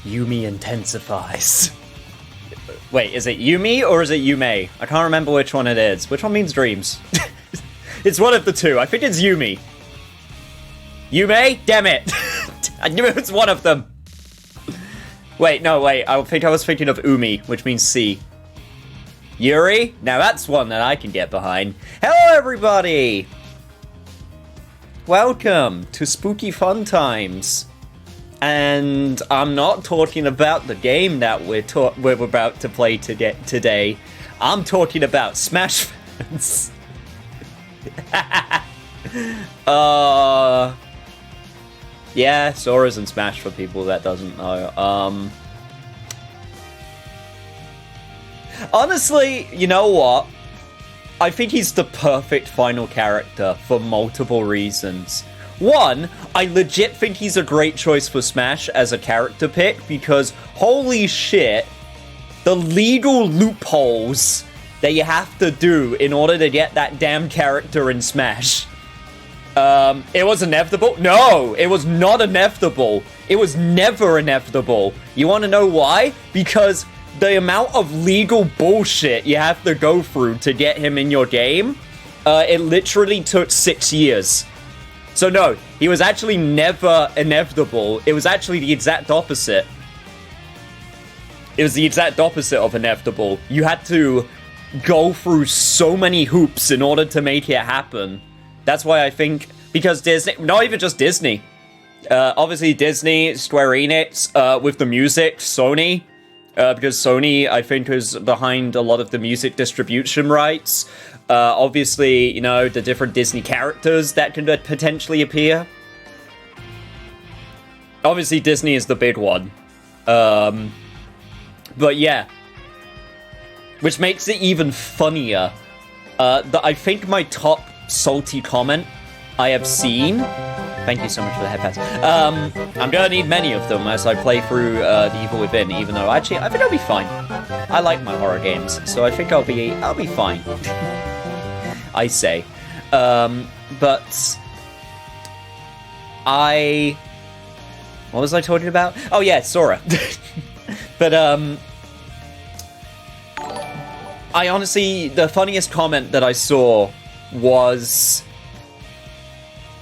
Yumi intensifies. Wait, is it Yumi or is it Yume? I can't remember which one it is. Which one means dreams? It's one of the two. I think it's Yumi. Yume? Damn it. I knew it was one of them. Wait, I think I was thinking of Umi, which means sea. Yuri? Now that's one that I can get behind. Hello, everybody! Welcome to Spooky Fun Times. And I'm not talking about the game that we're about to play today. I'm talking about Smash fans. Yeah, Sora's in Smash for people that doesn't know. Honestly, you know what? I think he's the perfect final character for multiple reasons. One, I legit think he's a great choice for Smash as a character pick because holy shit, the legal loopholes that you have to do in order to get that damn character in Smash. It was inevitable? No, it was not inevitable. It was never inevitable. You want to know why? Because the amount of legal bullshit you have to go through to get him in your game, it literally took 6 years. So no, he was actually never inevitable. It was actually the exact opposite. It was the exact opposite of inevitable. You had to go through so many hoops in order to make it happen. That's why I think, because Disney, not even just Disney, obviously Disney, Square Enix, with the music, Sony, because Sony, I think, is behind a lot of the music distribution rights. Obviously, you know, the different Disney characters that can potentially appear. Obviously, Disney is the big one. But yeah. Which makes it even funnier. That I think my top salty comment I have seen. Thank you so much for the headpats. I'm gonna need many of them as I play through The Evil Within, even though actually I think I'll be fine. I like my horror games, so I think I'll be fine. I say. But what was I talking about? Oh yeah, Sora. But I honestly, the funniest comment that I saw was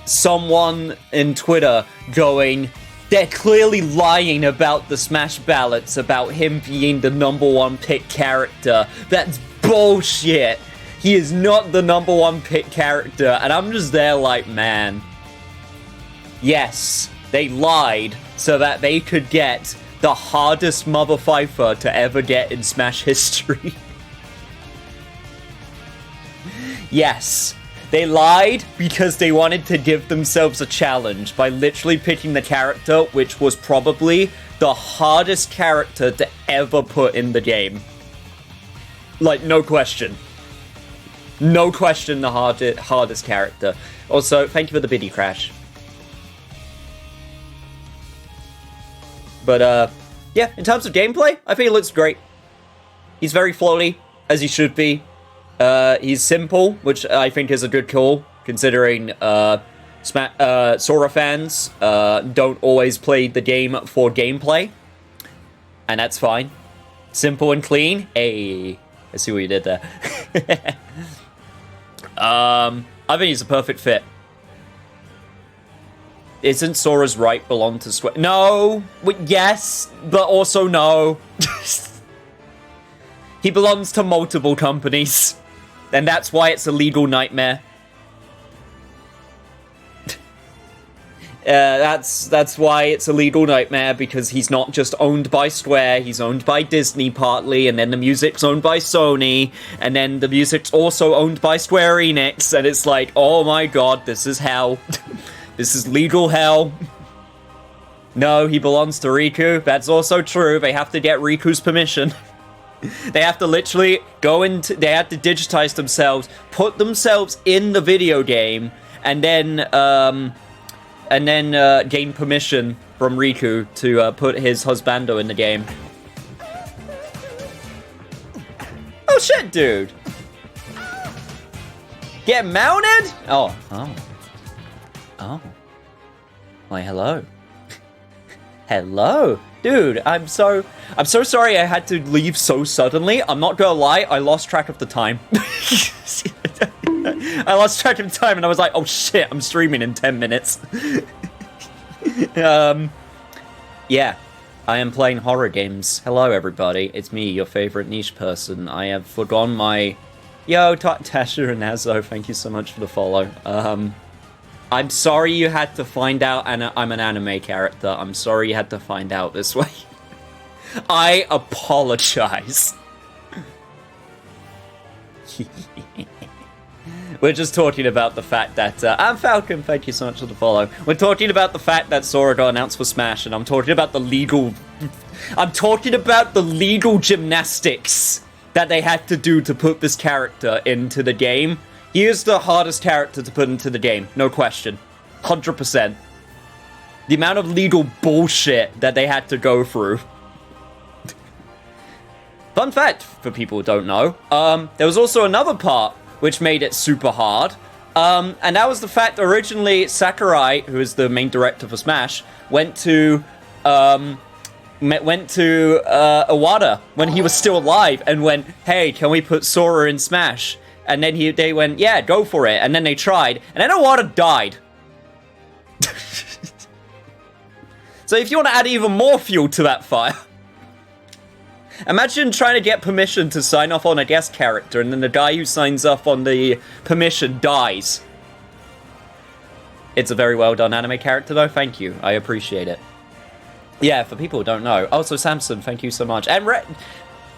someone in Twitter going, they're clearly lying about the Smash ballots, about him being the #1 pick character. That's bullshit. He is not the #1 pick character. And I'm just there like, man. Yes, they lied so that they could get the hardest Mother Fifer to ever get in Smash history. Yes, they lied because they wanted to give themselves a challenge by literally picking the character which was probably the hardest character to ever put in the game. Like, no question. No question the hardest character. Also, thank you for the biddy crash. But, yeah, in terms of gameplay, I think it looks great. He's very floaty, as he should be. He's simple, which I think is a good call, considering Sora fans don't always play the game for gameplay. And that's fine. Simple and clean. Hey, I see what you did there. I think he's a perfect fit. Isn't Sora's right belong to Square? No, yes, but also no. He belongs to multiple companies. And that's why it's a legal nightmare. That's why it's a legal nightmare, because he's not just owned by Square, he's owned by Disney partly, and then the music's owned by Sony, and then the music's also owned by Square Enix, and it's like, oh my god, this is hell. This is legal hell. No, he belongs to Riku. That's also true. They have to get Riku's permission. They have to literally they have to digitize themselves, put themselves in the video game, and then gain permission from Riku to put his husbando in the game. Oh shit, dude! Get mounted? Oh. Why, hello. Hello. Dude, I'm so sorry I had to leave so suddenly. I'm not gonna lie, I lost track of the time. I lost track of time and I was like, oh shit, I'm streaming in 10 minutes. Yeah, I am playing horror games. Hello everybody, it's me, your favorite niche person. I have forgone my... Yo, Tasha and Nazo, thank you so much for the follow. I'm sorry you had to find out I'm an anime character. I'm sorry you had to find out this way. I apologize. We're just talking about the fact that... I'm Falcon, thank you so much for the follow. We're talking about the fact that Sora got announced for Smash, and I'm talking about the legal... I'm talking about the legal gymnastics that they had to do to put this character into the game. He is the hardest character to put into the game, no question. 100%. The amount of legal bullshit that they had to go through. Fun fact, for people who don't know, there was also another part which made it super hard. And that was the fact that originally Sakurai, who is the main director for Smash, went to Iwata when he was still alive and went, hey, can we put Sora in Smash? And then they went, yeah, go for it. And then they tried. And then Iwata died. So if you want to add even more fuel to that fire... Imagine trying to get permission to sign off on a guest character, and then the guy who signs off on the permission dies. It's a very well done anime character, though. Thank you. I appreciate it. Yeah, for people who don't know. Also, Samson, thank you so much. And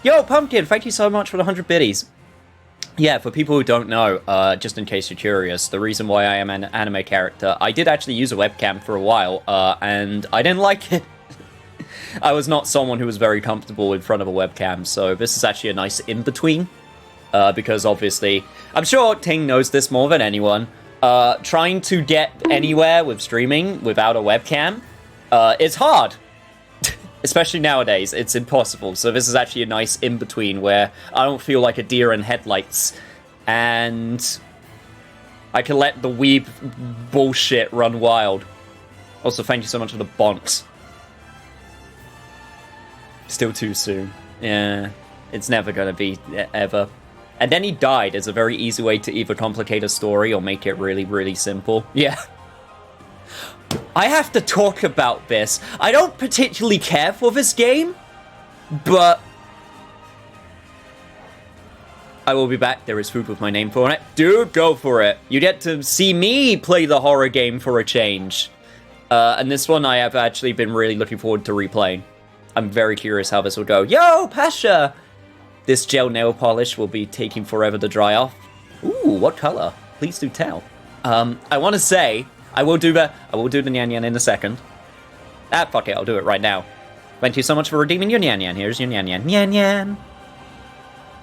Yo, Pumpkin, thank you so much for the 100 biddies. Yeah, for people who don't know, just in case you're curious, the reason why I am an anime character, I did actually use a webcam for a while, and I didn't like it. I was not someone who was very comfortable in front of a webcam, so this is actually a nice in-between, because obviously, I'm sure Ting knows this more than anyone, trying to get anywhere with streaming without a webcam is hard. Especially nowadays, it's impossible, so this is actually a nice in-between where I don't feel like a deer in headlights, and I can let the weeb bullshit run wild. Also, thank you so much for the bonks. Still too soon. Yeah, it's never gonna be, ever. And then he died is a very easy way to either complicate a story or make it really, really simple. Yeah. I have to talk about this. I don't particularly care for this game, but... I will be back. There is food with my name for it. Dude, go for it. You get to see me play the horror game for a change. And this one I have actually been really looking forward to replaying. I'm very curious how this will go. Yo, Pasha! This gel nail polish will be taking forever to dry off. Ooh, what color? Please do tell. I want to say, I will do the Nyan Nyan in a second. Ah, fuck it, I'll do it right now. Thank you so much for redeeming your Nyan Nyan. Here's your Nyan Nyan. Nyan Nyan!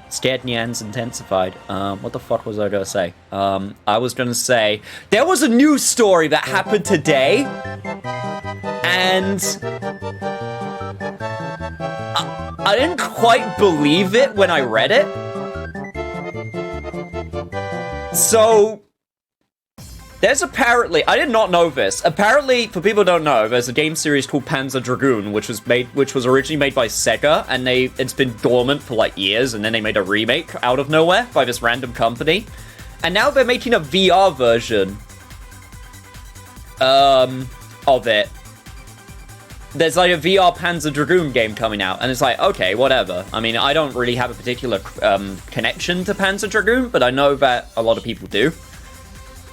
Scared Nyan's intensified. What the fuck was I gonna say? I was gonna say, there was a news story that happened today, and... I didn't quite believe it when I read it. So, there's apparently, I did not know this. Apparently, for people who don't know, there's a game series called Panzer Dragoon, which was originally made by Sega, and it's been dormant for like years, and then they made a remake out of nowhere by this random company. And now they're making a VR version of it. There's like a VR Panzer Dragoon game coming out, and it's like, okay, whatever. I mean, I don't really have a particular connection to Panzer Dragoon, but I know that a lot of people do.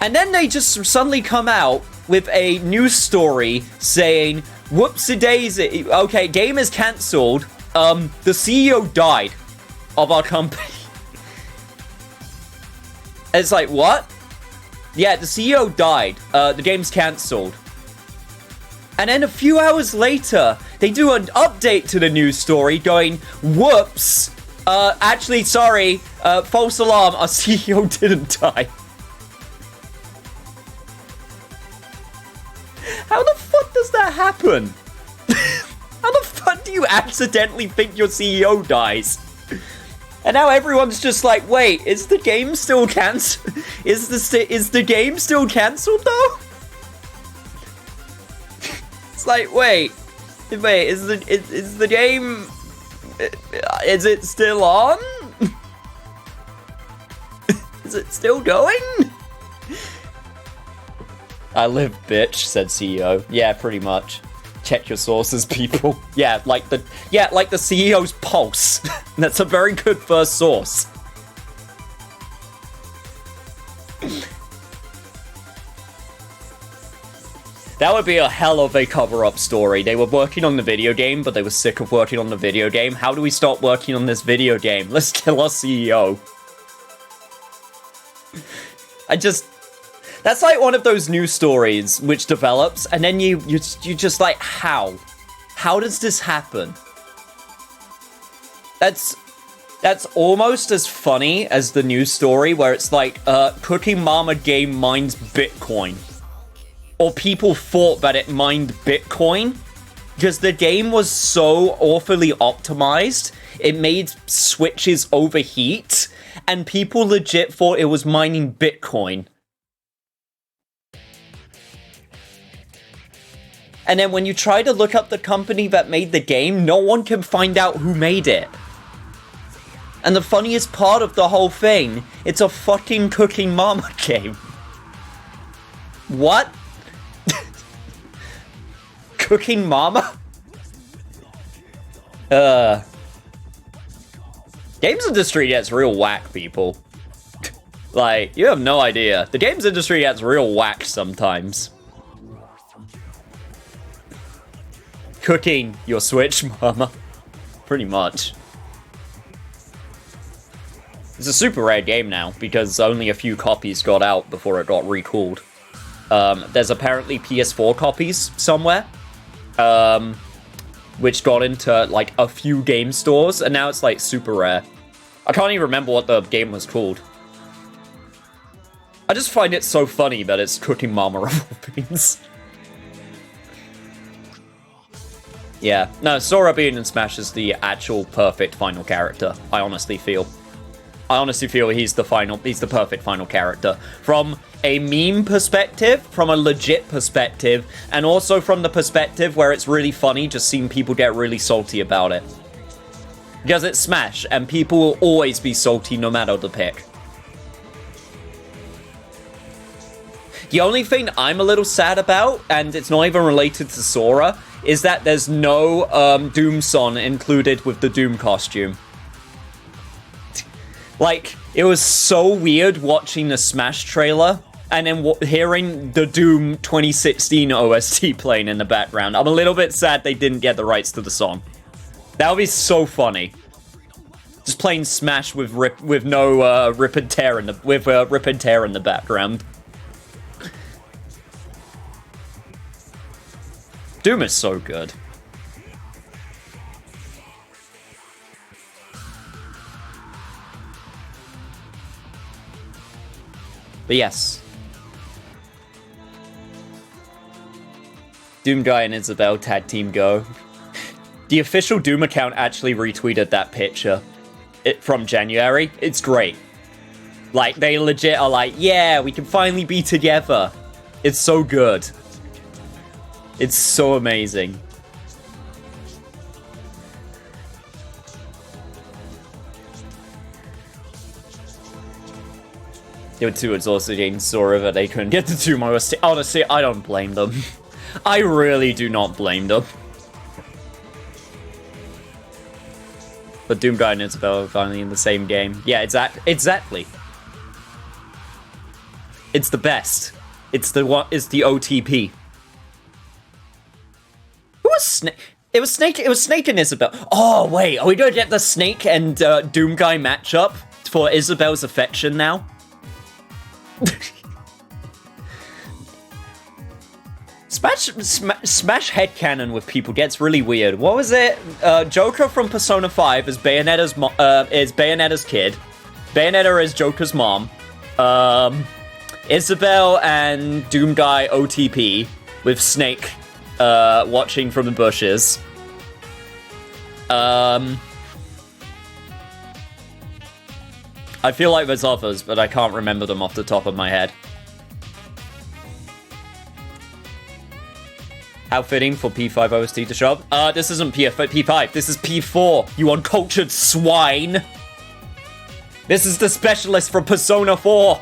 And then they just suddenly come out with a news story saying, whoopsie-daisy, okay, game is cancelled, the CEO died of our company. It's like, what? Yeah, the CEO died, the game's cancelled. And then a few hours later, they do an update to the news story going, whoops, actually, sorry, false alarm, our CEO didn't die. How the fuck does that happen? How the fuck do you accidentally think your CEO dies? And now everyone's just like, wait, is the game still cancelled? Is the game still cancelled though? It's like, wait, Wait, is the game... Is it still on? Is it still going? I live, bitch, said CEO. Yeah, pretty much. Check your sources, people. Yeah, like the CEO's pulse. That's a very good first source. That would be a hell of a cover-up story. They were working on the video game, but they were sick of working on the video game. How do we stop working on this video game? Let's kill our CEO. That's like one of those news stories which develops, and then you just like, how? How does this happen? That's almost as funny as the news story where it's like, Cooking Mama game mines Bitcoin. Or people thought that it mined Bitcoin. Because the game was so awfully optimized, it made switches overheat, and people legit thought it was mining Bitcoin. And then when you try to look up the company that made the game, no one can find out who made it. And the funniest part of the whole thing, it's a fucking Cooking Mama game. What? Cooking Mama? Games industry gets real whack, people. Like, you have no idea. The games industry gets real whack sometimes. Cooking your Switch, Mama. Pretty much. It's a super rare game now, because only a few copies got out before it got recalled. There's apparently PS4 copies somewhere, which got into, like, a few game stores, and now it's, like, super rare. I can't even remember what the game was called. I just find it so funny that it's Cooking Mama of all things. Yeah, no, Sora being in Smash is the actual perfect final character, I honestly feel. I honestly feel he's the perfect final character. From a meme perspective, from a legit perspective, and also from the perspective where it's really funny just seeing people get really salty about it. Because it's Smash, and people will always be salty no matter the pick. The only thing I'm a little sad about, and it's not even related to Sora, is that there's no Doom song included with the Doom costume. Like, it was so weird watching the Smash trailer and then hearing the Doom 2016 OST playing in the background. I'm a little bit sad they didn't get the rights to the song. That would be so funny. Just playing Smash with no rip and tear in the background. Doom is so good. But yes. Doom Guy and Isabelle tag team go. The official Doom account actually retweeted that picture from January. It's great. Like, they legit are like, yeah, we can finally be together. It's so good. It's so amazing. They were too exhausted getting Sora that they couldn't get the Doom OST. Honestly, I don't blame them. I really do not blame them. But Doom Guy and Isabelle are finally in the same game. Yeah, exactly. It's the best. It's the OTP. Who was Snake? It was Snake and Isabelle. Oh, wait. Are we going to get the Snake and Doom Guy matchup for Isabelle's affection now? Smash headcanon with people gets really weird. What was it? Joker from Persona 5 is Bayonetta's kid. Bayonetta is Joker's mom. Isabelle and Doom Guy OTP with Snake watching from the bushes. I feel like there's others, but I can't remember them off the top of my head. How fitting for P5 OST to show up. This isn't P5. This is P4, you uncultured swine. This is the specialist from Persona 4.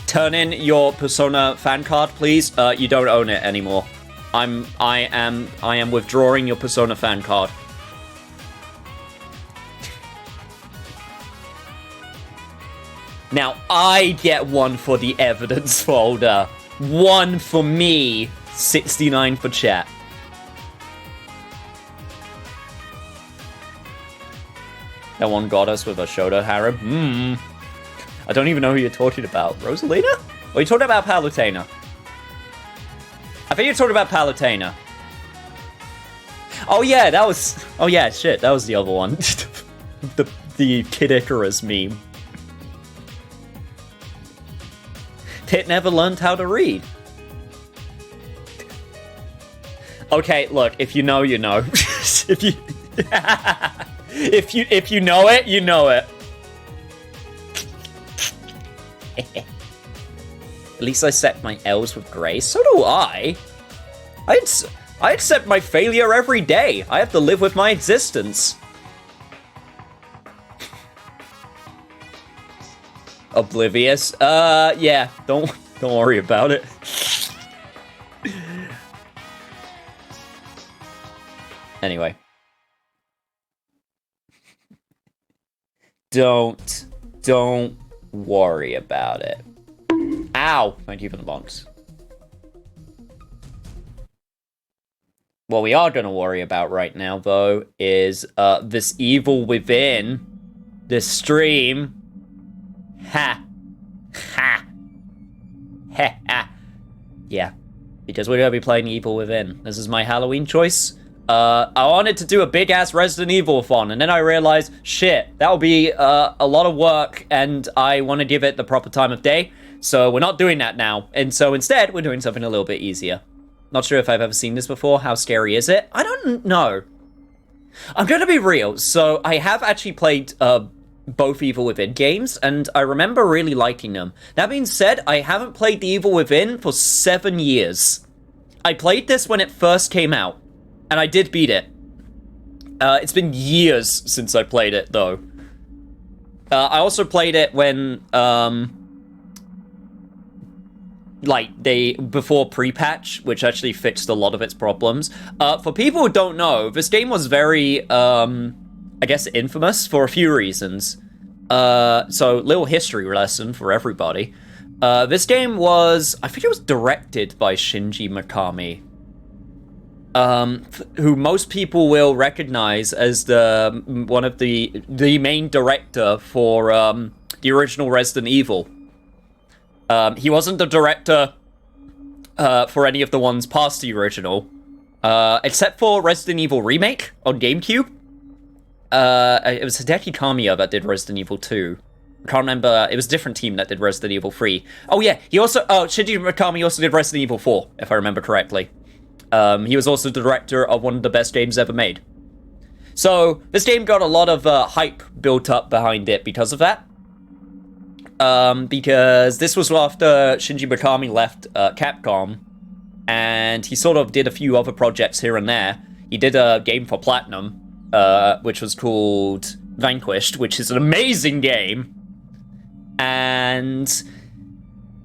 Turn in your Persona fan card, please. You don't own it anymore. I am withdrawing your Persona fan card. Now, I get one for the evidence folder. 1 for me, 69 for chat. That one got us with a Shoto harem. I don't even know who you're talking about. Rosalina? Or are you talking about Palutena? I think you're talking about Palutena. Oh yeah, that was... Oh yeah, shit, that was the other one. the Kid Icarus meme. Tit never learned how to read. Okay, look, if you know, you know. if you if you know it, you know it. At least I set my L's with grace. So do I. I accept my failure every day. I have to live with my existence. Oblivious. Yeah. Don't worry about it. Anyway. Don't worry about it. Ow! Thank you for the box. What we are gonna worry about right now, though, is this evil within this stream. Ha! Ha! Ha! Ha! Yeah, because we're gonna be playing Evil Within. This is my Halloween choice. I wanted to do a big-ass Resident Evil font, and then I realized, shit, that would be a lot of work, and I want to give it the proper time of day, so we're not doing that now. And so instead, we're doing something a little bit easier. Not sure if I've ever seen this before. How scary is it? I don't know. I'm gonna be real. So I have actually played both Evil Within games, and I remember really liking them. That being said, I haven't played the Evil Within for 7 years. I played this when it first came out, and I did beat it. It's been years since I played it, though. I also played it when, before pre-patch, which actually fixed a lot of its problems. For people who don't know, this game was very, I guess, infamous for a few reasons. So, little history lesson for everybody. This game was, I think it was directed by Shinji Mikami, who most people will recognize as one of the main director for the original Resident Evil. He wasn't the director for any of the ones past the original, except for Resident Evil Remake on GameCube. It was Hideki Kamiya that did Resident Evil 2. I can't remember. It was a different team that did Resident Evil 3. Oh yeah, Shinji Mikami also did Resident Evil 4, if I remember correctly. He was also the director of one of the best games ever made. So, this game got a lot of hype built up behind it because of that. Because this was after Shinji Mikami left Capcom, and he sort of did a few other projects here and there. He did a game for Platinum, which was called Vanquished, which is an amazing game. And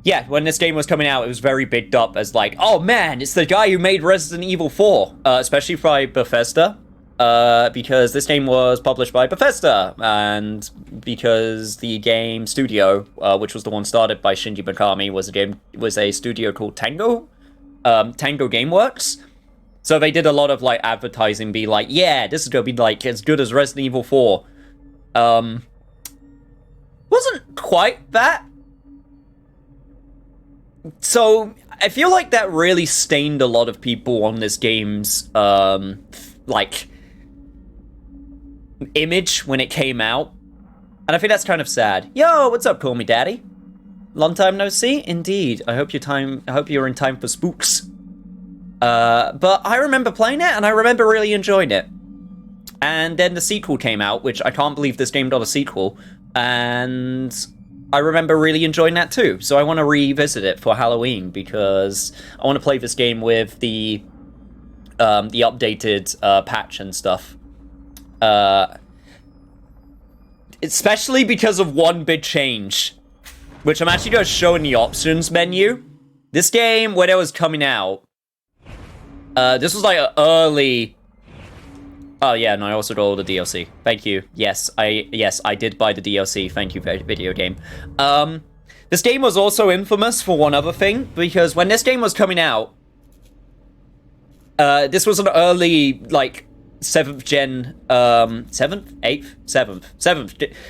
yeah, when this game was coming out, it was very bigged up as like, oh man, it's the guy who made Resident Evil 4, especially by Bethesda, because this game was published by Bethesda, and because the game studio, which was the one started by Shinji Mikami, was a studio called Tango Gameworks. So they did a lot of like advertising, be like, yeah, this is gonna be like as good as Resident Evil 4. Wasn't quite that. So I feel like that really stained a lot of people on this game's image when it came out, and I think that's kind of sad. Yo, what's up, Call Me Daddy? Long time no see. Indeed. I hope you're in time for spooks. But I remember playing it, and I remember really enjoying it. And then the sequel came out, which I can't believe this game got a sequel. And I remember really enjoying that too. So I want to revisit it for Halloween because I want to play this game with the updated patch and stuff. Especially because of one big change, which I'm actually going to show in the options menu. This game, when it was coming out, this was like an early... Oh yeah, and I also got all the DLC. Thank you. Yes, I did buy the DLC. Thank you, video game. This game was also infamous for one other thing, because when this game was coming out, this was an early, like, 7th gen, 7th? 8th?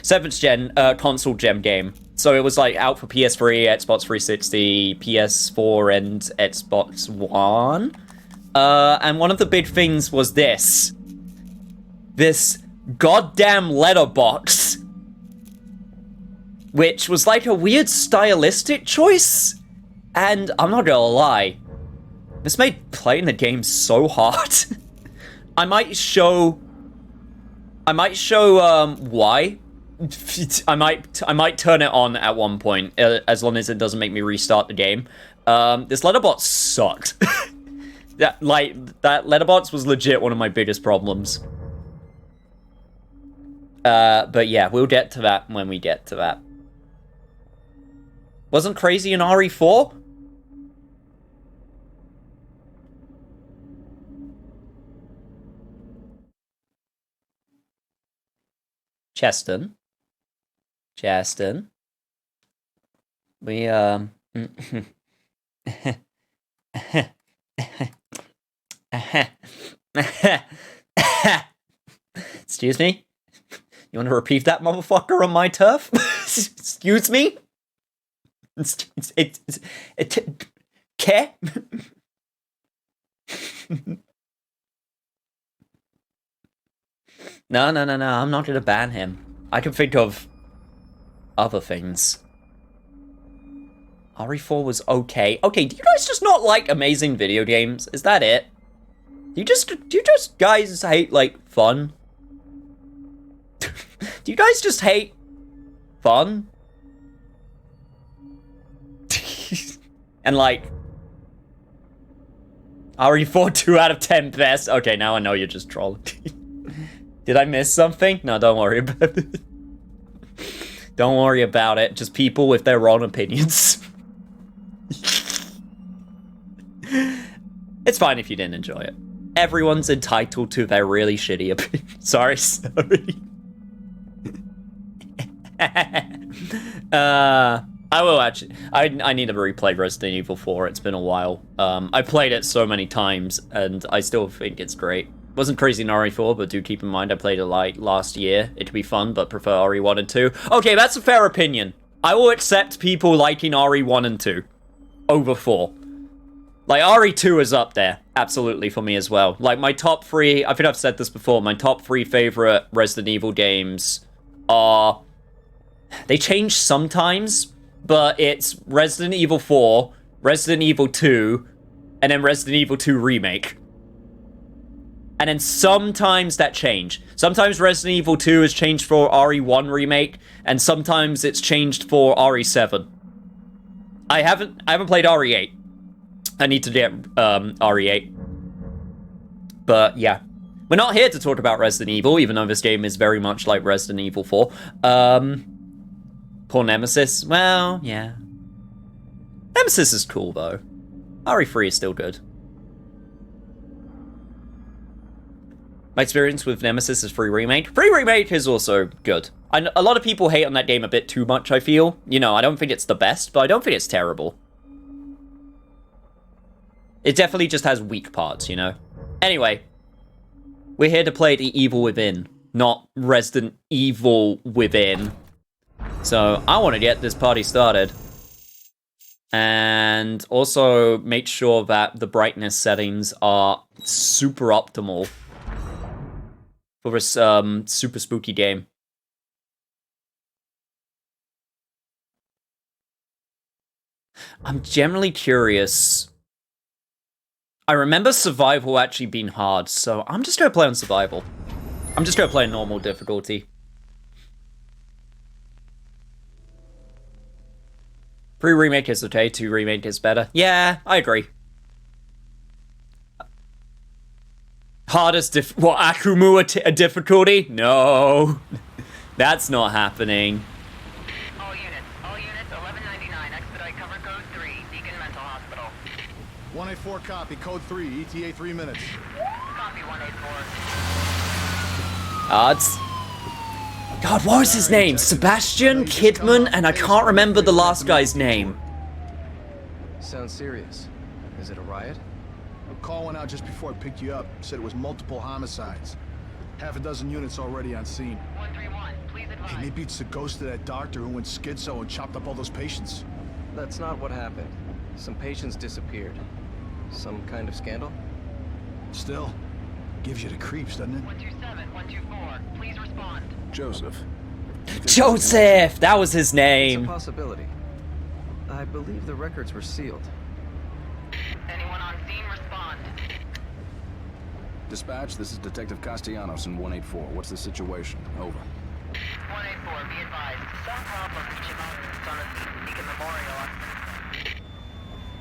7th gen, console gem game. So it was, like, out for PS3, Xbox 360, PS4, and Xbox One. And one of the big things was this goddamn letterbox, which was like a weird stylistic choice, and I'm not gonna lie, this made playing the game so hard. I might show why. I might turn it on at one point, as long as it doesn't make me restart the game. This letterbox sucked. That letterbox was legit one of my biggest problems. But yeah, we'll get to that when we get to that. Wasn't Crazy in RE4? Cheston. We, Excuse me? You want to repeat that, motherfucker, on my turf? Excuse me? Care? No, I'm not gonna ban him. I can think of other things. RE4 was okay. Okay, do you guys just not like amazing video games? Is that it? Do you just guys hate, like, fun? Do you guys just hate fun? And, like, RE4 2 out of 10 best. Okay, now I know you're just trolling. Did I miss something? No, don't worry about it. Don't worry about it. Just people with their own opinions. It's fine if you didn't enjoy it. Everyone's entitled to their really shitty opinion. Sorry. I will actually. I need to replay Resident Evil 4. It's been a while. I played it so many times, and I still think it's great. Wasn't crazy in RE4, but do keep in mind I played it like last year. It could be fun, but prefer RE1 and 2. Okay, that's a fair opinion. I will accept people liking RE1 and 2 over 4. Like, RE2 is up there, absolutely, for me as well. Like, my top 3, I think I've said this before, my top 3 favorite Resident Evil games are... They change sometimes, but it's Resident Evil 4, Resident Evil 2, and then Resident Evil 2 Remake. And then sometimes that change. Sometimes Resident Evil 2 is changed for RE1 Remake, and sometimes it's changed for RE7. I haven't played RE8. I need to get RE8. But yeah. We're not here to talk about Resident Evil, even though this game is very much like Resident Evil 4. Poor Nemesis. Well, yeah. Nemesis is cool, though. RE3 is still good. My experience with Nemesis is 3 Remake. 3 Remake is also good. A lot of people hate on that game a bit too much, I feel. You know, I don't think it's the best, but I don't think it's terrible. It definitely just has weak parts, you know? Anyway, we're here to play The Evil Within, not Resident Evil Within. So, I want to get this party started. And also make sure that the brightness settings are super optimal for this super spooky game. I'm generally curious. I remember survival actually being hard, so I'm just gonna play on survival. I'm just gonna play normal difficulty. 3 remake is okay, 2 remake is better. Yeah, I agree. Hardest Akumua difficulty? No. That's not happening. All units, 1199, expedite cover code 3, Deacon Mental Hospital. 184 copy, code 3, ETA 3 minutes. Copy 184. It's... God, what was his name? Sebastian Kidman, and I can't remember the last guy's name. Sounds serious. Is it a riot? A call went out just before I picked you up. Said it was multiple homicides. Half a dozen units already on scene. 131, please advise. Hey, maybe it's the ghost of that doctor who went schizo and chopped up all those patients. That's not what happened. Some patients disappeared. Some kind of scandal? Still, gives you the creeps, doesn't it? 127, 124, please respond. Joseph. Joseph! That was his It's a name. possibility. I believe the records were sealed. Anyone on scene, respond. Dispatch, this is Detective Castellanos in 184. What's the situation? Over. 184, be advised. Some problem reaching out on a scene, Deacon Memorial.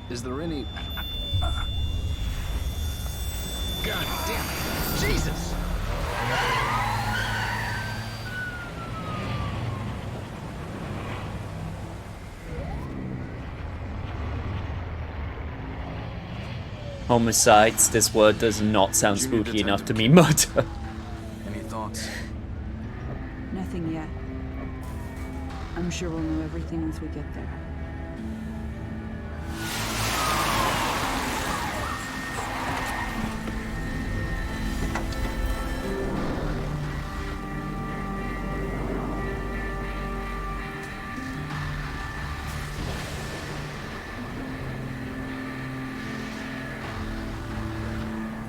Is there any... God damn it! Jesus! Homicides, this word does not sound Junior spooky enough to Detective mean murder. Any thoughts? Nothing yet. I'm sure we'll know everything once we get there.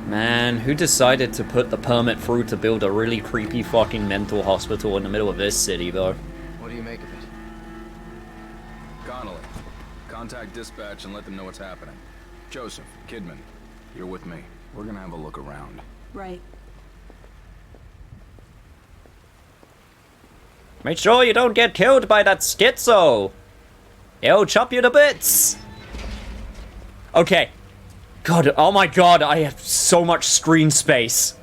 Man, who decided to put the permit through to build a really creepy fucking mental hospital in the middle of this city, though? What do you make of it? Connolly, contact dispatch and let them know what's happening. Joseph, Kidman, you're with me. We're gonna have a look around. Right. Make sure you don't get killed by that schizo! He'll chop you to bits! Okay. God, oh my god, I have so much screen space.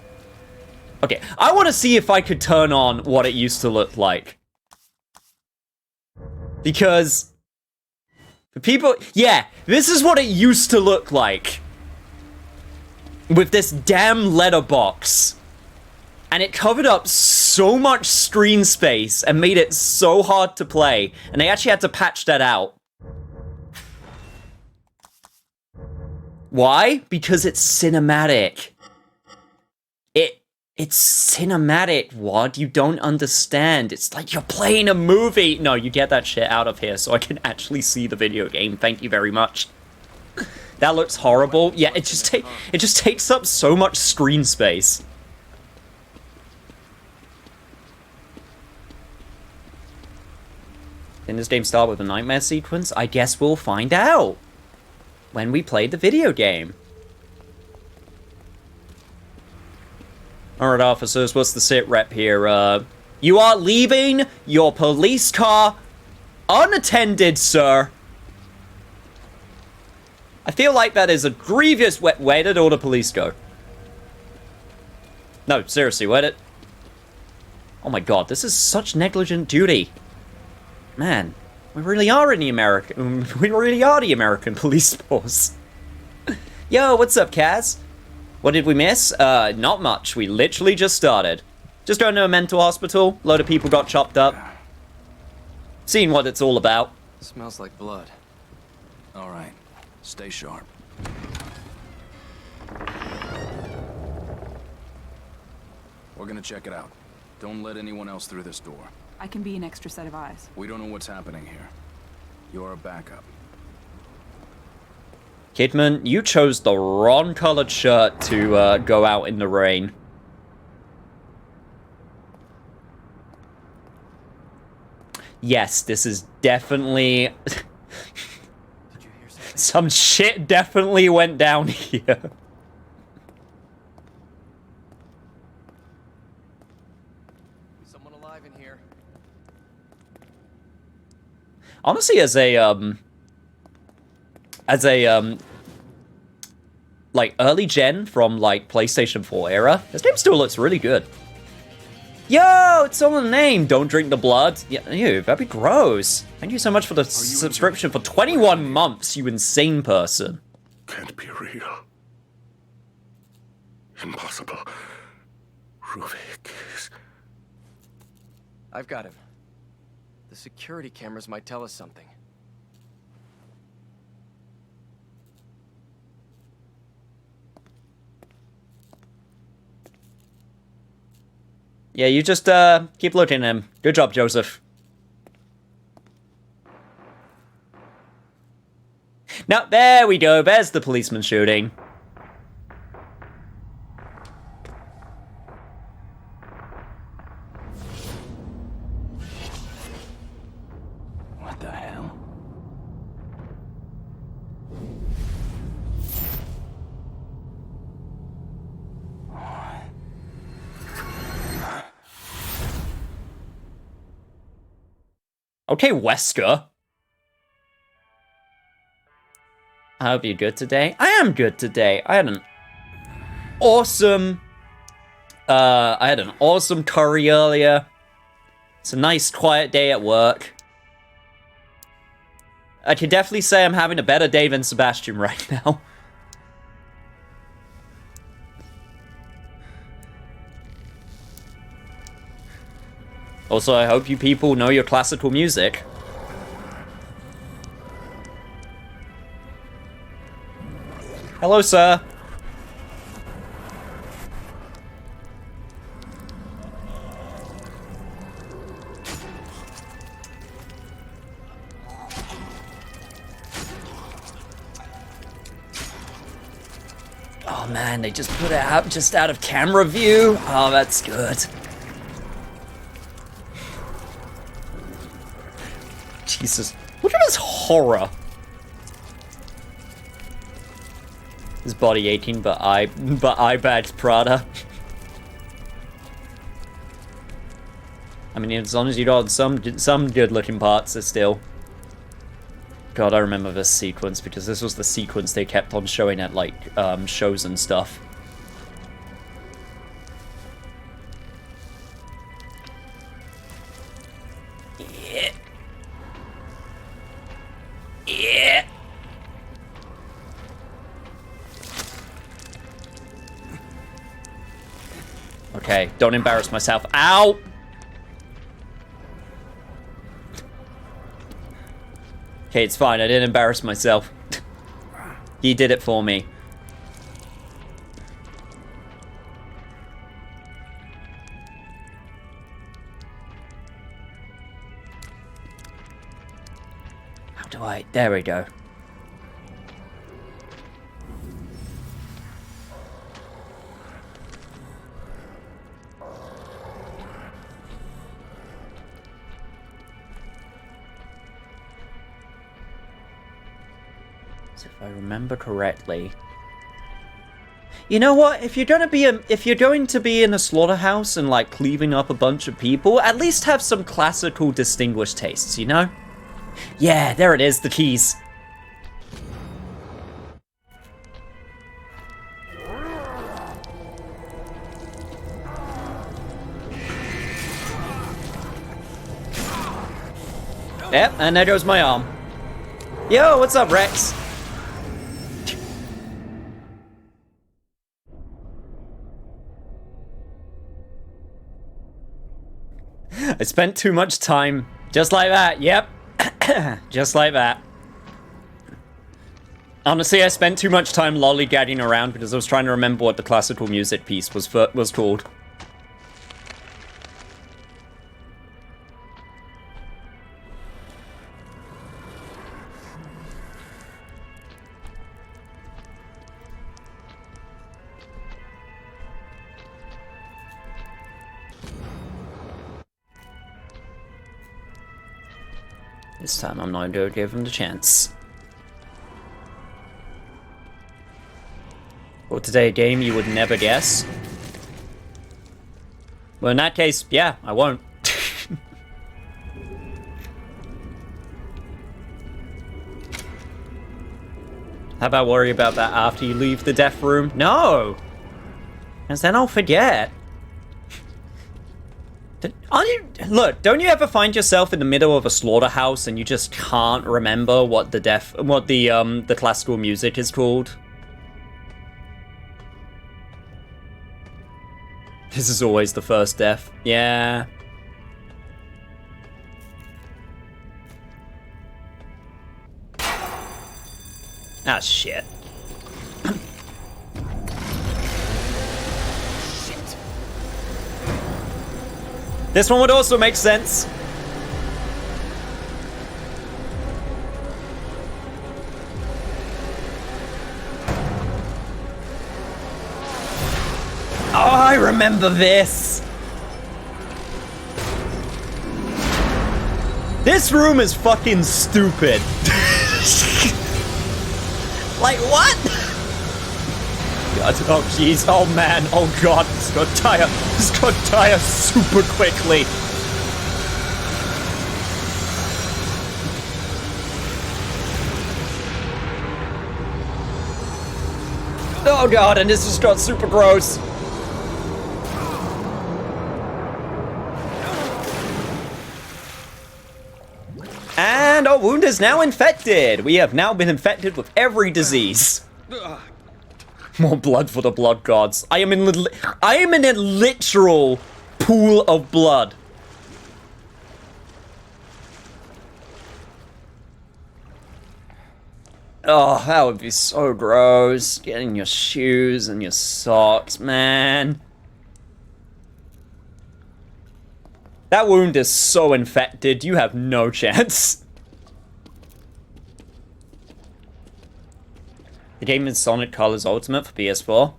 Okay, I want to see if I could turn on what it used to look like. Because... for people... yeah, this is what it used to look like. With this damn letterbox. And it covered up so much screen space and made it so hard to play. And they actually had to patch that out. Why? Because it's cinematic. It's cinematic, what? You don't understand. It's like you're playing a movie. No, you get that shit out of here so I can actually see the video game. Thank you very much. That looks horrible. Yeah, it just takes up so much screen space. Can this game start with a nightmare sequence? I guess we'll find out when we play the video game. Alright, officers, what's the sit rep here? You are leaving your police car unattended, sir. I feel like that is a grievous... where did all the police go? No, seriously, where did... oh my god, this is such negligent duty. Man, we really are in the American... we really are the American police force. Yo, what's up, Kaz? What did we miss? Not much. We literally just started. Just going to a mental hospital. Load of people got chopped up. Seeing what it's all about. It smells like blood. All right, stay sharp. We're gonna check it out. Don't let anyone else through this door. I can be an extra set of eyes. We don't know what's happening here. You're a backup. Kidman, you chose the wrong colored shirt to go out in the rain. Yes, this is definitely... Did you hear something? some shit definitely went down here. Someone alive in here. Honestly, as a as a like early gen from like PlayStation 4 era, this game still looks really good. Yo, it's on the name. Don't drink the blood. Yeah, ew, that'd be gross. Thank you so much for the subscription for 21 months, you insane person. Can't be real. Impossible. Ruvik is... I've got him. The security cameras might tell us something. Yeah, you just keep looking at him. Good job, Joseph. Now, there we go. There's the policeman shooting. What the hell? Okay, Wesker. I hope you're good today. I am good today. I had an awesome curry earlier. It's a nice quiet day at work. I can definitely say I'm having a better day than Sebastian right now. Also, I hope you people know your classical music. Hello, sir. Oh man, they just put it out just out of camera view. Oh, that's good. Jesus. Look at this horror. His body aching, but eye bags Prada. I mean, as long as you got some good looking parts, are still. God, I remember this sequence because this was the sequence they kept on showing at like shows and stuff. Yeah. Yeah. Okay, don't embarrass myself. Ow! Okay, it's fine. I didn't embarrass myself. He did it for me. How do I... There we go. If I remember correctly. You know what? If you're going to be in a slaughterhouse and like cleaving up a bunch of people, at least have some classical distinguished tastes, you know? Yeah, there it is, the keys. Yep, and there goes my arm. Yo, what's up, Rex? I spent too much time. Just like that, yep. Just like that. Honestly, I spent too much time lollygagging around because I was trying to remember what the classical music piece was called. This time I'm not going to give him the chance. Or today a game you would never guess. Well, in that case, yeah, I won't. How about worry about that after you leave the death room? No! Because then I'll forget. Look, don't you ever find yourself in the middle of a slaughterhouse and you just can't remember what the classical music is called? This is always the first death. Yeah. Ah, shit. Shit. This one would also make sense. Oh, I remember this. This room is fucking stupid. Like, what? God, oh jeez, oh man, oh god, this got tire super quickly. Oh god, and this just got super gross. And our wound is now infected. We have now been infected with every disease. More blood for the blood gods. I am in a literal pool of blood. Oh, that would be so gross. Getting your shoes and your socks, man. That wound is so infected, you have no chance. The game is Sonic Colors Ultimate for PS4.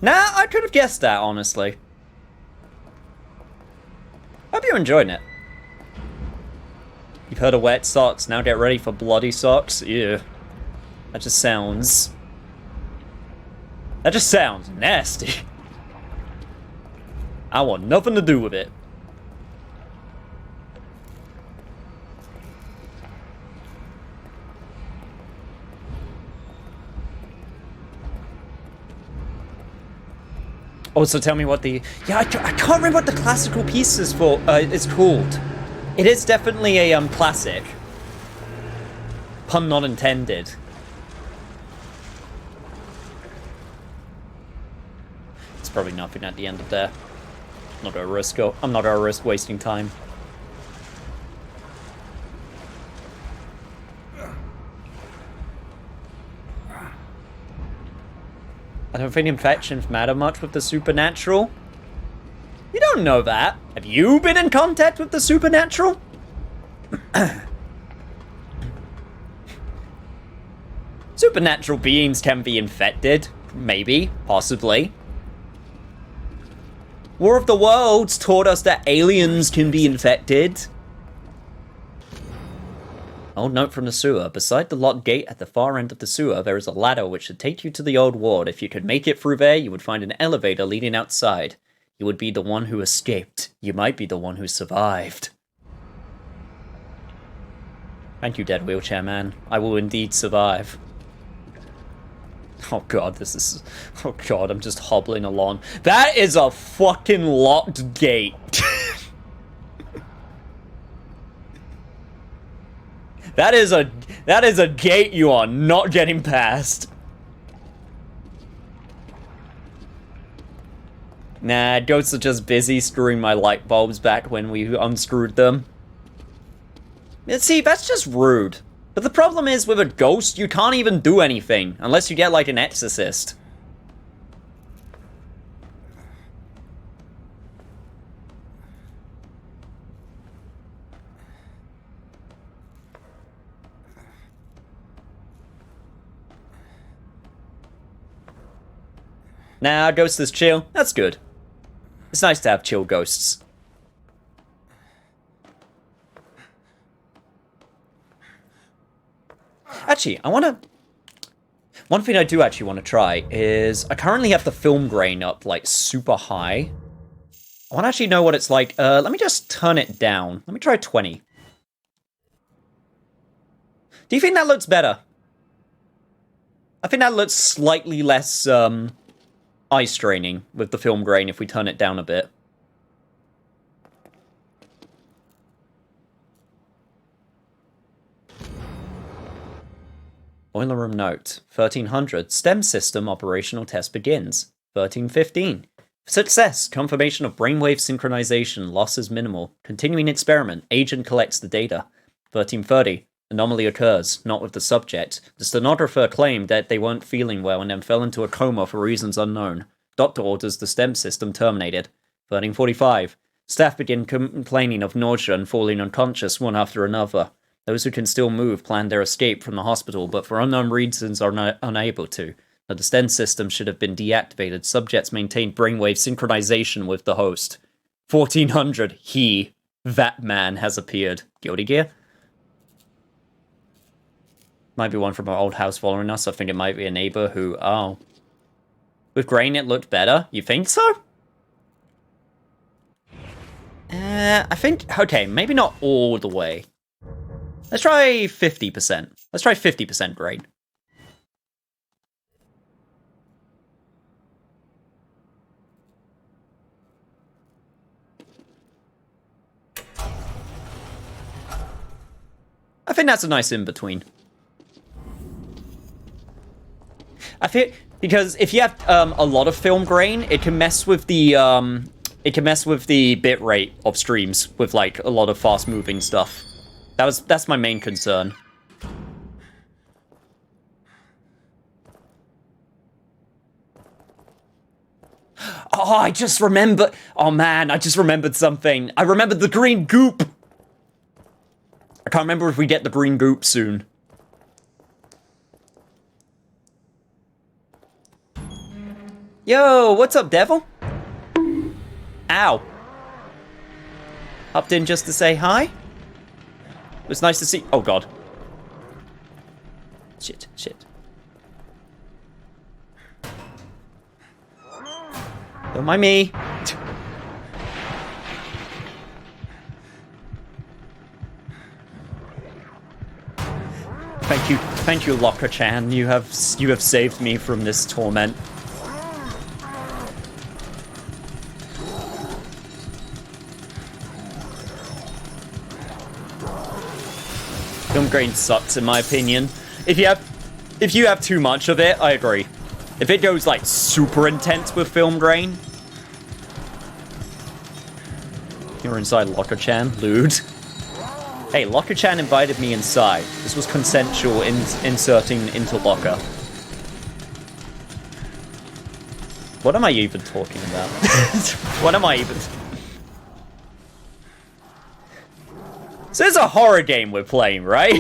Nah, I could have guessed that, honestly. Hope you're enjoying it. You've heard of wet socks, now get ready for bloody socks? Ew. That just sounds nasty. I want nothing to do with it. Also, tell me what the... Yeah, I can't remember what the classical piece is for. It's called. It is definitely a classic. Pun not intended. It's probably nothing at the end of there. I'm not gonna risk wasting time. I don't think infections matter much with the supernatural. You don't know that. Have you been in contact with the supernatural? Supernatural beings can be infected. Maybe. Possibly. War of the Worlds taught us that aliens can be infected. Old note from the sewer. Beside the locked gate at the far end of the sewer, there is a ladder which should take you to the old ward. If you could make it through there, you would find an elevator leading outside. You would be the one who escaped. You might be the one who survived. Thank you, dead wheelchair man. I will indeed survive. Oh god, this is... Oh god, I'm just hobbling along. That is a fucking locked gate. That is a gate you are not getting past. Nah, ghosts are just busy screwing my light bulbs back when we unscrewed them. See, that's just rude. But the problem is, with a ghost, you can't even do anything, unless you get, like, an exorcist. Nah, ghost is chill. That's good. It's nice to have chill ghosts. Actually, one thing I do actually want to try is, I currently have the film grain up, like, super high. I want to actually know what it's like. Let me just turn it down. Let me try 20. Do you think that looks better? I think that looks slightly less eye straining with the film grain if we turn it down a bit. Boiler room note. 1300. STEM system operational test begins. 1315. Success. Confirmation of brainwave synchronization. Losses minimal. Continuing experiment. Agent collects the data. 1330. Anomaly occurs. Not with the subject. The stenographer claimed that they weren't feeling well and then fell into a coma for reasons unknown. Doctor orders the STEM system terminated. 1345. Staff begin complaining of nausea and falling unconscious one after another. Those who can still move plan their escape from the hospital, but for unknown reasons are unable to. The STEM system should have been deactivated. Subjects maintained brainwave synchronization with the host. 1400. That man has appeared. Guilty Gear? Might be one from our old house following us. I think it might be a neighbor who... Oh. With grain, it looked better? You think so? I think... Okay, maybe not all the way. Let's try 50%. Let's try 50% grain. I think that's a nice in-between. I feel... Because if you have a lot of film grain, it can mess with the bit rate of streams with like a lot of fast-moving stuff. That's my main concern. Oh, I just remember. Oh man, I just remembered something. I remembered the green goop. I can't remember if we get the green goop soon. Yo, what's up, devil? Ow. Hopped in just to say hi? It was nice to see... Oh, God. Shit. Don't mind me. Thank you, Locker-chan. You have saved me from this torment. Film grain sucks, in my opinion. If you have too much of it, I agree. If it goes like super intense with film grain, you're inside Locker-chan, lewd. Hey, Locker-chan invited me inside. This was consensual inserting into Locker. What am I even talking about? What am I even... So it's a horror game we're playing, right?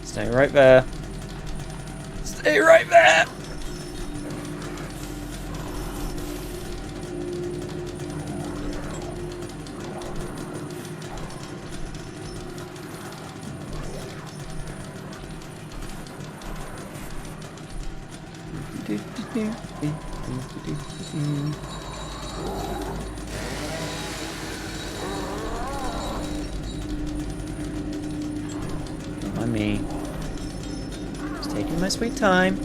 Stay right there. Stay right there! Don't mind me. Just taking my sweet time.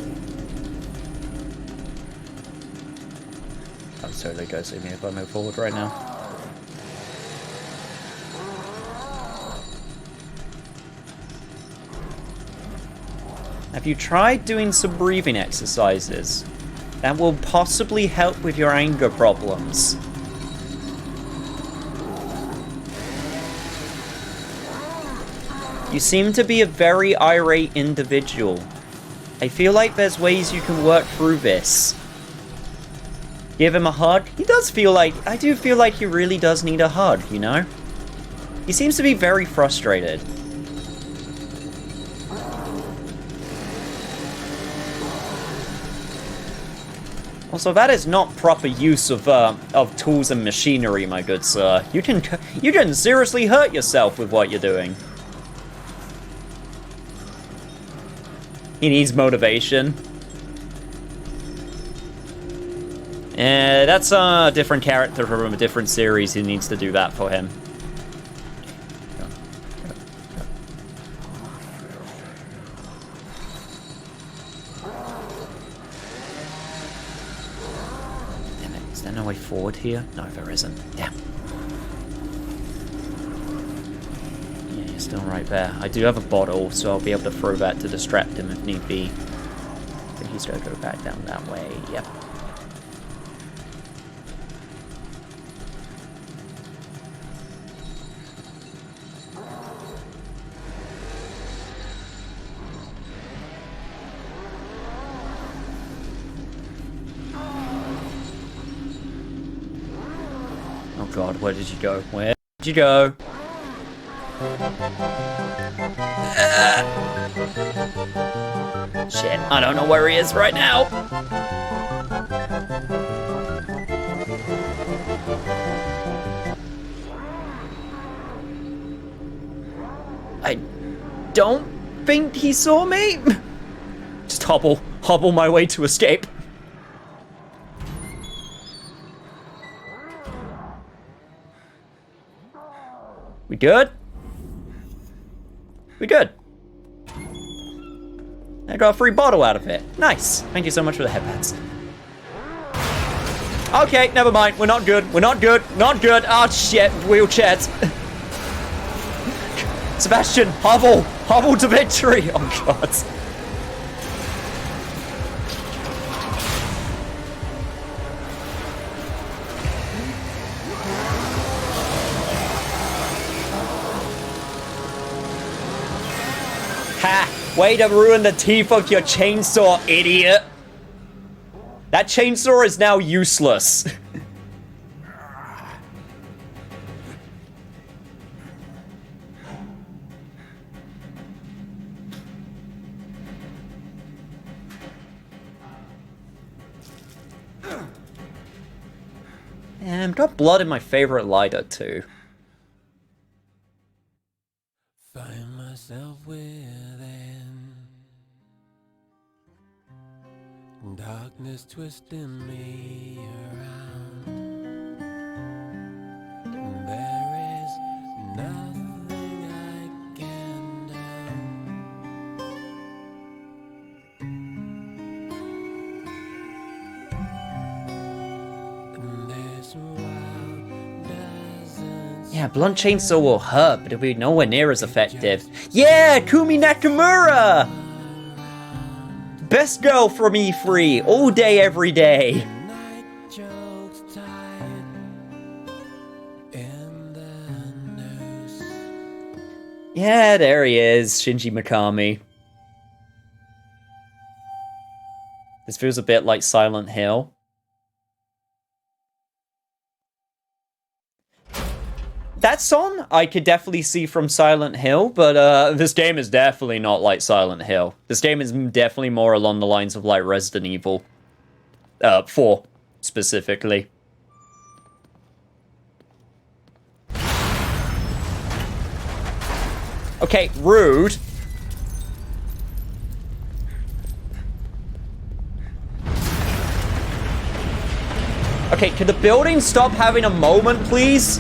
I'm totally ghosting me if I move forward right now. Have you tried doing some breathing exercises? That will possibly help with your anger problems. You seem to be a very irate individual. I feel like there's ways you can work through this. Give him a hug? He does feel like... I do feel like he really does need a hug, you know? He seems to be very frustrated. Also, that is not proper use of tools and machinery, my good sir. You can seriously hurt yourself with what you're doing. He needs motivation. That's a different character from a different series who needs to do that for him. Damn it, is there no way forward here? No, there isn't. Damn. Yeah, you're still right there. I do have a bottle, so I'll be able to throw that to distract him if need be. I think he's gonna go back down that way. Yep. God, where did you go? Where did you go? Shit, I don't know where he is right now. I don't think he saw me. Just hobble my way to escape. We good? We good. I got a free bottle out of it. Nice. Thank you so much for the headbands. Okay, never mind. We're not good. We're not good. Not good. Oh, shit. Wheelchairs. Sebastian, hobble. Hobble to victory. Oh, God. Ha! Way to ruin the teeth of your chainsaw, idiot! That chainsaw is now useless. And got blood in my favorite lighter, too. Find myself within darkness twisting me around. There is nothing I can do. And this wild doesn't. Yeah, blunt chainsaw will hurt, but it'll be nowhere near as effective. Yeah, Kumi Nakamura! Best girl from E3, all day, every day. Yeah, there he is, Shinji Mikami. This feels a bit like Silent Hill. That song I could definitely see from Silent Hill, but this game is definitely not like Silent Hill. This game is definitely more along the lines of like Resident Evil 4 specifically. Okay, rude. Okay, could the building stop having a moment, please?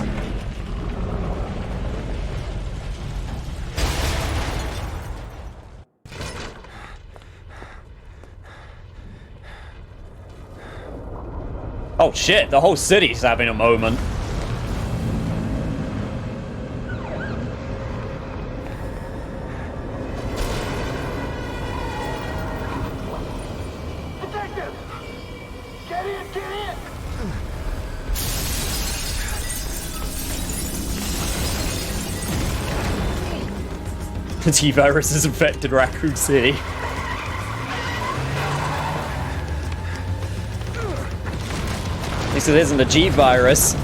Oh shit, the whole city's having a moment. Detective! Get in, get in! The T-Virus has infected Raccoon City. At least it isn't a G-Virus.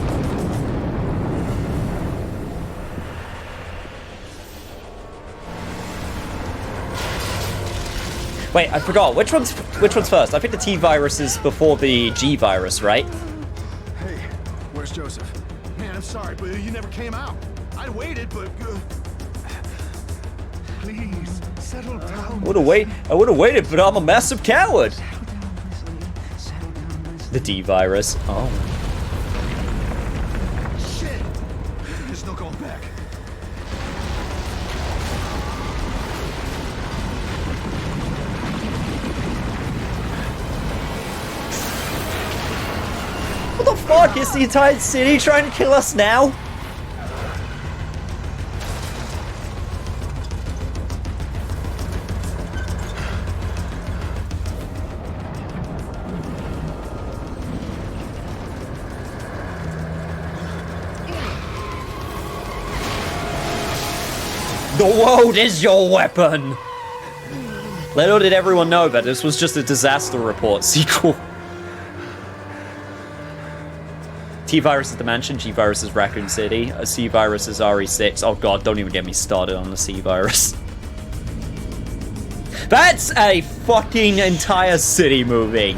Wait, I forgot. Which one's first? I think the T virus is before the G virus, right? Hey, where's Joseph? Man, I'm sorry, but you never came out. I waited, but... Please, settle down. I would have waited, but I'm a massive coward. Settle down, Leslie. Settle down, Leslie. The D virus. Oh. Shit! There's no going back. What the fuck? Is the entire city trying to kill us now? The world is your weapon! Little did everyone know, but this was just a disaster report sequel. T-Virus is the mansion, G-Virus is Raccoon City, C-Virus is RE6. Oh god, don't even get me started on the C-Virus. That's a fucking entire city moving.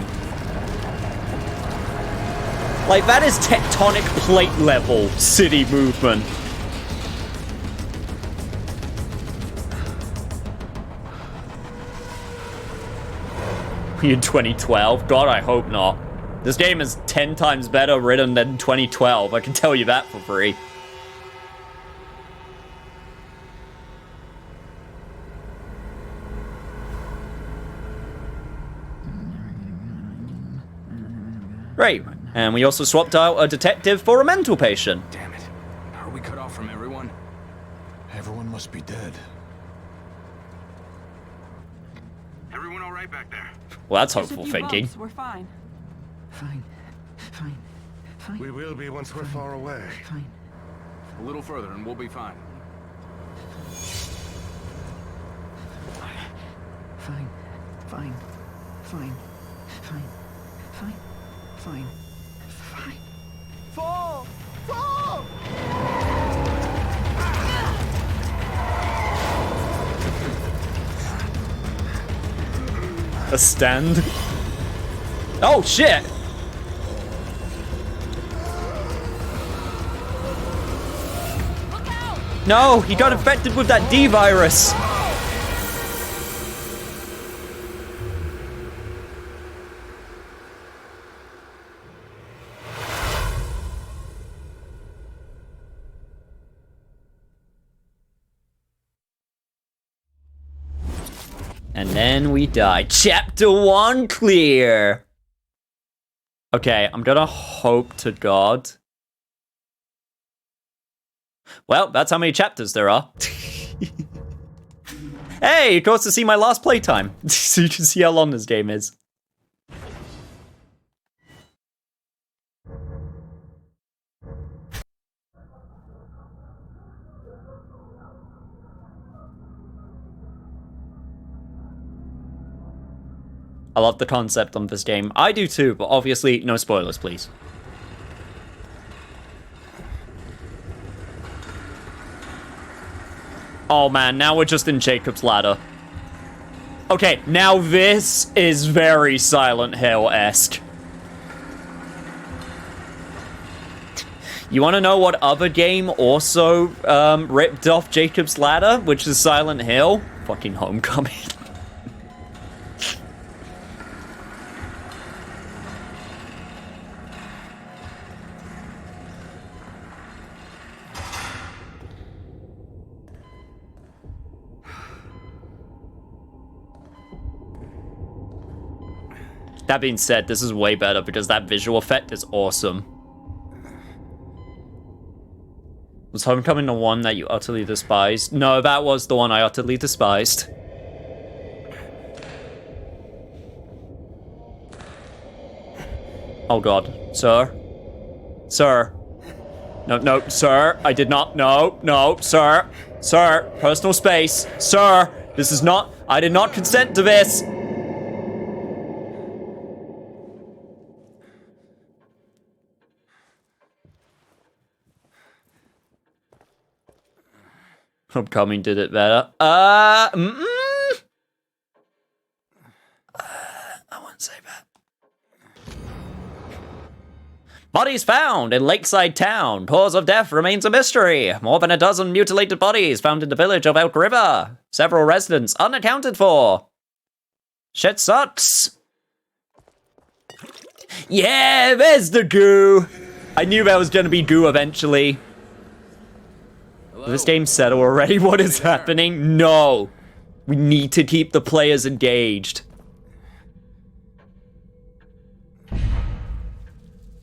Like, that is tectonic plate level city movement. In 2012? God, I hope not. This game is 10 times better written than 2012, I can tell you that for free. Great, and we also swapped out a detective for a mental patient. Damn it. Are we cut off from everyone? Everyone must be dead. Everyone all right back there? Well, that's Just a hopeful few thinking. bumps, we're fine. Fine. Fine. Fine. We will be once we're far away. Fine. A little further and we'll be fine. Fine. Fine. Fine. Fine. Fine. Fine. Fine. Fall! Fall! A stand? Oh, shit! No, he got infected with that D virus. And then we die. Chapter 1 clear. Okay, I'm gonna hope to God. Well, that's how many chapters there are. Hey, it goes to see my last playtime. So you can see how long this game is. I love the concept on this game. I do too, but obviously, no spoilers, please. Oh man, now we're just in Jacob's Ladder. Okay, now this is very Silent Hill-esque. You want to know what other game also ripped off Jacob's Ladder, which is Silent Hill? Fucking Homecoming. That being said, this is way better because that visual effect is awesome. Was Homecoming the one that you utterly despised? No, that was the one I utterly despised. Oh god. Sir? Sir? No, no, sir. I did not. No, no, sir. Sir. Personal space. Sir. This is not... I did not consent to this. Homecoming did it better. Bodies found in Lakeside Town. Cause of death remains a mystery. More than a dozen mutilated bodies found in the village of Elk River. Several residents unaccounted for. Shit sucks. Yeah, there's the goo. I knew there was gonna be goo eventually. Hello? This game's settled already. What is happening? No. We need to keep the players engaged.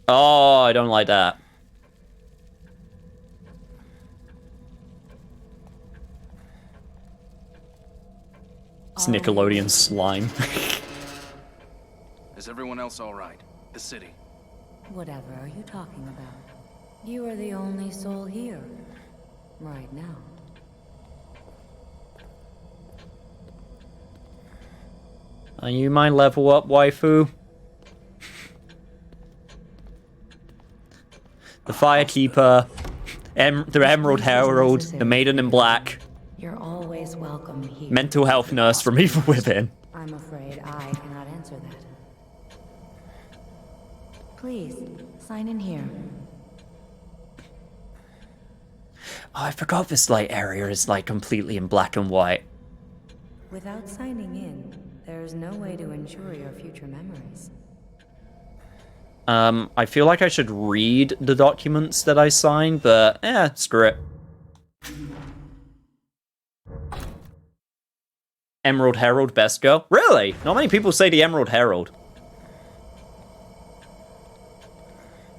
Oh, I don't like that. It's Nickelodeon slime. Is everyone else all right? The city. Whatever are you talking about? You are the only soul here. Right now. Are you my level up waifu? The Firekeeper, the Emerald Herald, the Maiden in Black. You're always welcome here. Mental health nurse from Evil Within. I'm afraid I cannot answer that. Please, sign in here. Oh, I forgot this light area is like completely in black and white. Without signing in, there is no way to ensure your future memories. I feel like I should read the documents that I signed, but screw it. Emerald Herald, best girl. Really? Not many people say the Emerald Herald.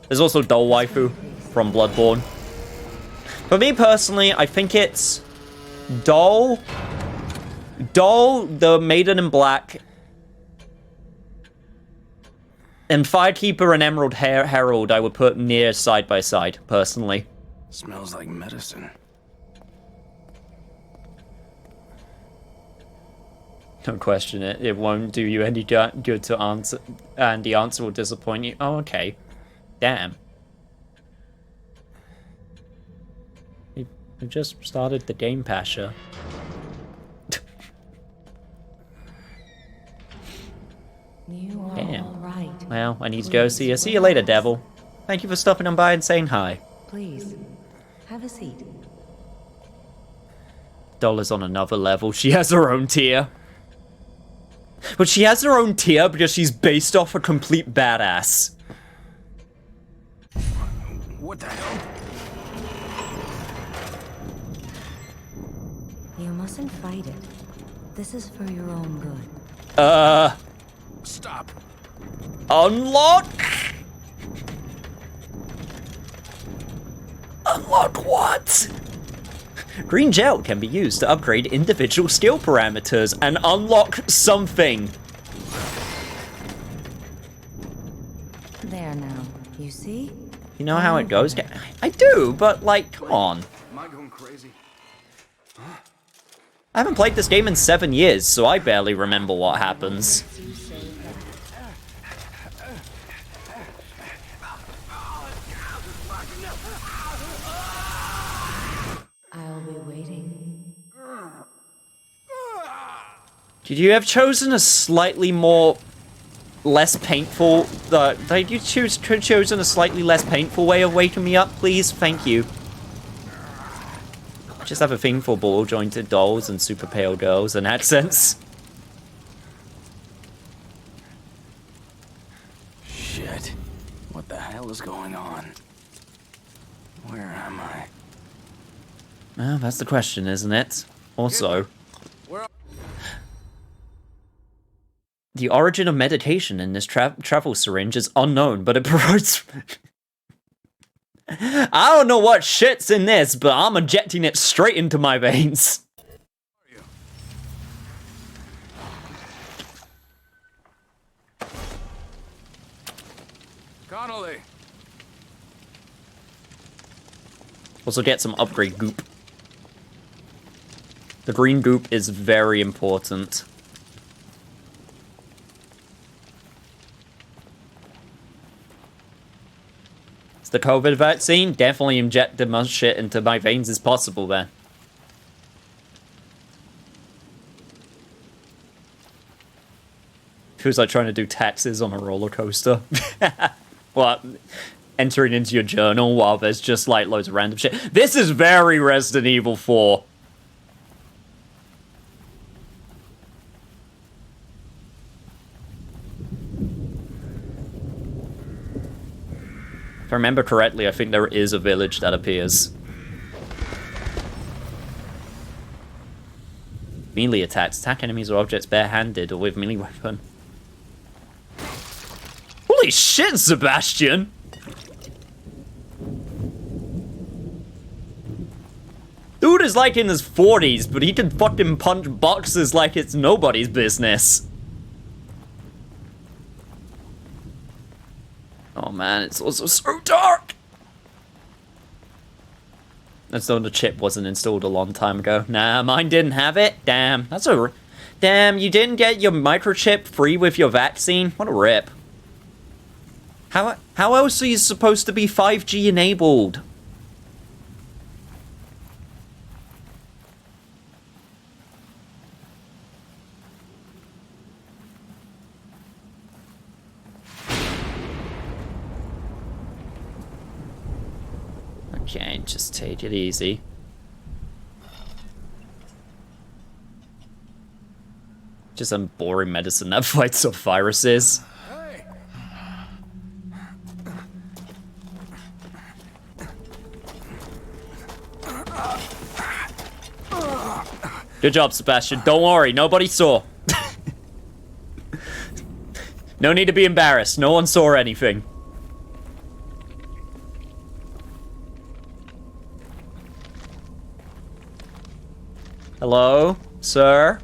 There's also Doll Waifu from Bloodborne. For me personally, I think it's Doll, the Maiden in Black, and Firekeeper and Emerald Herald I would put near side by side, personally. Smells like medicine. Don't question it. It won't do you any good to answer, and the answer will disappoint you. Oh, okay. Damn. We just started the game, Pasha. You are Damn. all right. Well, I need to go see you. See you later, devil. Thank you for stopping on by and saying hi. Please, have a seat. Doll on another level. She has her own tier. But she has her own tier because she's based off a complete badass. What the hell? You mustn't fight it. This is for your own good. Stop. Unlock? Unlock what? Green gel can be used to upgrade individual skill parameters and unlock something. There now. You see? You know how it goes? I do, but like, come on. Am I going crazy? I haven't played this game in 7 years, so I barely remember what happens. I'll be waiting. Could you have chosen a slightly more... less painful... Did you chosen a slightly less painful way of waking me up, please? Thank you. I just have a thing for ball-jointed dolls and super pale girls and accents. Shit. What the hell is going on? Where am I? Well, that's the question, isn't it? Also... the origin of medication in this travel syringe is unknown, but it provides... I don't know what shit's in this, but I'm injecting it straight into my veins. Connolly. Also get some upgrade goop. The green goop is very important. It's the COVID vaccine. Definitely inject the most shit into my veins as possible then. Feels like trying to do taxes on a roller coaster. Well, entering into your journal while there's just like loads of random shit. This is very Resident Evil 4. If I remember correctly, I think there is a village that appears. Melee attacks. Attack enemies or objects barehanded or with melee weapon. Holy shit, Sebastian! Dude is like in his 40s, but he can fucking punch boxes like it's nobody's business. Oh man, it's also so dark! As though the chip wasn't installed a long time ago. Nah, mine didn't have it. Damn, that's a... Damn, you didn't get your microchip free with your vaccine? What a rip. How else are you supposed to be 5G enabled? Okay, just take it easy. Just some boring medicine that fights off viruses. Good job, Sebastian. Don't worry, nobody saw. No need to be embarrassed. No one saw anything. Hello, sir?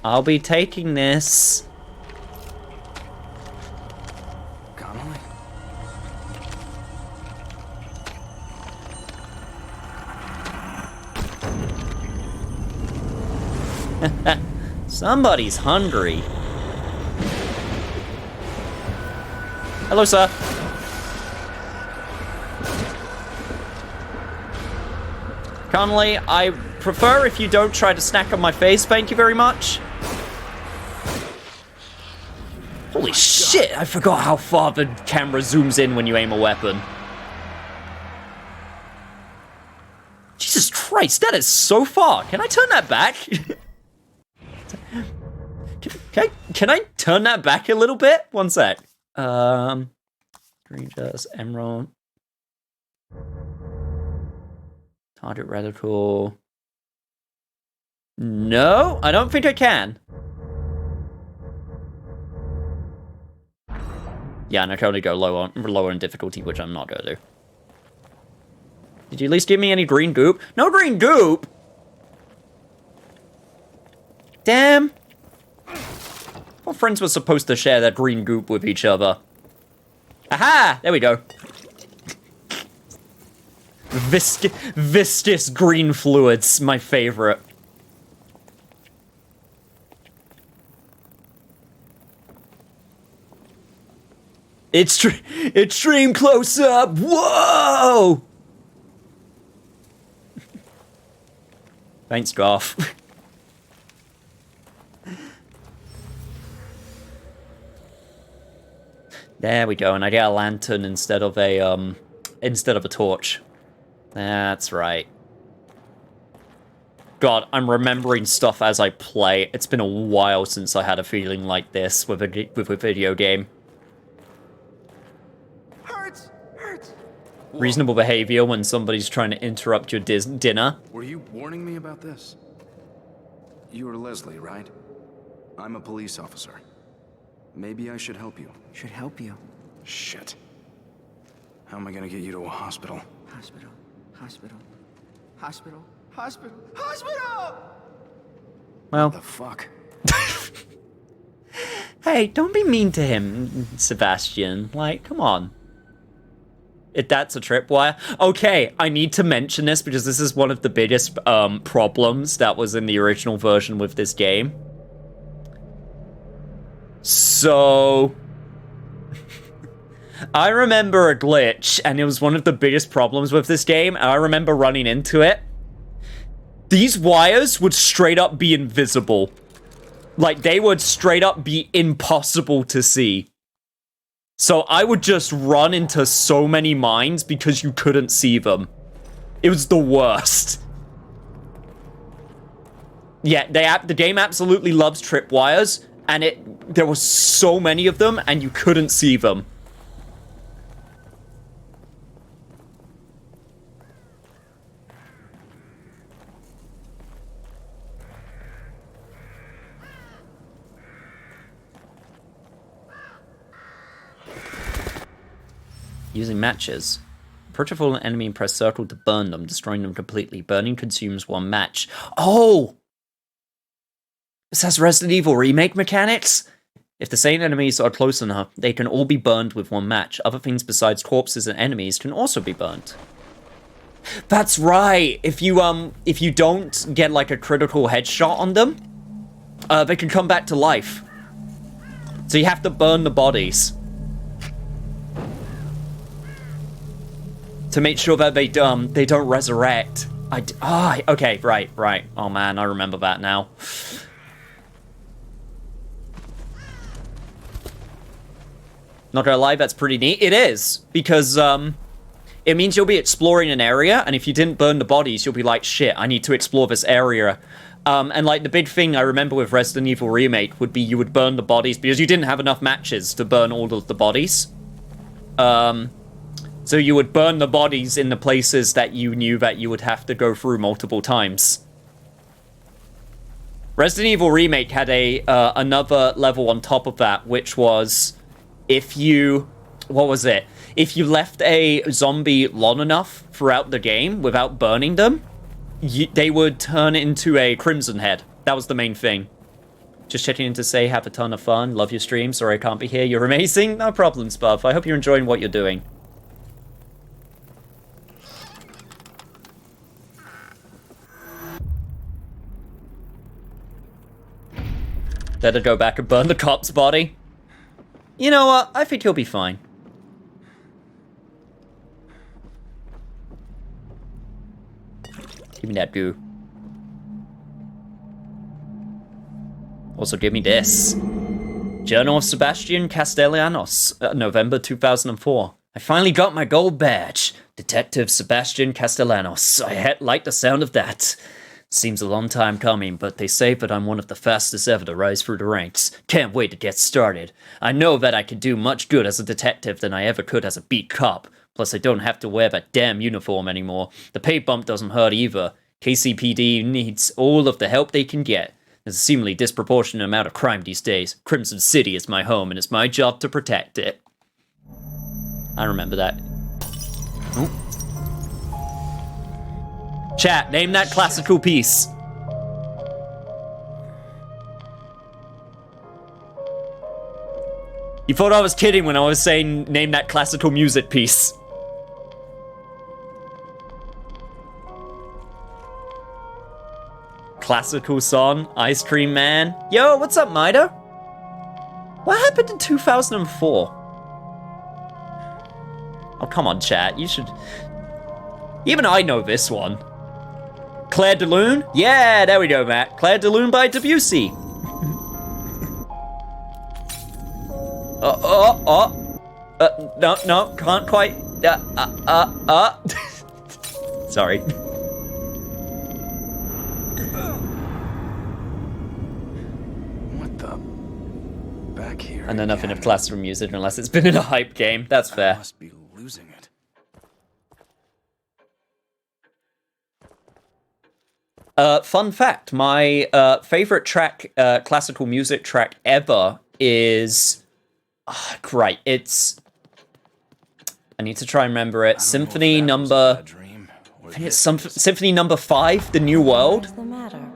I'll be taking this. Connolly? Somebody's hungry. Hello, sir. Connolly, I prefer if you don't try to snack on my face, thank you very much. Holy shit, I forgot how far the camera zooms in when you aim a weapon. Jesus Christ, that is so far. Can I turn that back? Can I turn that back a little bit? One sec. Green just emerald. Target reticle. No, I don't think I can. Yeah, and I can only go lower in difficulty, which I'm not gonna do. Did you at least give me any green goop? No green goop! Damn. Our friends were supposed to share that green goop with each other. Aha! There we go. Viscous green fluids, my favorite. Extreme close up. Whoa! Thanks, Garth. There we go, and I get a lantern instead of a torch. That's right. God, I'm remembering stuff as I play. It's been a while since I had a feeling like this with a video game. Hurts! Reasonable behavior when somebody's trying to interrupt your dinner. Were you warning me about this? You are Leslie, right? I'm a police officer. Maybe I should help you. Should help you. Shit. How am I gonna get you to a hospital? Hospital. Hospital! Well, The fuck? hey, don't be mean to him, Sebastian. Like, come on. If that's a tripwire. Okay, I need to mention this because this is one of the biggest problems that was in the original version with this game. So... I remember a glitch, and it was one of the biggest problems with this game, and I remember running into it. These wires would straight up be invisible. Like, they would straight up be impossible to see. So I would just run into so many mines because you couldn't see them. It was the worst. Yeah, the game absolutely loves tripwires, and there were so many of them, and you couldn't see them. Using matches. Approach a fallen enemy and press circle to burn them, destroying them completely. Burning consumes 1 match. Oh! This has Resident Evil Remake mechanics? If the same enemies are close enough, they can all be burned with 1 match. Other things besides corpses and enemies can also be burnt. That's right! If you don't get, like, a critical headshot on them, they can come back to life. So you have to burn the bodies. To make sure that they don't resurrect. Okay, right. Oh man, I remember that now. Not gonna lie, that's pretty neat. It is, because it means you'll be exploring an area, and if you didn't burn the bodies, you'll be like, shit, I need to explore this area. And like the big thing I remember with Resident Evil Remake would be you would burn the bodies because you didn't have enough matches to burn all of the bodies. So you would burn the bodies in the places that you knew that you would have to go through multiple times. Resident Evil Remake had another level on top of that, which was if you... What was it? If you left a zombie long enough throughout the game without burning them, they would turn into a Crimson Head. That was the main thing. Just checking in to say have a ton of fun. Love your stream. Sorry I can't be here. You're amazing. No problem, Spuff. I hope you're enjoying what you're doing. Better go back and burn the cop's body. You know what? I think he'll be fine. Give me that goo. Also, give me this. Journal of Sebastian Castellanos, November 2004. I finally got my gold badge. Detective Sebastian Castellanos. I like the sound of that. Seems a long time coming, but they say that I'm one of the fastest ever to rise through the ranks. Can't wait to get started. I know that I could do much good as a detective than I ever could as a beat cop. Plus, I don't have to wear that damn uniform anymore. The pay bump doesn't hurt either. KCPD needs all of the help they can get. There's a seemingly disproportionate amount of crime these days. Crimson City is my home, and it's my job to protect it. I remember that. Ooh. Chat, name that classical piece. You thought I was kidding when I was saying name that classical music piece. Classical song, Ice Cream Man. Yo, what's up, Mida? What happened in 2004? Oh, come on, chat. You should... Even I know this one. Claire de Lune? Yeah, there we go, Matt. Claire de Lune by Debussy. No, can't quite. Sorry. What the? Back here. I know nothing of classical music unless it's been in a hype game. That's fair. I must be losing it. Fun fact, my favorite track, classical music track ever is... great, it's... I need to try and remember it. Symphony number... I think it's Symphony number 5, The New World. What's the matter?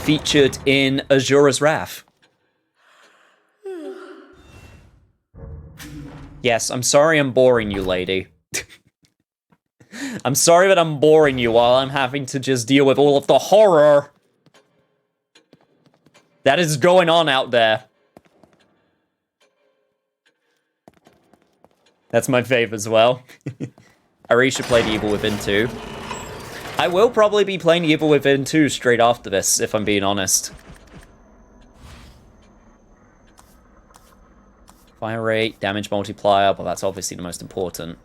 Featured in Azura's Wrath. Yes, I'm sorry I'm boring you, lady. I'm sorry that I'm boring you while I'm having to just deal with all of the horror that is going on out there. That's my fave as well. Arisha played Evil Within 2. I will probably be playing Evil Within 2 straight after this, if I'm being honest. Fire rate, damage multiplier, well, that's obviously the most important.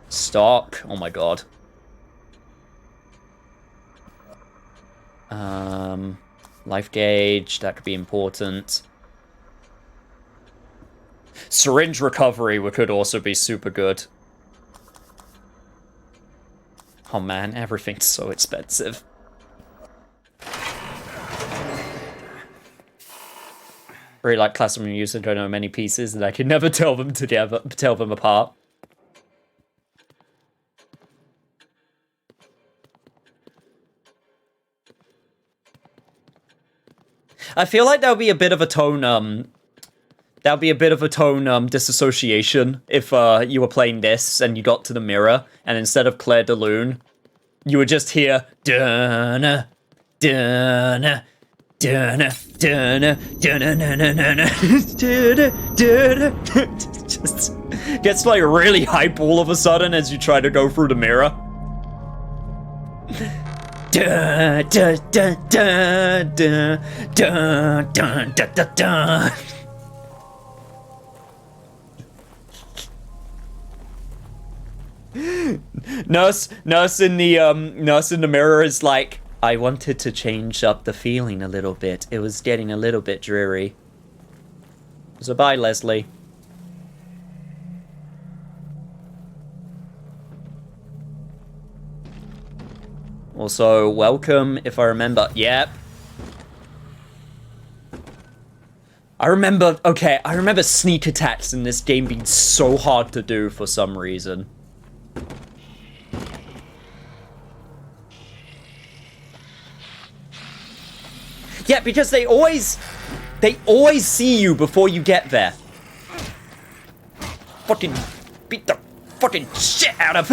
Stock, oh my god. Life gauge, that could be important. Syringe recovery could also be super good. Oh man, everything's so expensive. Really like classroom use and don't know many pieces, and I can never tell them together, tell them apart. I feel like there'll be a bit of a tone, disassociation if you were playing this and you got to the mirror, and instead of Claire de Lune, you would just hear Dun-na, dun-na, dun-na, dun-na, dun-na-na-na-na, dun-na. Just gets like really hype all of a sudden as you try to go through the mirror. Dun, dun, dun, dun, dun, dun, dun, dun, dun, dun. Nurse in the mirror is like, I wanted to change up the feeling a little bit. It was getting a little bit dreary. So bye, Leslie. Also, welcome, if I remember. Yep. I remember sneak attacks in this game being so hard to do for some reason. Yeah, because they always see you before you get there. Fucking beat the fucking shit out of.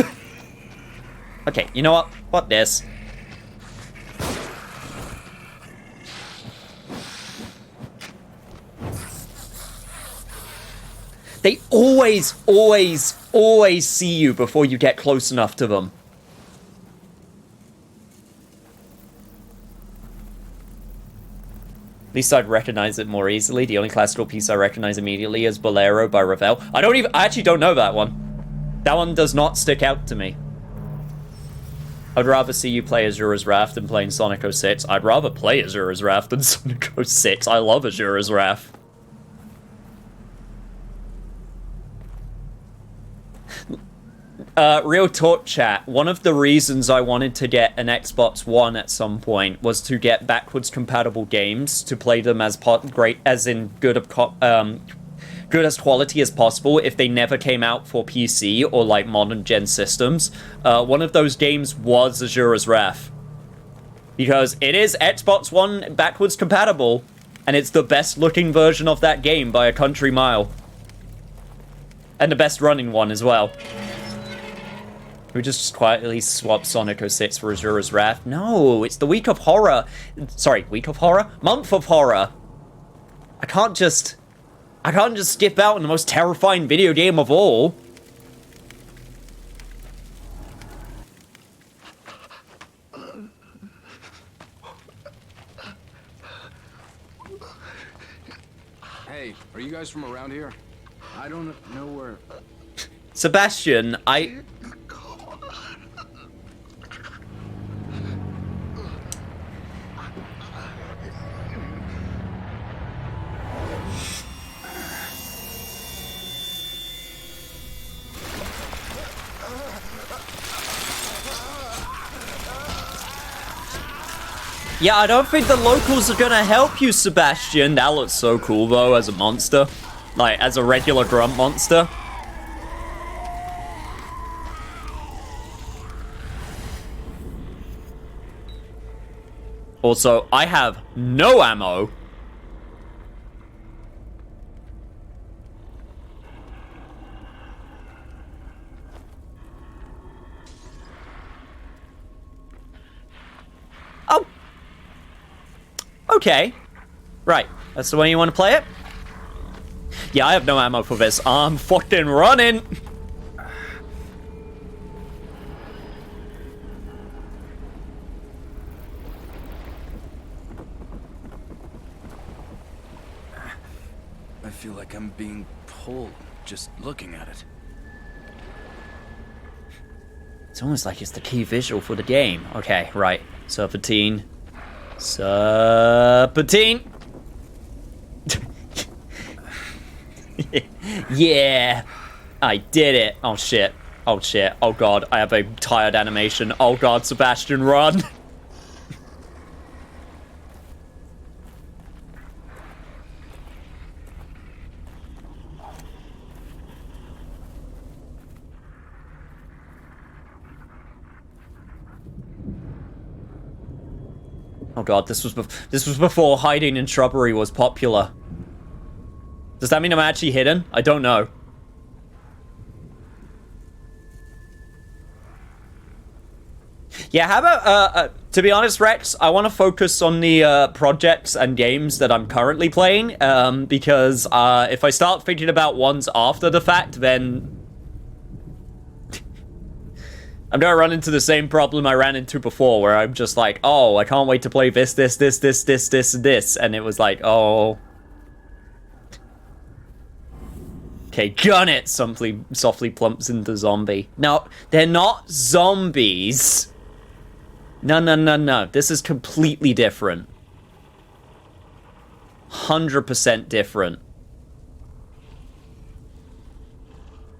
Okay, you know what? Fuck this. They always see you before you get close enough to them. At least I'd recognize it more easily. The only classical piece I recognize immediately is Bolero by Ravel. I actually don't know that one. That one does not stick out to me. I'd rather see you play Azura's Wrath than playing Sonic 06. I'd rather play Azura's Wrath than Sonic 06. I love Azura's Wrath. Real talk chat, one of the reasons I wanted to get an Xbox One at some point was to get backwards compatible games, to play them as good as quality as possible if they never came out for PC or like modern gen systems. One of those games was Azura's Wrath. Because it is Xbox One backwards compatible, and it's the best looking version of that game by a country mile. And the best running one as well. We just quietly swap Sonic 06 for Azura's Wrath. No, it's the week of horror. Sorry, week of horror? Month of horror. I can't just skip out on the most terrifying video game of all. Hey, are you guys from around here? I don't know where... Sebastian, Yeah, I don't think the locals are gonna help you, Sebastian. That looks so cool, though, as a monster. Like, as a regular grunt monster. Also, I have no ammo. Oh. Okay. Right. That's the way you want to play it? Yeah, I have no ammo for this. I'm fucking running. feel like I'm being pulled just looking at it. It's almost like it's the key visual for the game. Okay, right. Serpentine. Serpentine! Yeah! I did it! Oh shit. Oh shit. Oh god, I have a tired animation. Oh god, Sebastian, run! Oh god, this was before hiding in shrubbery was popular. Does that mean I'm actually hidden? I don't know. Yeah, how about, to be honest, Rex, I want to focus on the projects and games that I'm currently playing, because if I start thinking about ones after the fact, then I'm gonna run into the same problem I ran into before, where I'm just like, oh, I can't wait to play this, and it was like, oh. Okay, gun it! Softly plumps into zombie. No, they're not zombies. No. This is completely different. 100% different.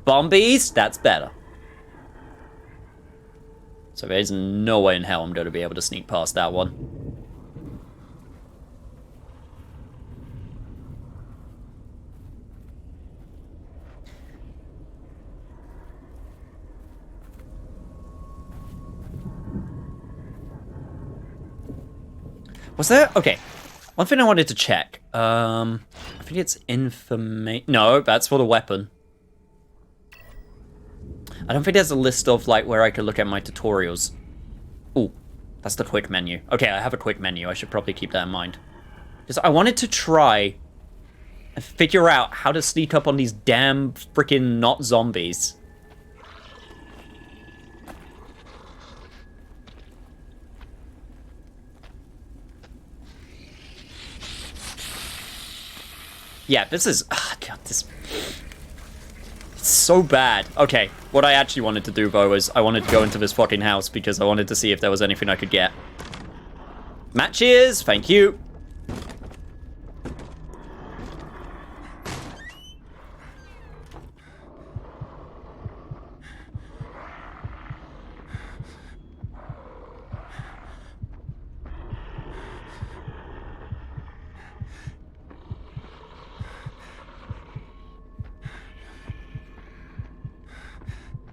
Bombies? That's better. So there's no way in hell I'm going to be able to sneak past that one. Was there? Okay. One thing I wanted to check. I think it's information. No, that's for the weapon. I don't think there's a list of, like, where I could look at my tutorials. Ooh, that's the quick menu. Okay, I have a quick menu. I should probably keep that in mind. Because I wanted to try and figure out how to sneak up on these damn freaking not zombies. Yeah, this is... Oh, God, this... It's so bad. Okay, what I actually wanted to do, though, is I wanted to go into this fucking house because I wanted to see if there was anything I could get. Matches! Thank you!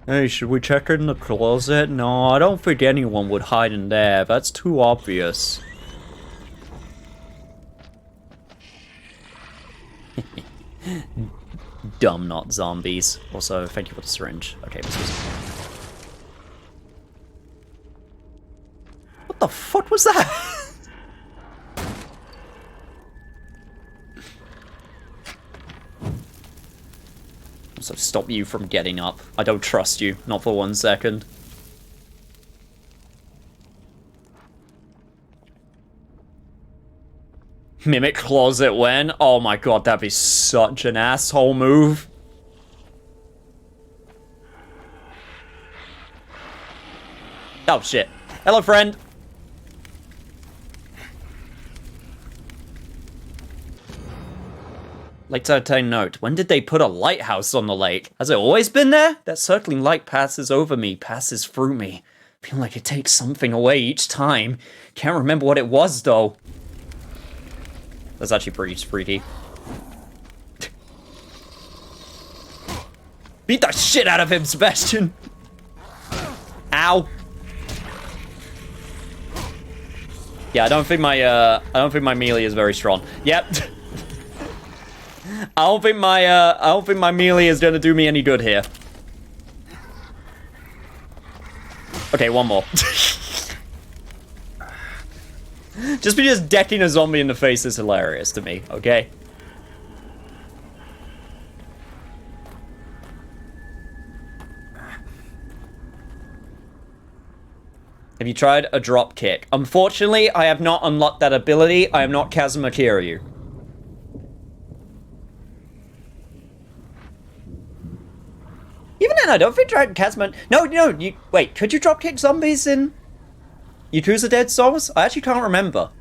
Hey, should we check in the closet? No, I don't think anyone would hide in there. That's too obvious. Dumb not zombies. Also, thank you for the syringe. Okay, this was... What the fuck was that? So stop you from getting up. I don't trust you, not for 1 second. Mimic closet when? Oh my god, that'd be such an asshole move. Oh shit. Hello, friend. Late note. When did they put a lighthouse on the lake? Has it always been there? That circling light passes over me, passes through me. Feel like it takes something away each time. Can't remember what it was, though. That's actually pretty freaky. Beat the shit out of him, Sebastian! Ow. Yeah, I don't think my melee is very strong. Yep. I don't think my melee is gonna do me any good here. Okay, one more. Just because decking a zombie in the face is hilarious to me, okay? Have you tried a drop kick? Unfortunately, I have not unlocked that ability. I am not Kazuma Kiryu. I don't think Kazman... No, you... Wait, could you dropkick zombies in Yakuza Dead Souls? I actually can't remember.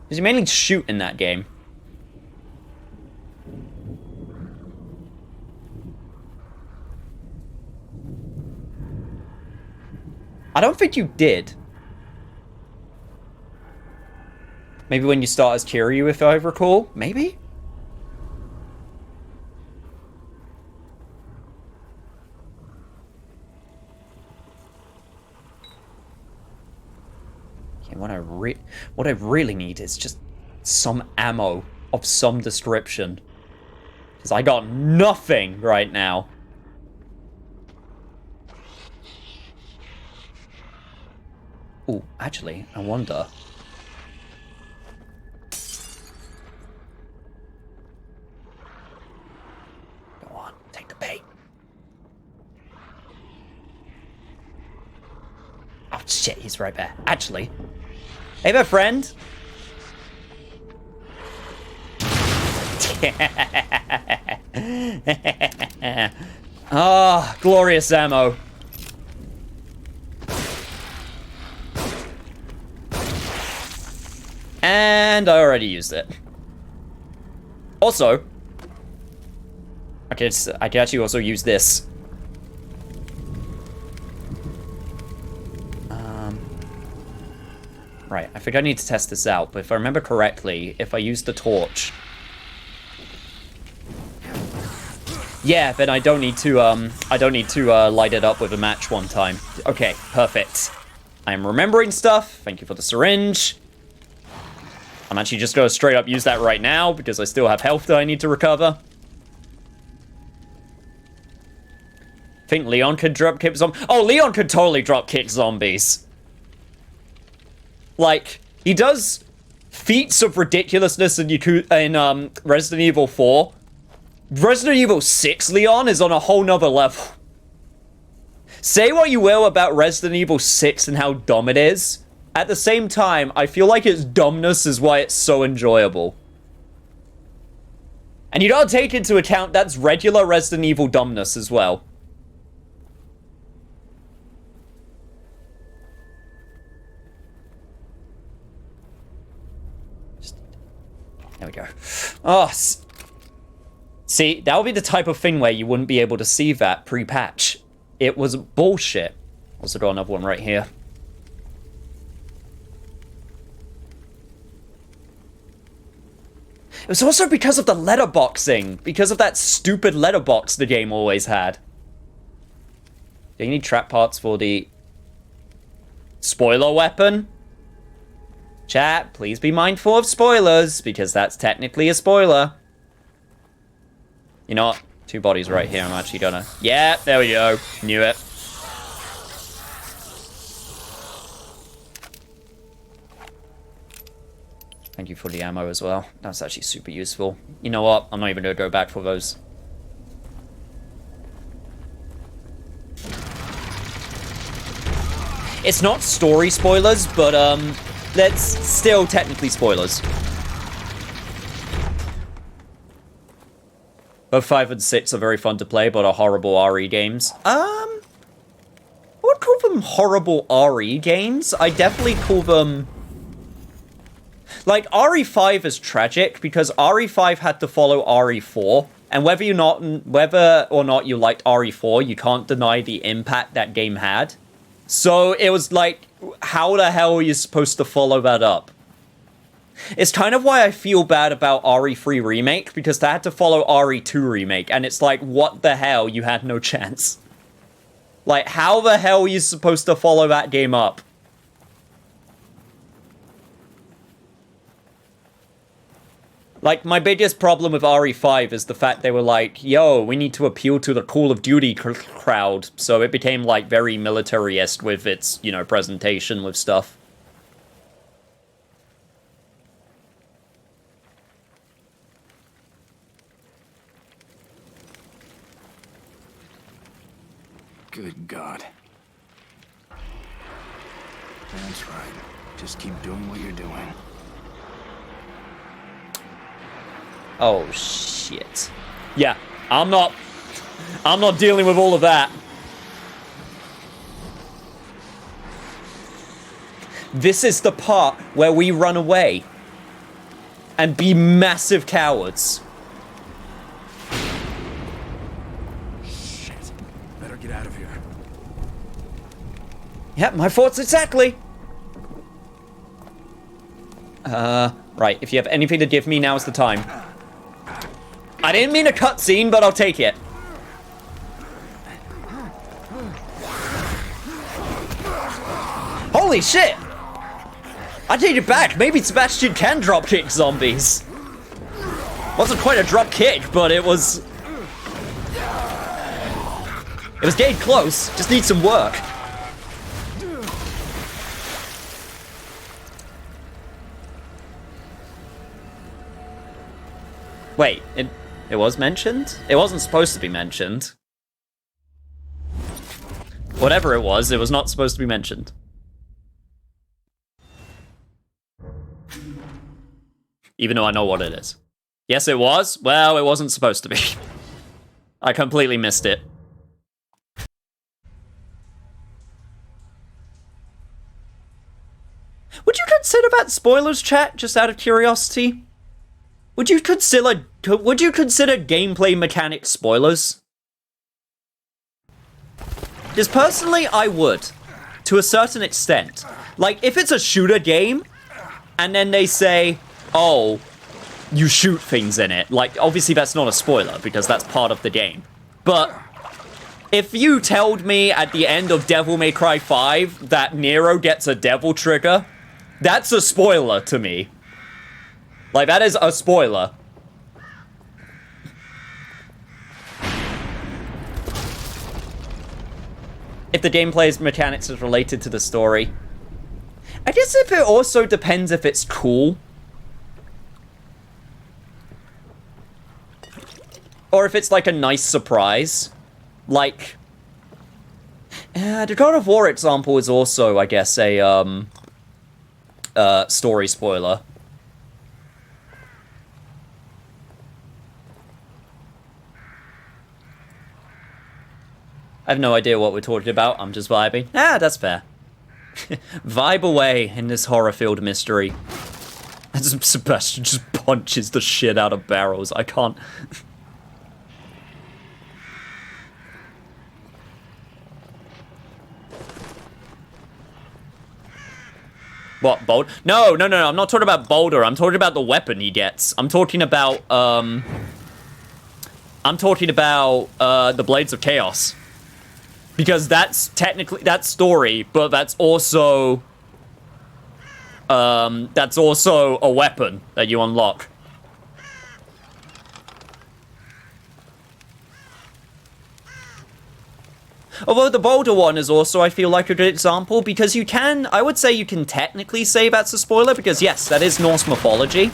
Because you mainly shoot in that game. I don't think you did. Maybe when you start as Kiryu, if I recall. Maybe? Okay, what I really need is just some ammo of some description. Because I got nothing right now. Ooh, actually, I wonder. Go on, take the bait. Oh shit, he's right there. Actually. Hey there, friend. Ah, glorious ammo. And I already used it. Also, I could actually also use this. Right, I think I need to test this out, but if I remember correctly, if I use the torch... Yeah, then I don't need to light it up with a match one time. Okay, perfect. I am remembering stuff. Thank you for the syringe. I'm actually just going to straight up use that right now, because I still have health that I need to recover. Think Leon could drop kick zombies? Oh, Leon could totally drop kick zombies. Like, he does feats of ridiculousness in Resident Evil 4. Resident Evil 6 Leon is on a whole nother level. Say what you will about Resident Evil 6 and how dumb it is. At the same time, I feel like its dumbness is why it's so enjoyable. And you gotta take into account that's regular Resident Evil dumbness as well. There we go. Oh, see, that would be the type of thing where you wouldn't be able to see that pre-patch. It was bullshit. Also got another one right here. It was also because of the letterboxing. Because of that stupid letterbox the game always had. Do you need trap parts for the spoiler weapon? Chat, please be mindful of spoilers, because that's technically a spoiler. You know what? 2 bodies right here. I'm actually gonna... Yeah, there we go. Knew it. Thank you for the ammo as well. That's actually super useful. You know what? I'm not even gonna go back for those. It's not story spoilers, but, that's still technically spoilers. Both 5 and 6 are very fun to play, but are horrible RE games. I would call them horrible RE games. I definitely call them... Like, RE5 is tragic, because RE5 had to follow RE4, and whether or not you liked RE4, you can't deny the impact that game had. So, it was like, how the hell are you supposed to follow that up? It's kind of why I feel bad about RE3 Remake, because they had to follow RE2 Remake, and it's like, what the hell? You had no chance. Like, how the hell are you supposed to follow that game up? Like, my biggest problem with RE5 is the fact they were like, yo, we need to appeal to the Call of Duty crowd. So it became, like, very military-esque with its, you know, presentation with stuff. Good God. That's right. Just keep doing what you're doing. Oh, shit. Yeah, I'm not I'm not dealing with all of that. This is the part where we run away and be massive cowards. Shit. Better get out of here. Yep, my thoughts exactly. Right, if you have anything to give me, now's the time. I didn't mean a cutscene, but I'll take it. Holy shit! I take it back, maybe Sebastian can dropkick zombies. Wasn't quite a drop kick, but it was getting close, just needs some work. Wait, it was mentioned? It wasn't supposed to be mentioned. Whatever it was not supposed to be mentioned. Even though I know what it is. Yes, it was. Well, it wasn't supposed to be. I completely missed it. Would you consider that spoilers, chat, just out of curiosity? Would you consider gameplay mechanics spoilers? Because personally, I would. To a certain extent. Like, if it's a shooter game, and then they say, oh, you shoot things in it. Like, obviously that's not a spoiler, because that's part of the game. But if you told me at the end of Devil May Cry 5 that Nero gets a devil trigger, that's a spoiler to me. Like, that is a spoiler. If the gameplay's mechanics is related to the story. I guess if it also depends if it's cool. Or if it's like a nice surprise. Like, the God of War example is also, I guess, a story spoiler. I have no idea what we're talking about. I'm just vibing. Ah, that's fair. Vibe away in this horror-filled mystery. As Sebastian just punches the shit out of barrels. I can't... What, Boulder? No, I'm not talking about Boulder. I'm talking about the weapon he gets. I'm talking about, the Blades of Chaos. Because that's technically, that's story, but that's also a weapon that you unlock. Although the Boulder one is also, I feel like, a good example, because you can, I would say you can technically say that's a spoiler, because yes, that is Norse mythology.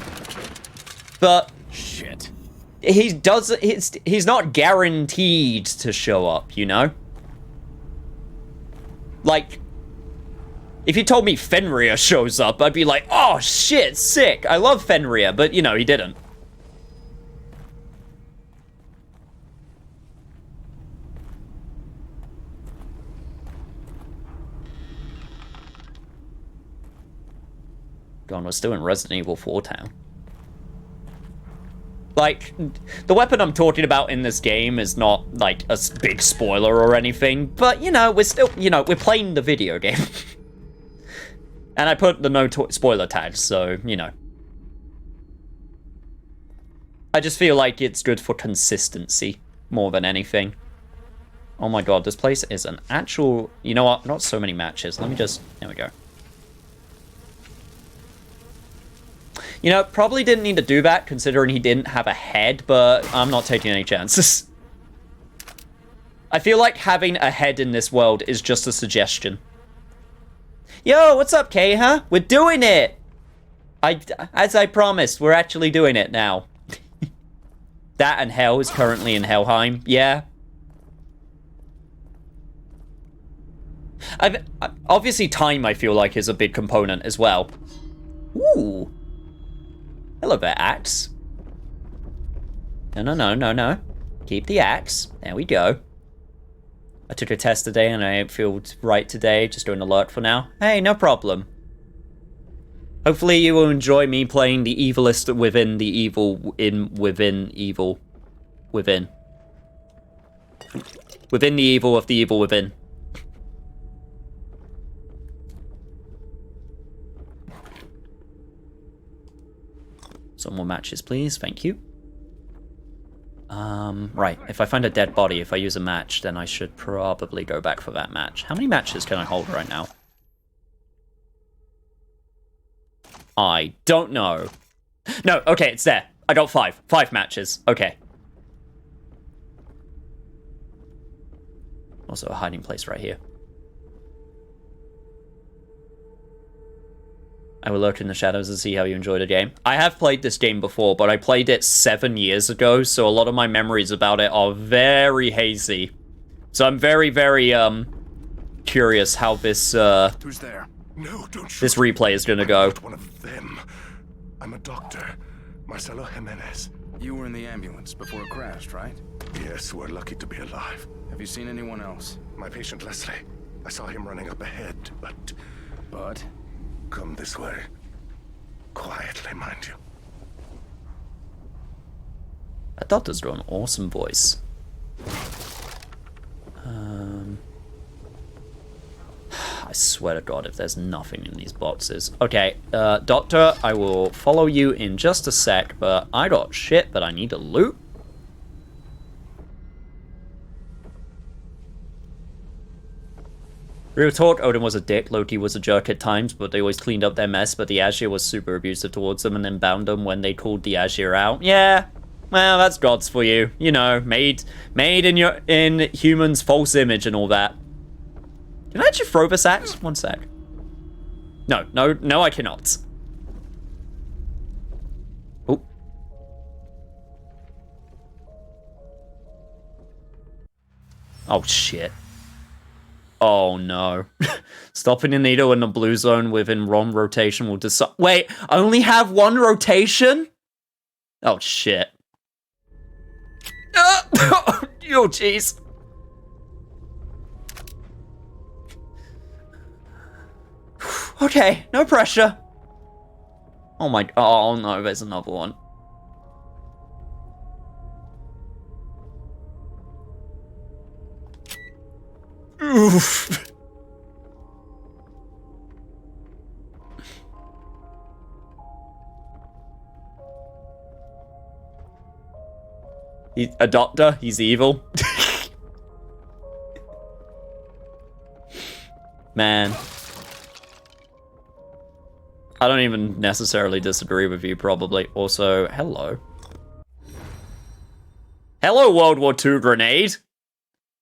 But... Shit. He's not guaranteed to show up, you know? Like, if you told me Fenrir shows up, I'd be like, oh shit, sick, I love Fenrir, but you know, he didn't. God, we're still in Resident Evil 4 town. Like, the weapon I'm talking about in this game is not, like, a big spoiler or anything, but, you know, we're still, you know, we're playing the video game. And I put the no spoiler tag, so, you know. I just feel like it's good for consistency, more than anything. Oh my god, this place is an actual... You know what? Not so many matches. Let me just... There we go. You know, probably didn't need to do that, considering he didn't have a head, but I'm not taking any chances. I feel like having a head in this world is just a suggestion. Yo, what's up, Kay, huh? We're doing it! As I promised, we're actually doing it now. That and Hell is currently in Helheim. Yeah. Obviously, time, I feel like, is a big component as well. Ooh. Hello there, Axe. No. Keep the axe. There we go. I took a test today and I feel right today. Just doing alert for now. Hey, no problem. Hopefully you will enjoy me playing the evilest within the evil within evil. Within. Within the evil of the evil within. Some more matches, please. Thank you. Right. If I find a dead body, if I use a match, then I should probably go back for that match. How many matches can I hold right now? I don't know. No, okay, it's there. I got 5. 5 matches. Okay. Also a hiding place right here. I will lurk in the shadows and see how you enjoy the game. I have played this game before, but I played it 7 years ago, so a lot of my memories about it are very hazy. So I'm very, very, curious how this, Who's there? No, don't shoot. this replay is gonna go. I'm not one of them. I'm a doctor. Marcelo Jimenez. You were in the ambulance before it crashed, right? Yes, we're lucky to be alive. Have you seen anyone else? My patient Leslie. I saw him running up ahead, but... But? Come this way. Quietly, mind you. That doctor's got an awesome voice. I swear to God, if there's nothing in these boxes. Okay, Doctor, I will follow you in just a sec, but I got shit that I need to loot. Real talk, Odin was a dick, Loki was a jerk at times, but they always cleaned up their mess, but the Azir was super abusive towards them and then bound them when they called the Azir out. Yeah, well, that's gods for you. You know, made in humans' false image and all that. Can I actually throw this axe? One sec. No, I cannot. Oh. Oh, shit. Oh, no. Stopping a needle in the blue zone within wrong rotation will decide... Wait, I only have 1 rotation? Oh, shit. Oh, jeez. Okay, no pressure. Oh my... Oh, no, there's another one. Oof. He's a doctor, he's evil. Man. I don't even necessarily disagree with you, probably. Also, hello. Hello, World War II grenade!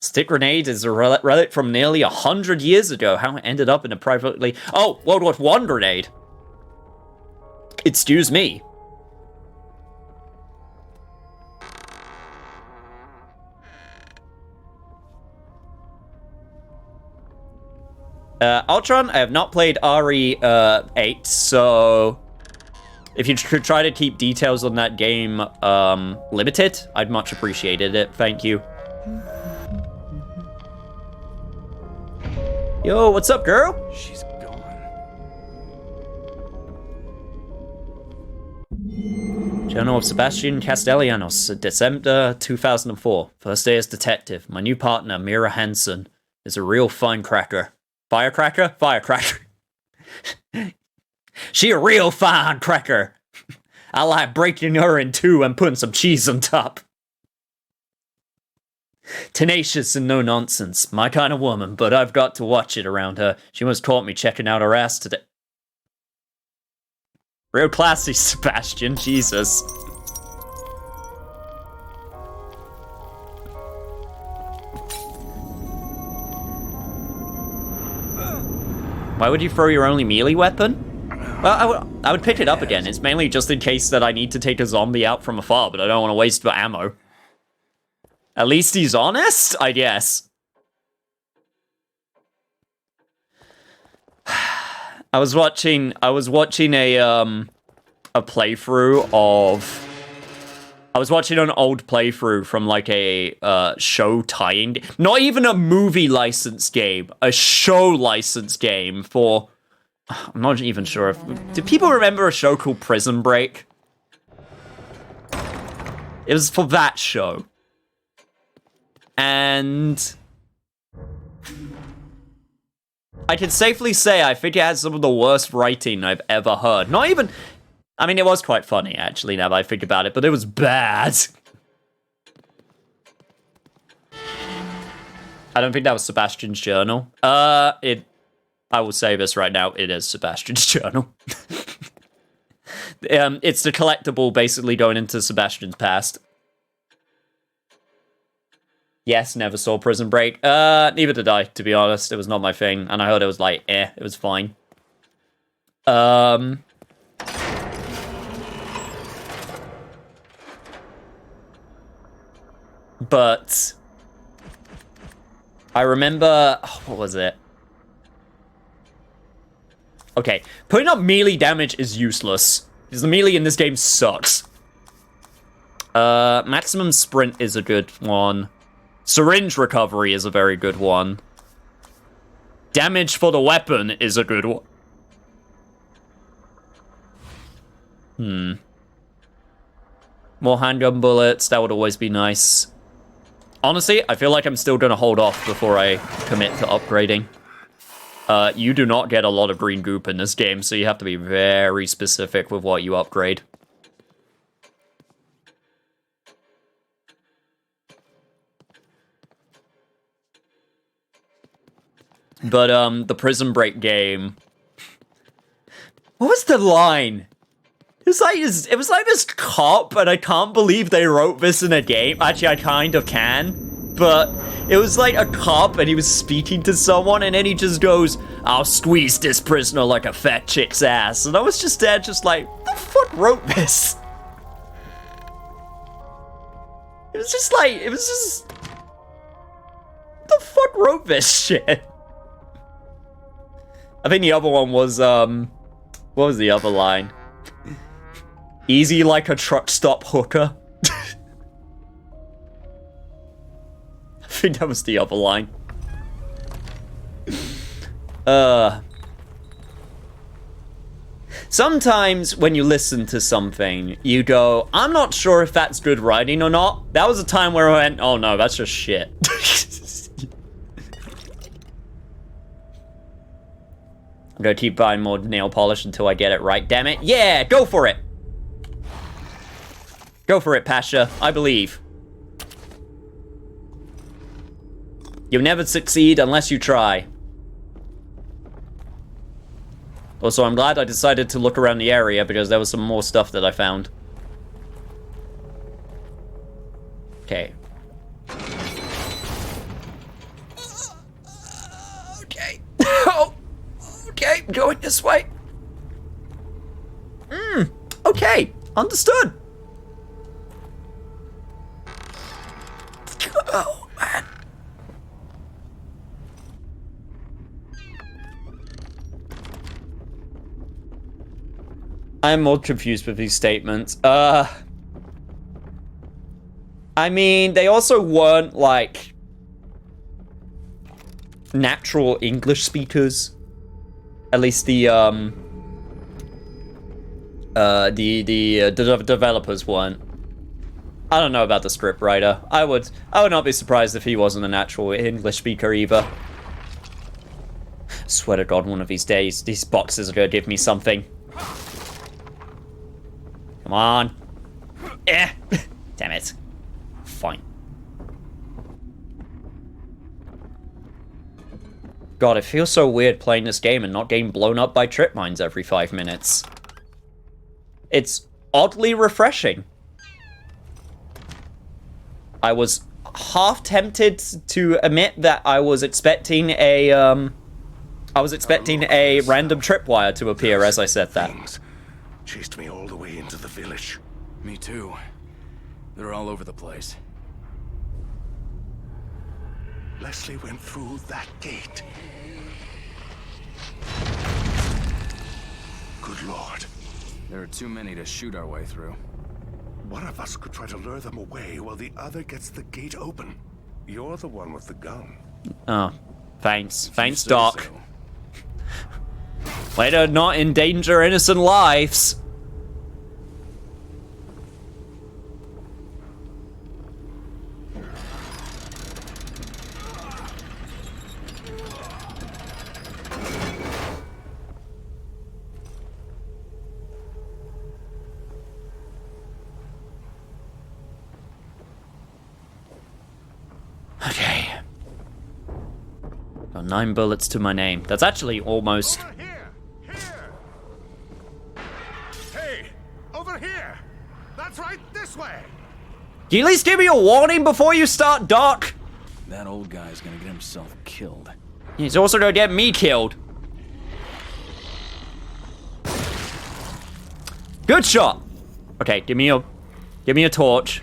Stick grenade is a relic from nearly 100 years ago. How it ended up in a privately... Oh, World War I grenade! Excuse me. Ultron, I have not played RE8, so if you could try to keep details on that game limited, I'd much appreciated it. Thank you. Yo, what's up, girl? She's gone. Journal of Sebastian Castellanos, December 2004. First day as detective. My new partner, Mira Hansen, is a real fine cracker. Firecracker? Firecracker. She a real fine cracker. I like breaking her in two and putting some cheese on top. Tenacious and no nonsense. My kind of woman, but I've got to watch it around her. She almost caught me checking out her ass today. Real classy, Sebastian. Jesus. Why would you throw your only melee weapon? Well, I would pick it up again. It's mainly just in case that I need to take a zombie out from afar, but I don't want to waste the ammo. At least he's honest, I guess. I was watching a playthrough of I was watching an old playthrough from like a show tie-in, not even a movie licensed game, a show licensed game for, I'm not even sure if, do people remember a show called Prison Break? It was for that show. And I can safely say I think it has some of the worst writing I've ever heard. Not even, I mean, it was quite funny, actually, now that I think about it, but it was bad. I don't think that was Sebastian's journal. I will say this right now, it is Sebastian's journal. It's the collectible basically going into Sebastian's past. Yes, never saw Prison Break. Neither did I, to be honest. It was not my thing, and I heard it was like, it was fine. But I remember, what was it? Okay, putting up melee damage is useless, because the melee in this game sucks. Maximum sprint is a good one. Syringe recovery is a very good one. Damage for the weapon is a good one. More handgun bullets, that would always be nice. Honestly, I feel like I'm still gonna hold off before I commit to upgrading. You do not get a lot of green goop in this game, so you have to be very specific with what you upgrade. But, the Prison Break game... What was the line? It was like this cop, and I can't believe they wrote this in a game. Actually, I kind of can. But it was like a cop, and he was speaking to someone, and then he just goes, "I'll squeeze this prisoner like a fat chick's ass." And I was just there, just like, the fuck wrote this? It was just like, the fuck wrote this shit? I think the other one was, what was the other line? Easy like a truck stop hooker. I think that was the other line. Sometimes when you listen to something, you go, I'm not sure if that's good writing or not. That was a time where I went, oh no, that's just shit. I'm gonna keep buying more nail polish until I get it right, damn it. Yeah, go for it! Go for it, Pasha. I believe. You'll never succeed unless you try. Also, I'm glad I decided to look around the area because there was some more stuff that I found. Okay. Okay. Oh! Okay, going this way. Okay, understood. Oh, man. I'm more confused with these statements. I mean, they also weren't, like, natural English speakers. At least the developers weren't. I don't know about the script writer. I would not be surprised if he wasn't a natural English speaker either. Swear to God, one of these days, these boxes are gonna give me something. Come on. Eh. Damn it. Fine. God, it feels so weird playing this game and not getting blown up by trip mines every 5 minutes. It's oddly refreshing. I was half tempted to admit that I was expecting a random tripwire to appear as I said that. Things chased me all the way into the village. Me too. They're all over the place. Leslie went through that gate. Good Lord. There are too many to shoot our way through. One of us could try to lure them away while the other gets the gate open. You're the one with the gun. Oh, thanks. Thanks, say Doc. so. Way to not endanger innocent lives. Okay. Got 9 bullets to my name. That's actually almost... Over here! Hey! Over here! That's right, this way! Can you at least give me a warning before you start, Doc? That old guy's gonna get himself killed. He's also gonna get me killed. Good shot. Okay, give me a torch.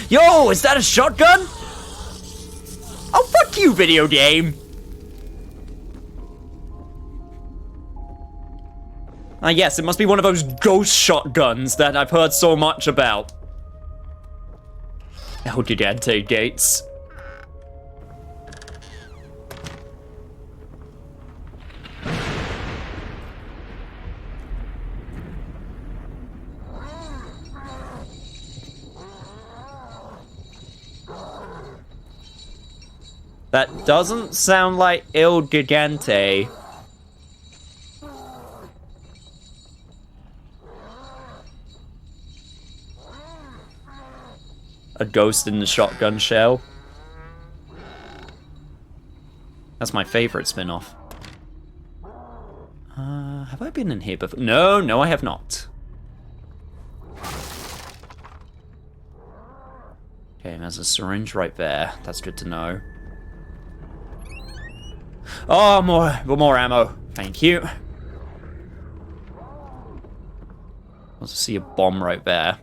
Yo, is that a shotgun? Oh, fuck you, video game. Yes, it must be one of those ghost shotguns that I've heard so much about. El Gigante gates. That doesn't sound like Il Gigante. A ghost in the shotgun shell. That's my favorite spin-off. Have I been in here before? No, I have not. Okay, there's a syringe right there. That's good to know. Oh, more ammo. Thank you. I also see a bomb right there.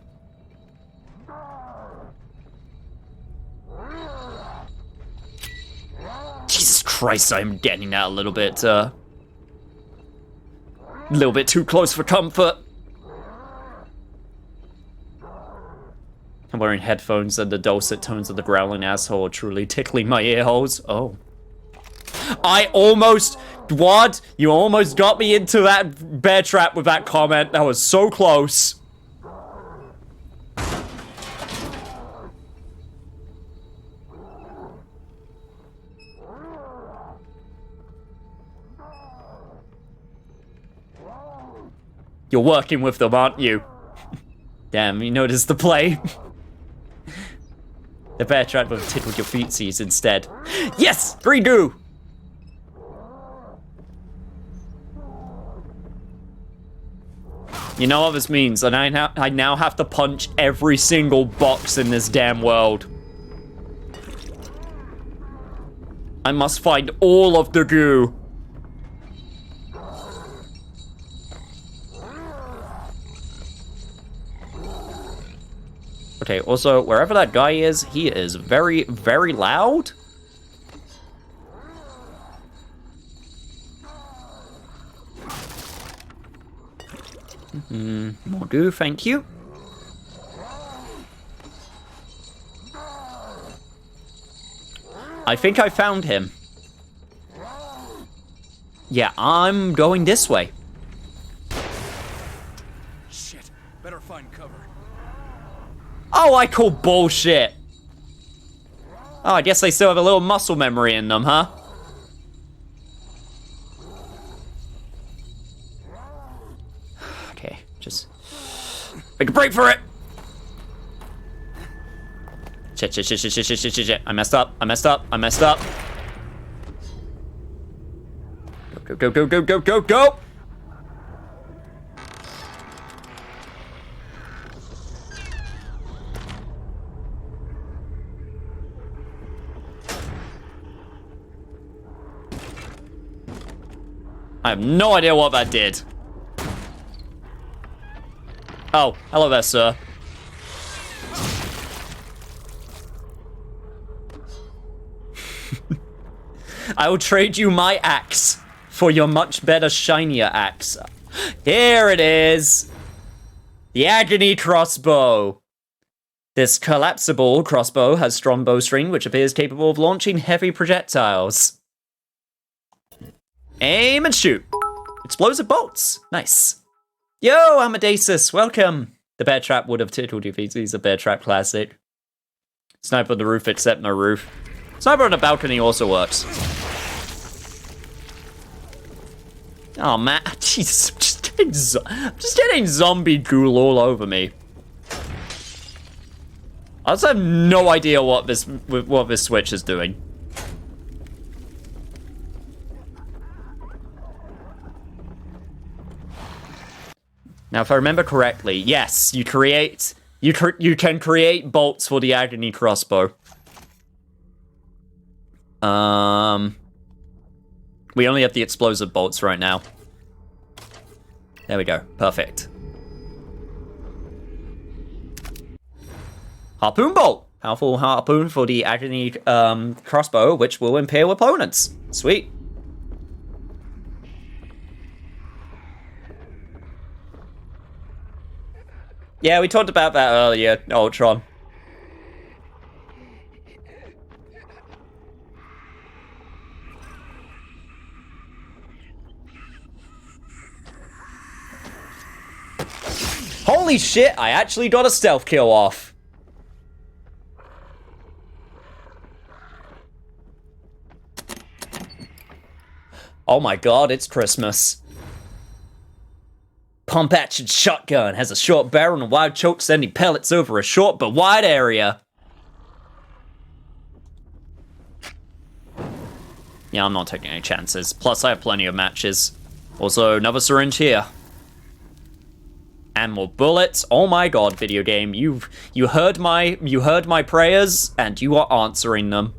Jesus Christ, I'm getting that a little bit too close for comfort. I'm wearing headphones and the dulcet tones of the growling asshole are truly tickling my ear holes. Oh. What? You almost got me into that bear trap with that comment. That was so close. You're working with them, aren't you? Damn, you noticed the play. The bear trap would have tickled your feetsies instead. Yes! Free goo! You know what this means, and I now have to punch every single box in this damn world. I must find all of the goo. Okay, also, wherever that guy is, he is very, very loud. More goo, thank you. I think I found him. Yeah, I'm going this way. Shit, better find cover. Oh, I call bullshit. Oh, I guess they still have a little muscle memory in them, huh? Okay, just make a break for it. Shit. I messed up. Go. I have no idea what that did. Oh, hello there, sir. I will trade you my axe for your much better, shinier axe. Here it is! The Agony Crossbow. This collapsible crossbow has strong bowstring, which appears capable of launching heavy projectiles. Aim and shoot. Explosive bolts. Nice. Yo, Amadeus, welcome. The bear trap would have tickled you if he's a bear trap classic. Sniper on the roof, except no roof. Sniper on the balcony also works. Oh man, Jesus, I'm just getting zombie ghoul all over me. I also have no idea what this switch is doing. Now, if I remember correctly, yes, you can create bolts for the Agony Crossbow. We only have the explosive bolts right now. There we go. Perfect. Harpoon bolt. Powerful harpoon for the Agony crossbow, which will impale opponents. Sweet. Yeah, we talked about that earlier, Ultron. Holy shit, I actually got a stealth kill off. Oh my god, it's Christmas. Pump action shotgun has a short barrel and a wide choke, sending pellets over a short but wide area. Yeah, I'm not taking any chances. Plus, I have plenty of matches. Also, another syringe here. And more bullets. Oh my god, video game. You heard my prayers, and you are answering them.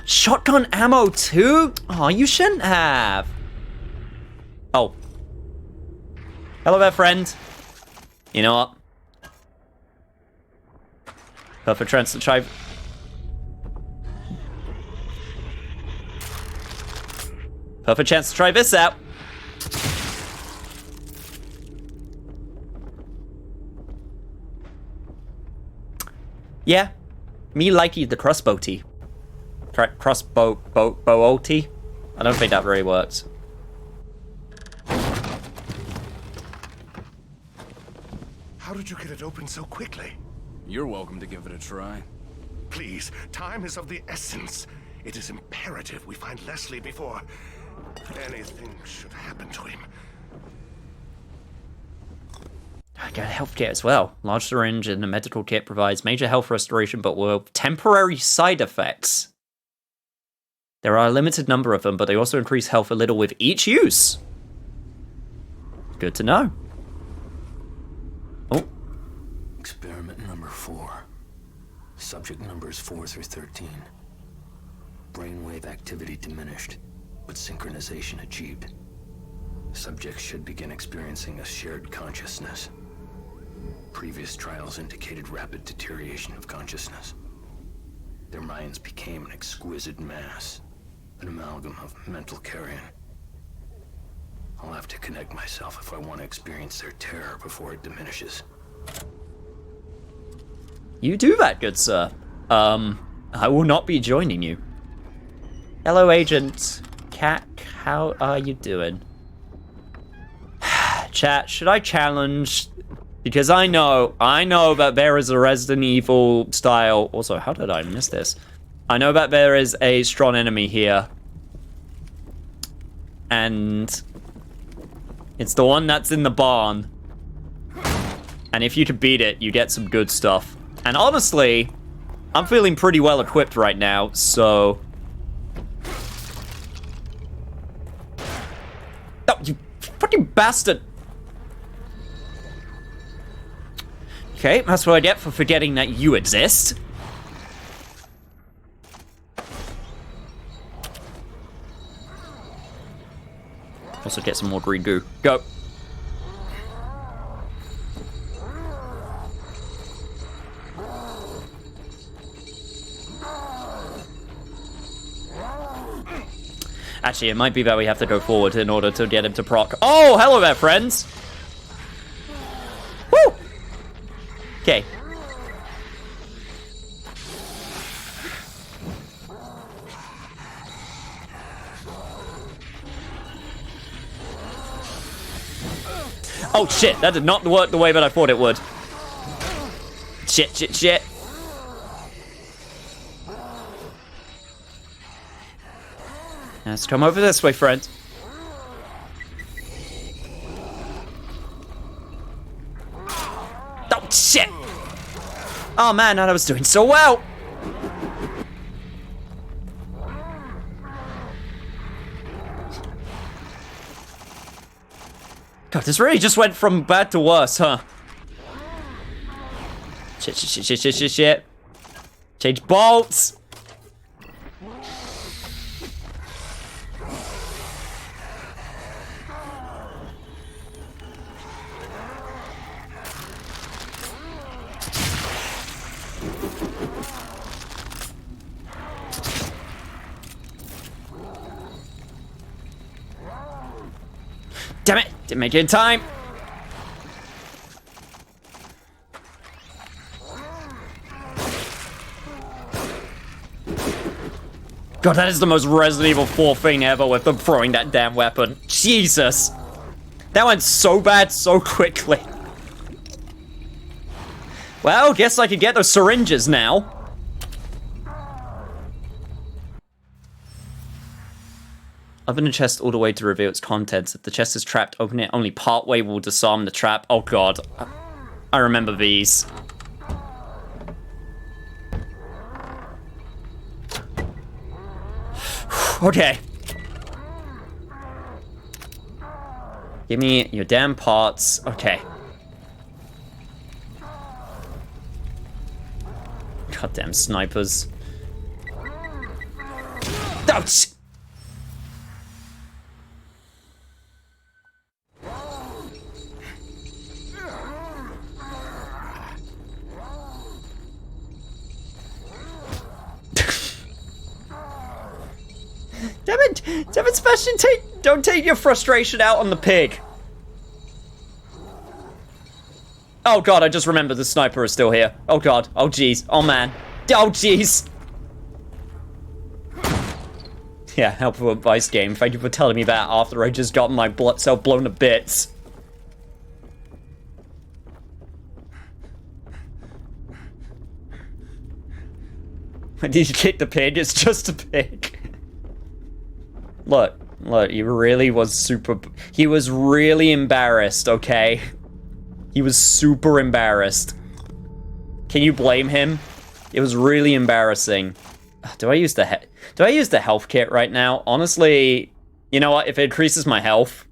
Shotgun ammo too? Oh, you shouldn't have. Oh. Hello there, friend. You know what? Perfect chance to try. Perfect chance to try this out. Yeah. Me likey the crossbow tee. Crossbow OT? I don't think that really works. How did you get it open so quickly? You're welcome to give it a try. Please, time is of the essence. It is imperative we find Leslie before anything should happen to him. I got a health kit as well. Large syringe and a medical kit provides major health restoration but will temporary side effects. There are a limited number of them, but they also increase health a little with each use. Good to know. Oh. Experiment number 4. Subject numbers 4 through 13. Brainwave activity diminished, but synchronization achieved. Subjects should begin experiencing a shared consciousness. Previous trials indicated rapid deterioration of consciousness. Their minds became an exquisite mass. An amalgam of mental carrion. I'll have to connect myself if I want to experience their terror before it diminishes. You do that, good sir. I will not be joining you. Hello, Agent Cat. How are you doing? Chat, should I challenge? Because I know that there is a Resident Evil style. Also, how did I miss this? I know that there is a strong enemy here. And it's the one that's in the barn. And if you can beat it, you get some good stuff. And honestly, I'm feeling pretty well equipped right now, so... Oh, you fucking bastard! Okay, that's what I get for forgetting that you exist. Also get some more green goo. Go. Actually, it might be that we have to go forward in order to get him to proc. Oh, hello there, friends! Woo! Okay. Oh shit, that did not work the way that I thought it would. Shit, shit, shit. Let's come over this way, friend. Oh shit! Oh man, I was doing so well! God, this really just went from bad to worse, huh? Shit, shit, shit, shit, shit, shit, shit. Change bolts! Damn it! Didn't make it in time! God, that is the most Resident Evil 4 thing ever with them throwing that damn weapon. Jesus! That went so bad so quickly. Well, guess I could get those syringes now. Open the chest all the way to reveal its contents. If the chest is trapped, open it only partway will disarm the trap. Oh god. I remember these. Okay. Give me your damn parts. Okay. Goddamn snipers. Ouch! Damn it, Sebastian, don't take your frustration out on the pig. Oh god, I just remembered the sniper is still here. Oh god, oh jeez, oh man. Oh jeez. Yeah, helpful advice game. Thank you for telling me that after I just got my self blown to bits. When did you kick the pig? It's just a pig. Look, he really was he was really embarrassed, okay? He was super embarrassed. Can you blame him? It was really embarrassing. Do I use the health kit right now? Honestly, you know what? If it increases my health.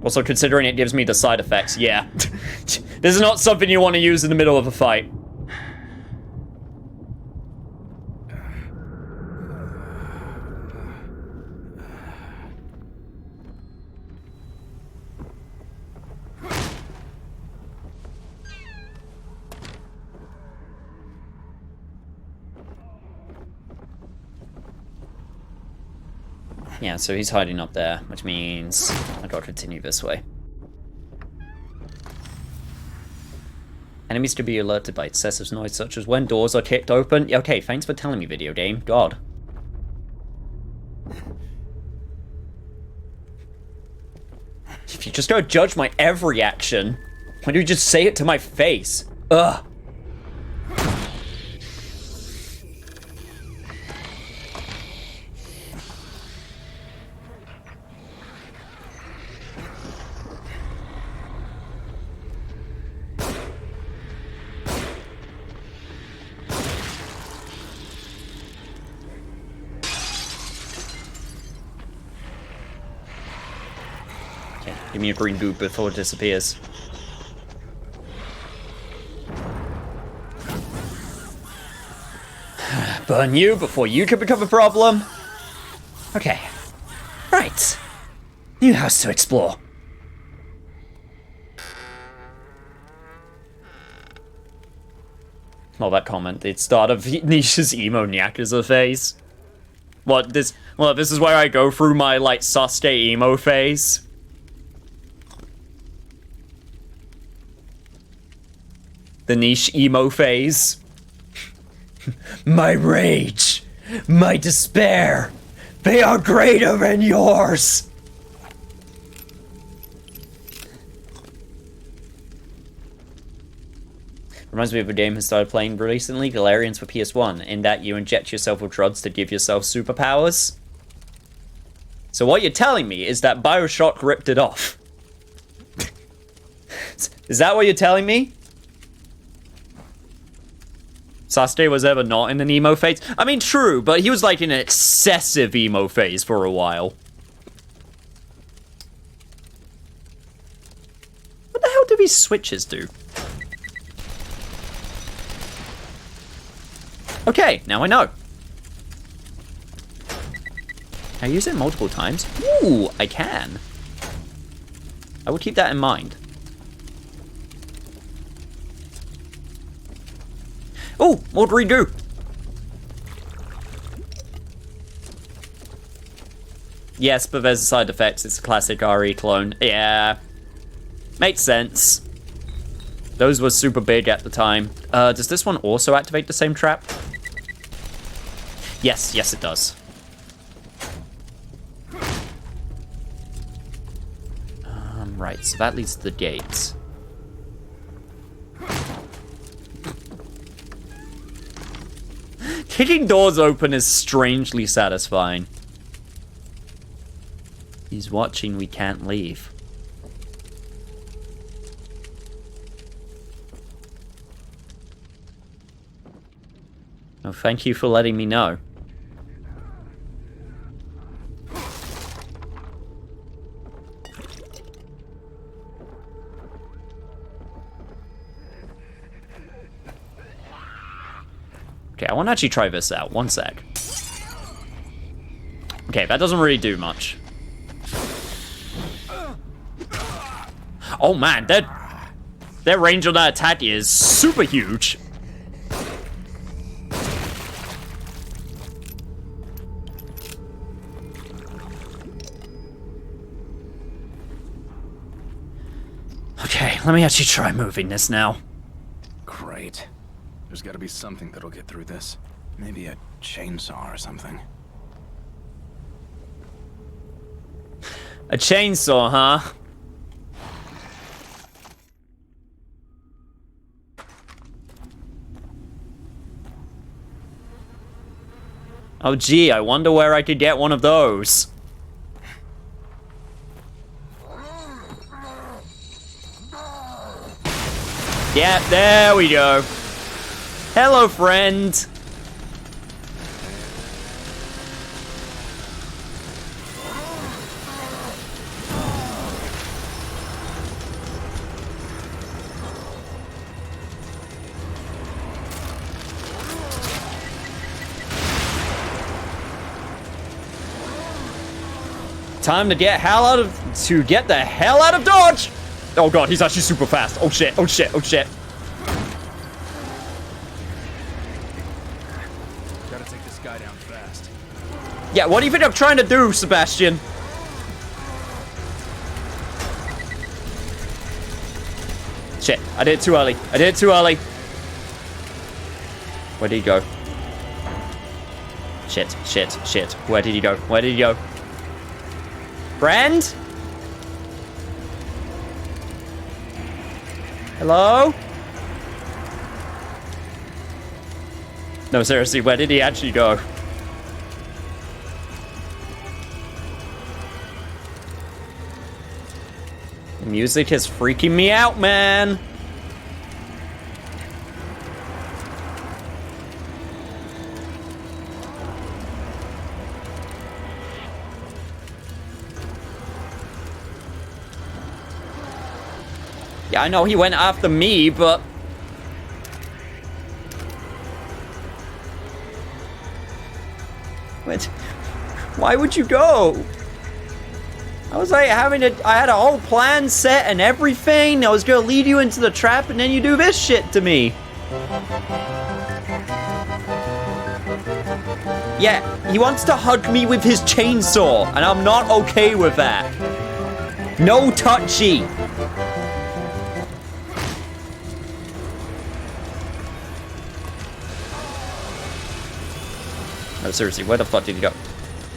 Also, considering it gives me the side effects, yeah. This is not something you want to use in the middle of a fight. Yeah, so he's hiding up there, which means I gotta continue this way. Enemies to be alerted by excessive noise, such as when doors are kicked open. Okay, thanks for telling me, video game. God. If you just go judge my every action, why do you just say it to my face? Ugh. Give me a green boot before it disappears. Burn you before you can become a problem. Okay. Right. New house to explore. Oh, that comment. The start of Nisha's emo Nyakuza phase. What, this... Well, this is where I go through my, like, Sasuke emo phase. The niche emo phase. My rage, my despair, they are greater than yours. Reminds me of a game I started playing recently, Galarians for PS1, in that you inject yourself with drugs to give yourself superpowers. So what you're telling me is that BioShock ripped it off. Is that what you're telling me? Sasuke was ever not in an emo phase? I mean, true, but he was like in an excessive emo phase for a while. What the hell do these switches do? Okay, now I know. Can I use it multiple times? Ooh, I can. I will keep that in mind. Oh, more to redo. Yes, but there's side effects. It's a classic RE clone. Yeah. Makes sense. Those were super big at the time. Does this one also activate the same trap? Yes, yes it does. Right, so that leads to the gates. Kicking doors open is strangely satisfying. He's watching, we can't leave. Oh, thank you for letting me know. Okay, I want to actually try this out. One sec. Okay, that doesn't really do much. Oh man, their range on that attack is super huge. Okay, let me actually try moving this now. Great. There's gotta be something that'll get through this. Maybe a chainsaw or something. A chainsaw, huh? Oh gee, I wonder where I could get one of those. Yeah, there we go. Hello, friend. Time to get the hell out of Dodge! Oh god, he's actually super fast. Oh shit, oh shit, oh shit. Gotta take this guy down fast. Yeah, what do you think I'm trying to do, Sebastian? Shit, I did it too early. I did it too early. Where did he go? Shit, shit, shit. Where did he go? Where did he go? Friend? Hello? No, seriously, where did he actually go? The music is freaking me out, man. Yeah, I know he went after me, but... What? Why would you go? I was like I had a whole plan set and everything. I was gonna lead you into the trap and then you do this shit to me. Yeah, he wants to hug me with his chainsaw, and I'm not okay with that. No touchy. No, seriously, where the fuck did he go?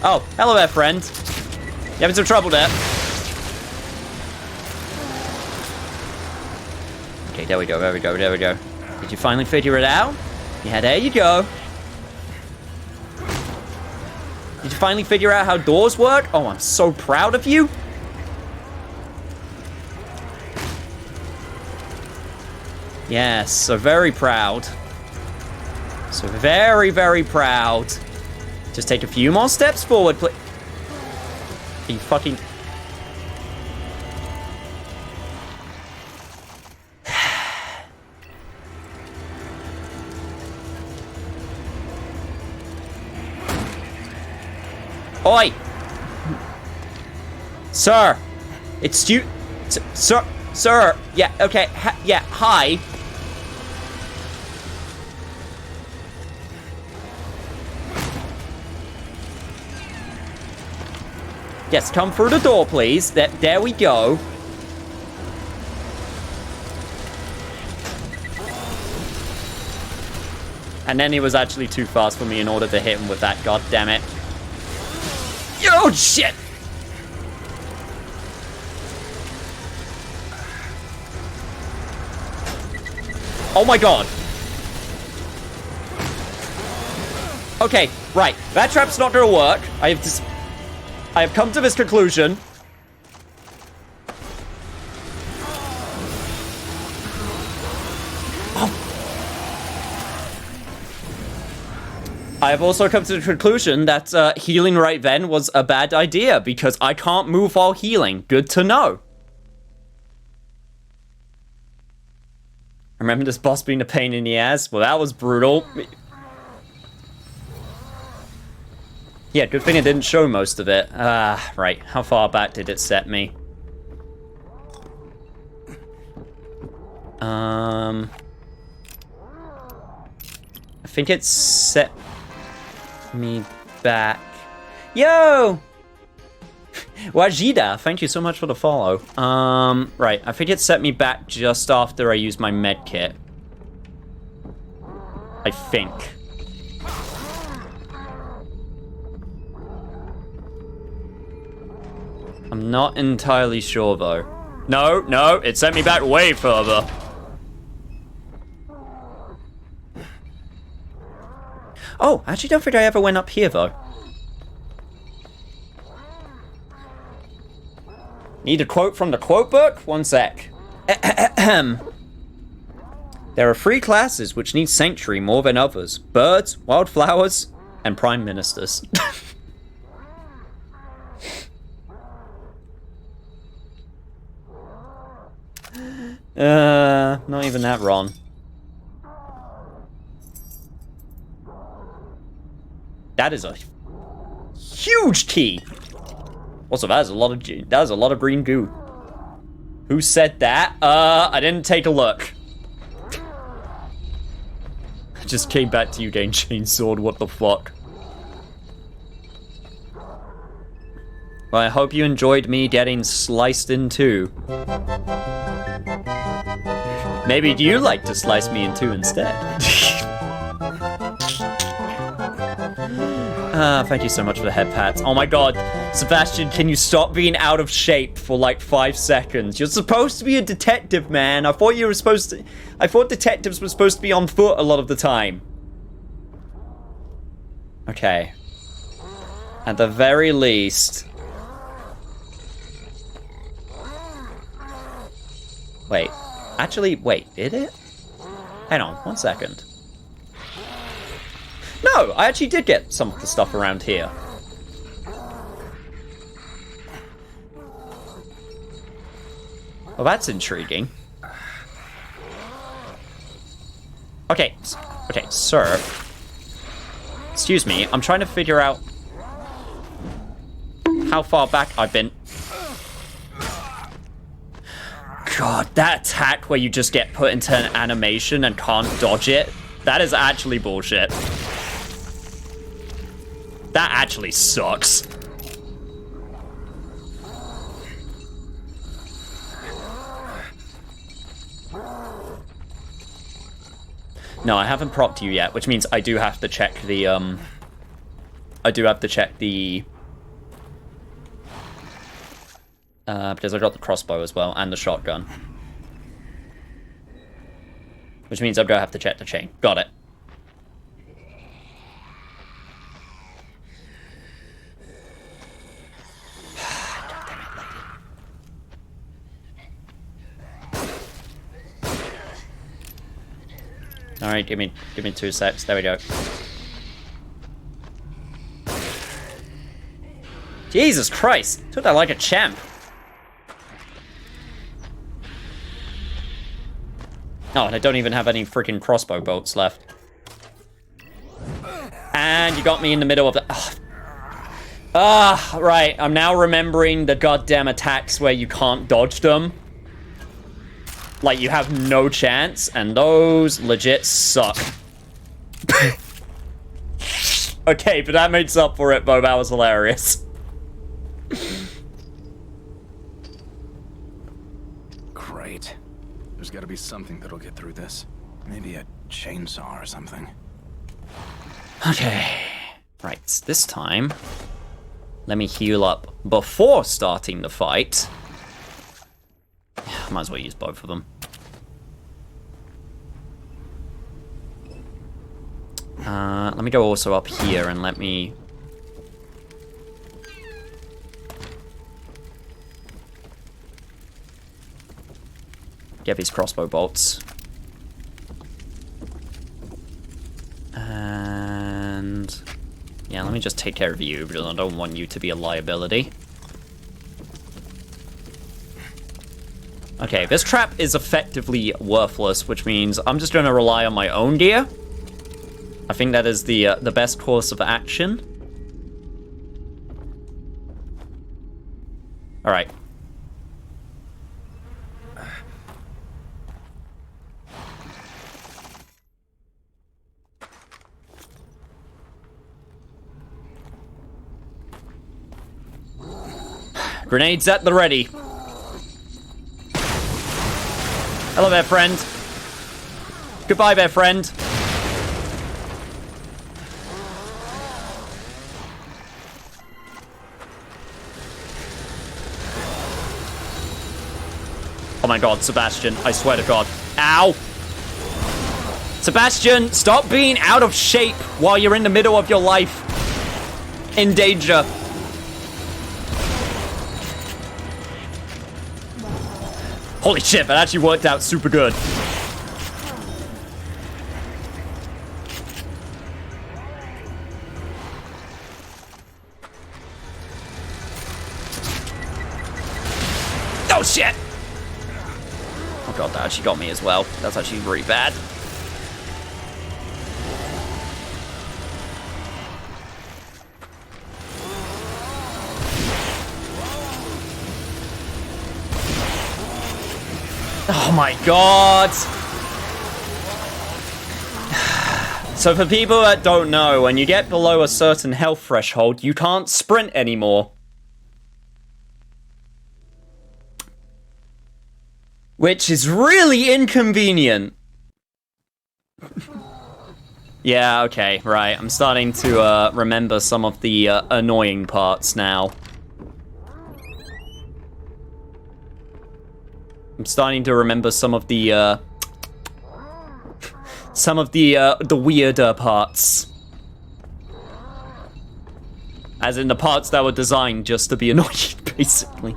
Oh, hello there, friend. You having some trouble there? Okay, there we go, there we go, there we go. Did you finally figure it out? Yeah, there you go. Did you finally figure out how doors work? Oh, I'm so proud of you. Yes, so very proud. So very, very proud. Just take a few more steps forward, please. Are you fucking... Oi! Sir! It's you... Sir! Yeah, okay, yeah, hi. Yes, come through the door, please. There we go. And then he was actually too fast for me in order to hit him with that, god damn it. Oh, shit! Oh my god. Okay, right. That trap's not gonna work. I have come to this conclusion. I have also come to the conclusion that healing right then was a bad idea because I can't move while healing. Good to know. Remember this boss being a pain in the ass? Well, that was brutal. Yeah, good thing it didn't show most of it. Right. How far back did it set me? I think it set me back. Yo! Wajida, thank you so much for the follow. Right. I think it set me back just after I used my med kit. I think. I'm not entirely sure, though. No, it sent me back way further. Oh, I actually don't think I ever went up here, though. Need a quote from the quote book? One sec. There are 3 classes which need sanctuary more than others. Birds, wildflowers, and prime ministers. Not even that wrong. That is a huge key. Also, that is a lot of green goo. Who said that? I didn't take a look. I just came back to you getting chainsawed. What the fuck? Well, I hope you enjoyed me getting sliced in two. Maybe you'd like to slice me in two instead. Thank you so much for the head pats. Oh my god. Sebastian, can you stop being out of shape for like 5 seconds? You're supposed to be a detective, man. I thought detectives were supposed to be on foot a lot of the time. Okay. At the very least... Wait. Actually, wait, did it? Hang on, 1 second. No, I actually did get some of the stuff around here. Well, that's intriguing. Okay, sir. Excuse me, I'm trying to figure out how far back I've been. God, that attack where you just get put into an animation and can't dodge it, that is actually bullshit. That actually sucks. No, I haven't propped you yet, which means I do have to check the, because I got the crossbow as well, and the shotgun. Which means I'm gonna have to check the chain. Got it. Alright, give me 2 secs. There we go. Jesus Christ! Took that like a champ. Oh, and I don't even have any freaking crossbow bolts left. And you got me in the middle of the... right. I'm now remembering the goddamn attacks where you can't dodge them. Like, you have no chance, and those legit suck. Okay, but that makes up for it, Bo. That was hilarious. Great. There's gotta be something that'll get through this. Maybe a chainsaw or something. Okay. Right, this time, let me heal up before starting the fight. Might as well use both of them. Let me go also up here and let me... get these crossbow bolts. And... yeah, let me just take care of you, because I don't want you to be a liability. Okay, this trap is effectively worthless, which means I'm just going to rely on my own gear. I think that is the best course of action. All right. Grenades at the ready. Hello there, friend. Goodbye there, friend. Oh my god, Sebastian, I swear to god. Ow! Sebastian, stop being out of shape while you're in the middle of your life. In danger. Holy shit, that actually worked out super good. Oh shit! Oh god, that actually got me as well. That's actually really bad. Oh my god! So for people that don't know, when you get below a certain health threshold, you can't sprint anymore. Which is really inconvenient. Yeah, okay, right. I'm starting to remember some of the annoying parts now. I'm starting to remember some of the weirder parts. As in the parts that were designed just to be annoying, basically.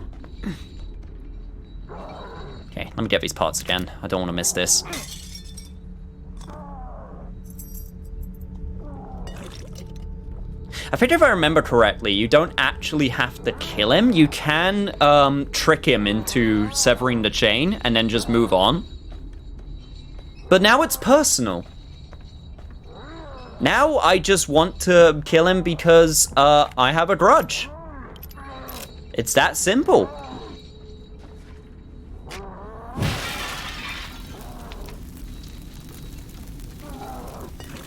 Okay, let me get these parts again. I don't want to miss this. I think if I remember correctly, you don't actually have to kill him. You can trick him into severing the chain and then just move on. But now it's personal. Now I just want to kill him because I have a grudge. It's that simple.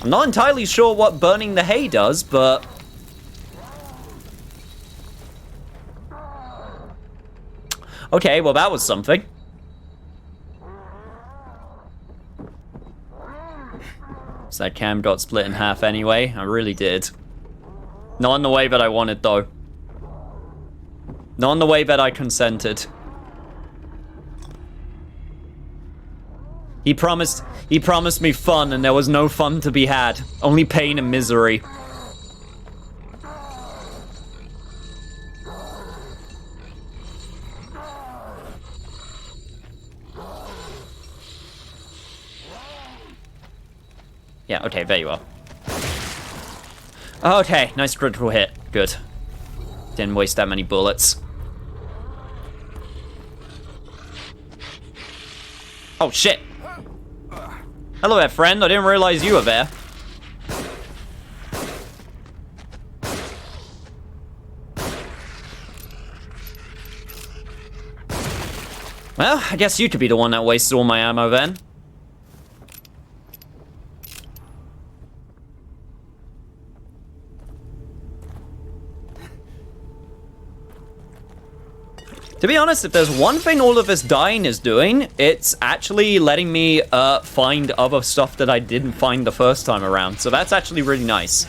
I'm not entirely sure what burning the hay does, but Okay, well that was something. So that cam got split in half anyway. I really did. Not in the way that I wanted, though. Not in the way that I consented. He promised me fun, and there was no fun to be had. Only pain and misery. Yeah, okay, there you are. Okay, nice critical hit. Good. Didn't waste that many bullets. Oh, shit. Hello there, friend. I didn't realize you were there. Well, I guess you could be the one that wasted all my ammo then. To be honest, if there's one thing all of this dying is doing, it's actually letting me find other stuff that I didn't find the first time around. So that's actually really nice.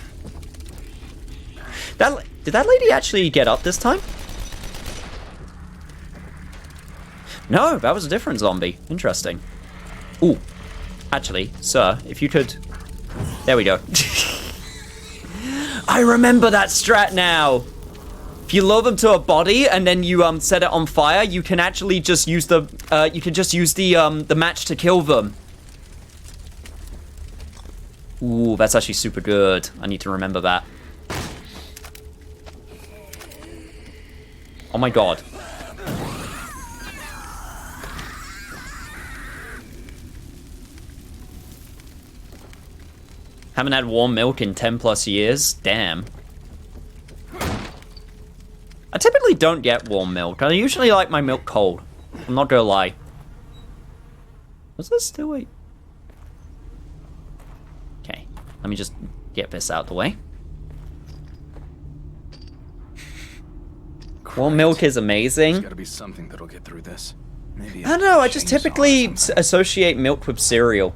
Did that lady actually get up this time? No, that was a different zombie. Interesting. Ooh. Actually, sir, if you could... There we go. I remember that strat now. If you lure them to a body and then you set it on fire, you can actually just use the the match to kill them. Ooh, that's actually super good. I need to remember that. Oh my god. Haven't had warm milk in 10 plus years. Damn. I typically don't get warm milk. I usually like my milk cold. I'm not gonna lie. Was this still wait? Okay, let me just get this out the way. Warm milk is amazing. There's gotta be something that'll get through this. Maybe I don't know, I just typically associate milk with cereal.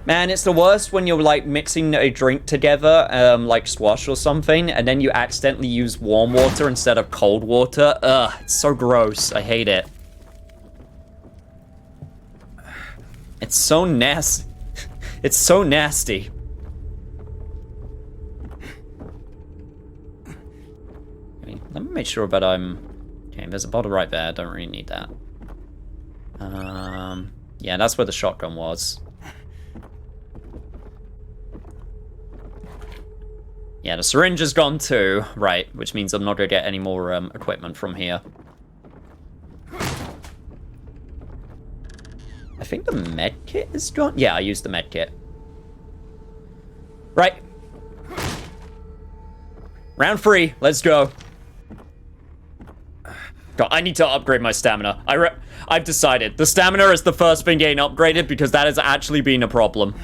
Man, it's the worst when you're like mixing a drink together, like squash or something, and then you accidentally use warm water instead of cold water. Ugh, it's so gross. I hate it. It's so nasty. It's so nasty. Okay, let me make sure that I'm... Okay, there's a bottle right there. I don't really need that. Yeah, that's where the shotgun was. Yeah, the syringe is gone too. Right, which means I'm not going to get any more equipment from here. I think the med kit is gone. Yeah, I used the med kit. Right. Round 3, let's go. God, I need to upgrade my stamina. I've decided. The stamina is the first thing getting upgraded because that has actually been a problem.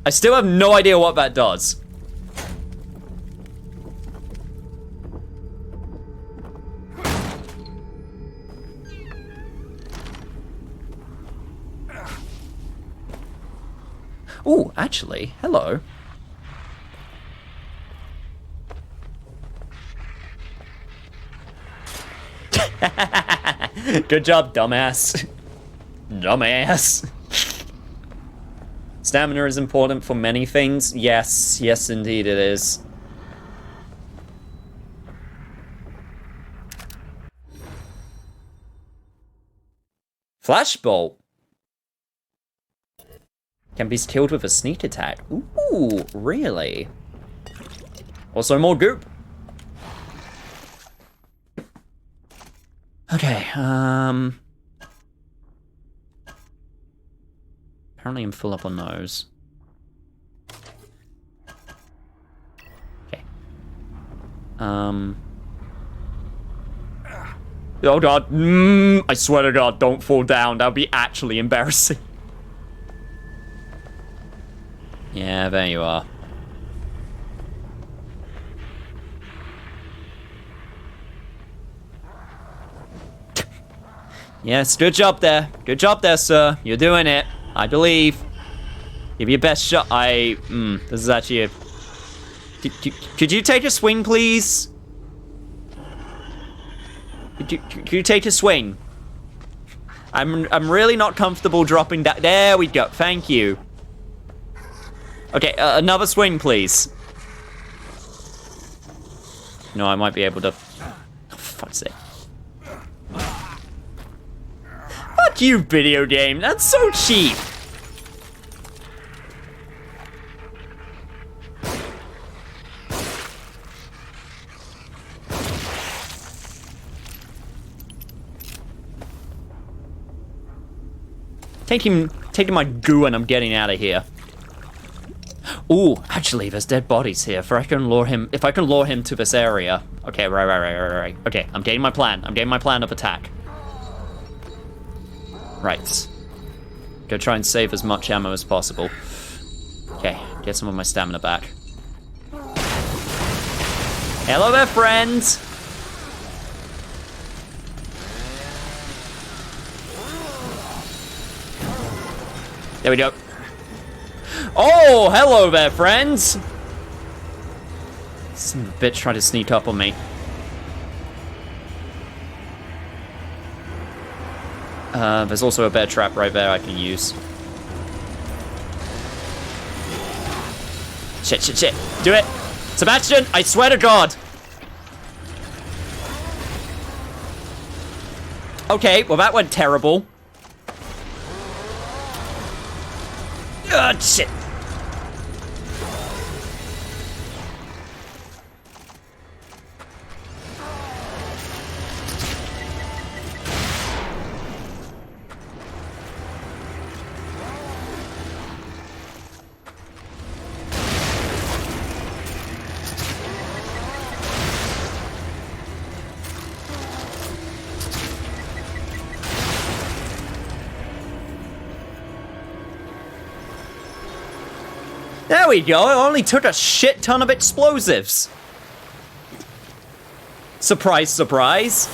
I still have no idea what that does. Ooh, actually, hello. Good job, dumbass. Dumbass. Stamina is important for many things. Yes, yes indeed it is. Flashbolt. Can be killed with a sneak attack. Ooh, really? Also more goop. Okay, apparently I'm full up on those. Okay. Oh god. I swear to god, don't fall down. That would be actually embarrassing. Yeah, there you are. Yes, good job there. Good job there, sir. You're doing it. I believe. Give your best shot. This is actually a... Could you take a swing, please? Could you take a swing? I'm really not comfortable dropping that. There we go. Thank you. Okay, another swing, please. No, I might be able to... Oh, fuck's sake. Fuck you, video game. That's so cheap. Taking my goo and I'm getting out of here. Ooh, actually, there's dead bodies here. If I can lure him to this area. Okay, right. Okay, I'm getting my plan. I'm getting my plan of attack. Right. Go try and save as much ammo as possible. Okay, get some of my stamina back. Hello there, friends! There we go. Oh, hello there, friends! Some bitch trying to sneak up on me. There's also a bear trap right there I can use. Shit. Do it! Sebastian, I swear to God! Okay, well that went terrible. Ugh, shit. There we go, it only took a shit ton of explosives. Surprise, surprise.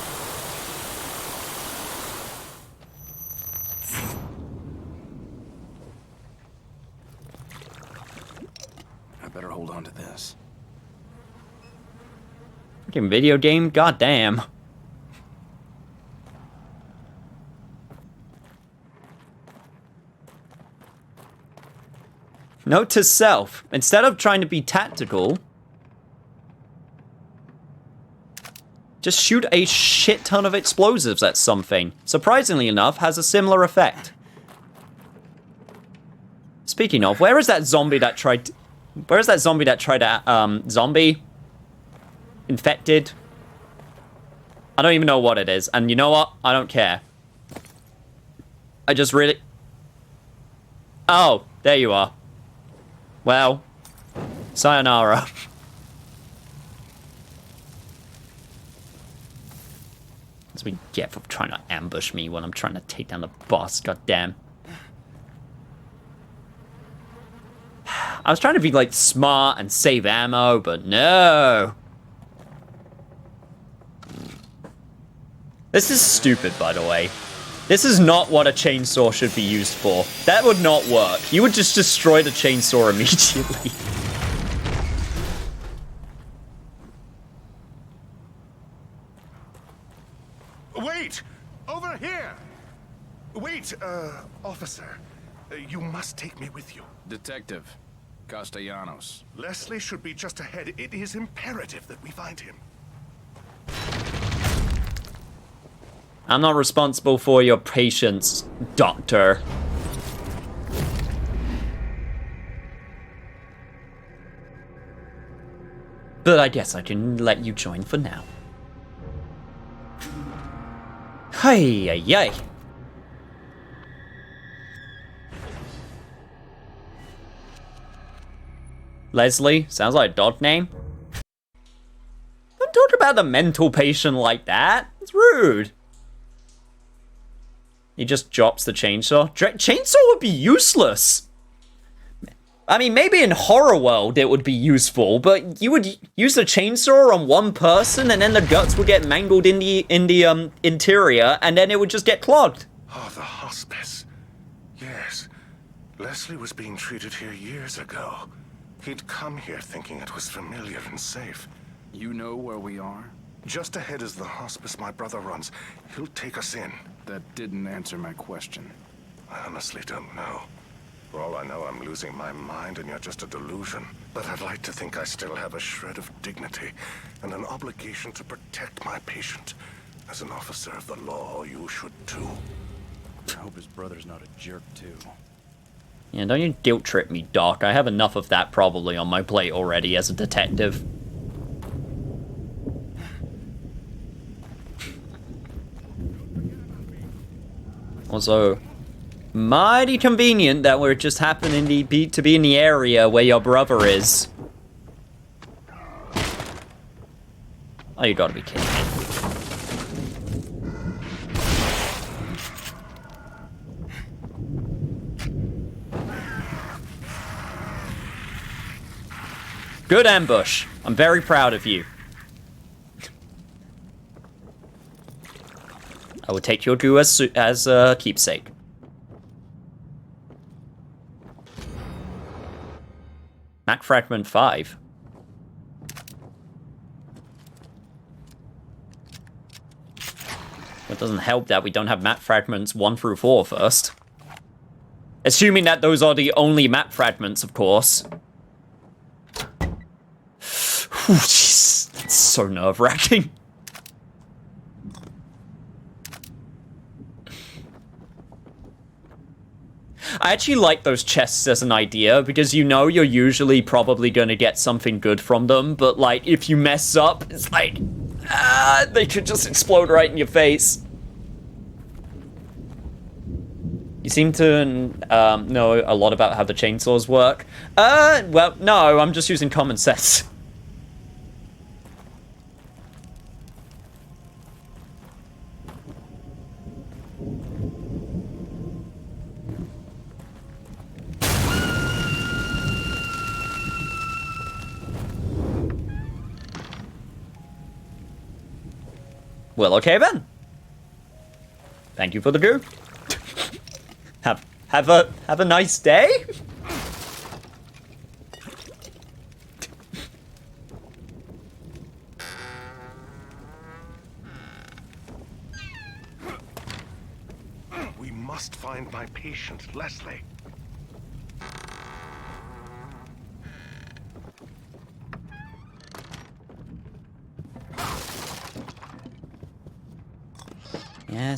I better hold on to this. Freaking video game, goddamn. Note to self, instead of trying to be tactical, just shoot a shit ton of explosives at something. Surprisingly enough, has a similar effect. Speaking of, where is that zombie that tried to, zombie? Infected? I don't even know what it is, and you know what? I don't care. I just really... Oh, there you are. Well, sayonara. That's what we get for trying to ambush me when I'm trying to take down the boss, goddamn. I was trying to be, like, smart and save ammo, but no. This is stupid, by the way. This is not what a chainsaw should be used for. That would not work. You would just destroy the chainsaw immediately. Wait! Over here! Wait, officer. You must take me with you. Detective Castellanos. Leslie should be just ahead. It is imperative that we find him. I'm not responsible for your patience, doctor. But I guess I can let you join for now. Hey. Leslie, sounds like a dog name. Don't talk about a mental patient like that. It's rude. He just drops the chainsaw. Chainsaw would be useless. I mean, maybe in Horror World it would be useful, but you would use a chainsaw on one person and then the guts would get mangled in the interior and then it would just get clogged. Oh, the hospice. Yes. Leslie was being treated here years ago. He'd come here thinking it was familiar and safe. You know where we are? Just ahead is the hospice my brother runs. He'll take us in. That didn't answer my question. I honestly don't know. For all I know, I'm losing my mind and you're just a delusion. But I'd like to think I still have a shred of dignity and an obligation to protect my patient. As an officer of the law, you should too. I hope his brother's not a jerk, too. Yeah, don't you guilt trip me, Doc. I have enough of that probably on my plate already as a detective. Also, mighty convenient that we're just happening to be in the area where your brother is. Oh, you gotta be kidding me. Good ambush. I'm very proud of you. I will take your goo as a keepsake. Mac Fragment 5. It doesn't help that we don't have map fragments 1 through 4 first. Assuming that those are the only map fragments, of course. Whew, jeez, that's so nerve-wracking. I actually like those chests as an idea, because you know you're usually probably going to get something good from them, but like, if you mess up, it's like, they could just explode right in your face. You seem to know a lot about how the chainsaws work. Well, no, I'm just using common sense. Well, okay then. Thank you for the goo. Have a nice day. We must find my patient, Leslie.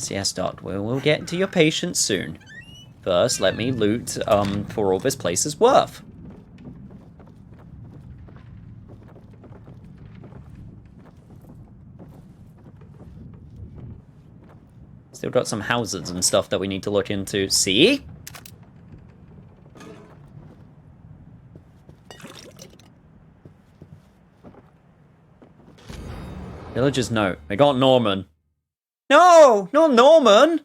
Yes, Doc. We'll get to your patient soon. First, let me loot for all this place is worth. Still got some houses and stuff that we need to look into. See? Villager's note. I got Norman. No! Not Norman!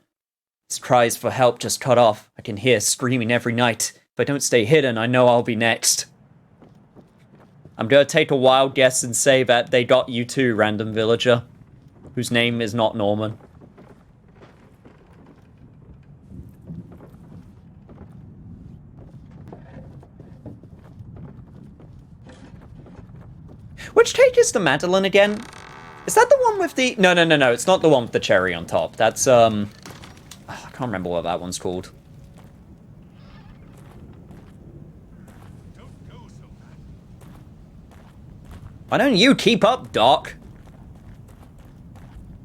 His cries for help just cut off. I can hear screaming every night. If I don't stay hidden, I know I'll be next. I'm gonna take a wild guess and say that they got you too, random villager. Whose name is not Norman. Which cake is the Madeleine again? Is that the one with the... No, it's not the one with the cherry on top. That's, I can't remember what that one's called. Why don't you keep up, Doc?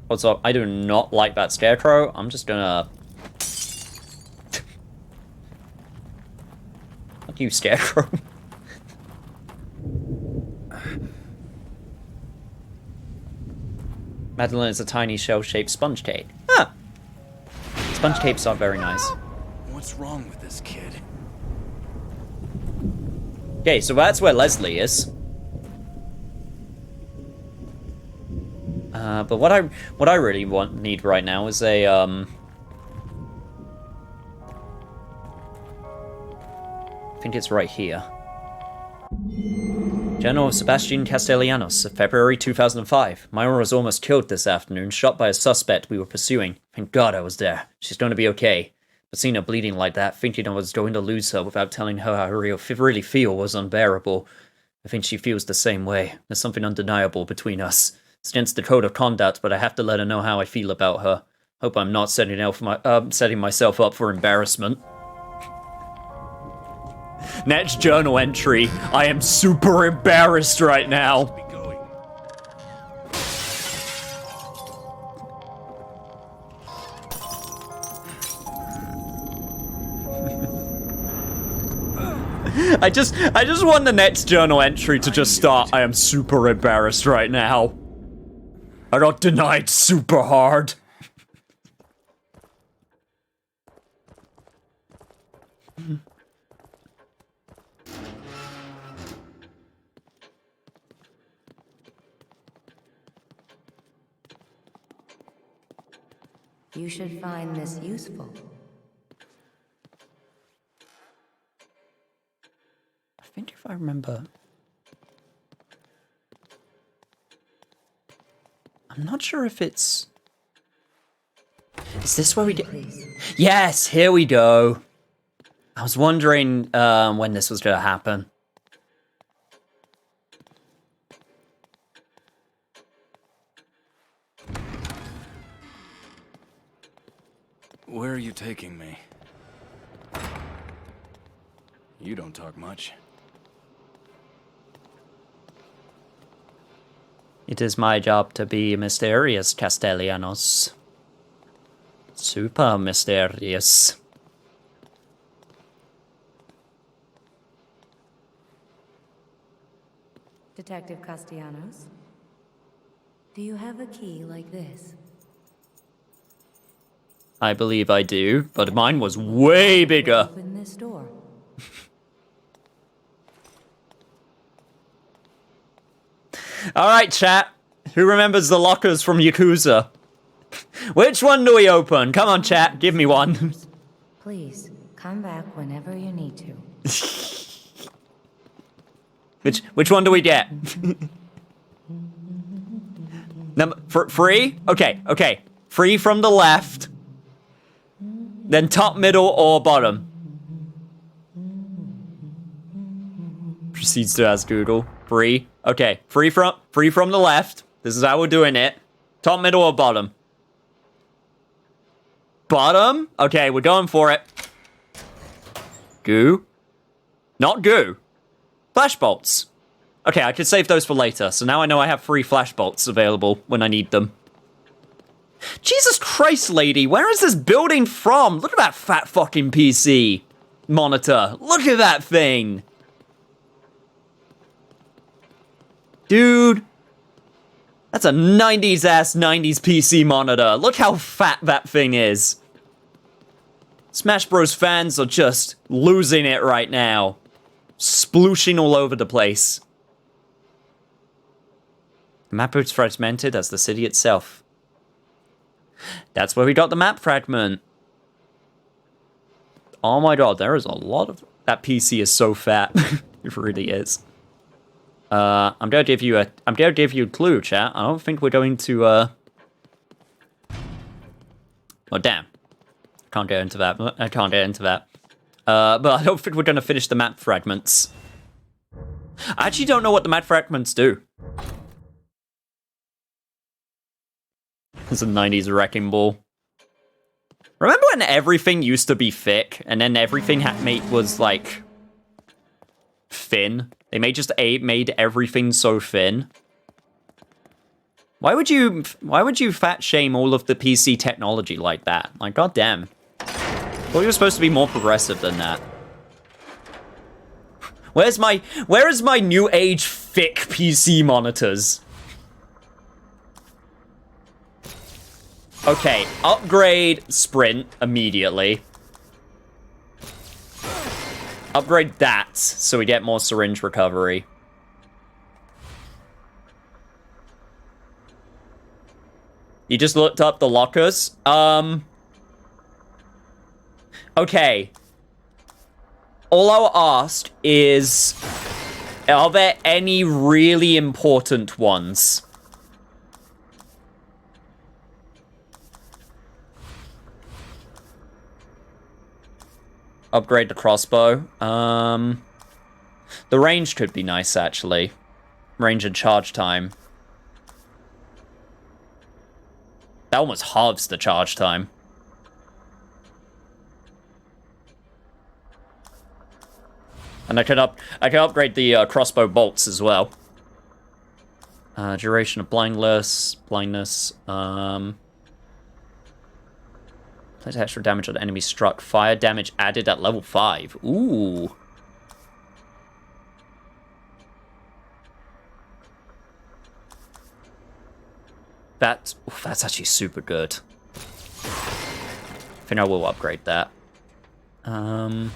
What's up? I do not like that scarecrow. I'm just gonna... Fuck you, scarecrow. Madeleine is a tiny shell-shaped sponge cake. Huh. Sponge cakes are very nice. What's wrong with this kid? Okay, so that's where Leslie is. But what I really need right now is a I think it's right here. Journal of Sebastian Castellanos, February 2005. Myra was almost killed this afternoon, shot by a suspect we were pursuing. Thank God I was there. She's going to be okay. But seeing her bleeding like that, thinking I was going to lose her without telling her how I really feel was unbearable. I think she feels the same way. There's something undeniable between us. It's against the code of conduct, but I have to let her know how I feel about her. Hope I'm not setting myself up for embarrassment. Next journal entry. I am super embarrassed right now. I just want the next journal entry to just start. I am super embarrassed right now. I got denied super hard. You should find this useful. I think if I remember... I'm not sure if it's... Is this where we get... Yes, here we go. I was wondering when this was going to happen. Where are you taking me? You don't talk much. It is my job to be mysterious, Castellanos. Super mysterious. Detective Castellanos, do you have a key like this? I believe I do, but mine was way bigger. Open this door. Alright, chat. Who remembers the lockers from Yakuza? Which one do we open? Come on, chat. Give me one. Please, come back whenever you need to. Which one do we get? Free? Okay. Free from the left. Then top, middle, or bottom. Proceeds to ask Google. Free. Okay. Free from the left. This is how we're doing it. Top, middle, or bottom? Bottom? Okay, we're going for it. Goo? Not goo. Flashbolts. Okay, I could save those for later. So now I know I have 3 flashbolts available when I need them. Jesus Christ, lady, where is this building from? Look at that fat fucking PC monitor. Look at that thing. Dude. That's a 90s-ass 90s PC monitor. Look how fat that thing is. Smash Bros. Fans are just losing it right now. Splooshing all over the place. The map is fragmented as the city itself. That's where we got the map fragment. Oh my god, there is a lot of... That PC is so fat. It really is. I'm gonna give you a clue, chat. I don't think we're going to, Oh, damn. Can't get into that. I can't get into that. But I don't think we're gonna finish the map fragments. I actually don't know what the map fragments do. It's a 90s wrecking ball. Remember when everything used to be thick, and then everything was, like, thin? They made everything so thin. Why would you fat shame all of the PC technology like that? Like, goddamn. Well, you're supposed to be more progressive than that. Where is my new age thick PC monitors? Okay, upgrade sprint immediately. Upgrade that so we get more syringe recovery. You just looked up the lockers? Okay. all I'll ask is, are there any really important ones? Upgrade the crossbow. The range could be nice, actually. Range and charge time. That almost halves the charge time. And I can upgrade the crossbow bolts as well. Duration of blindness. Place extra damage on enemy struck. Fire damage added at level 5. Ooh. That's actually super good. I think I will upgrade that. Do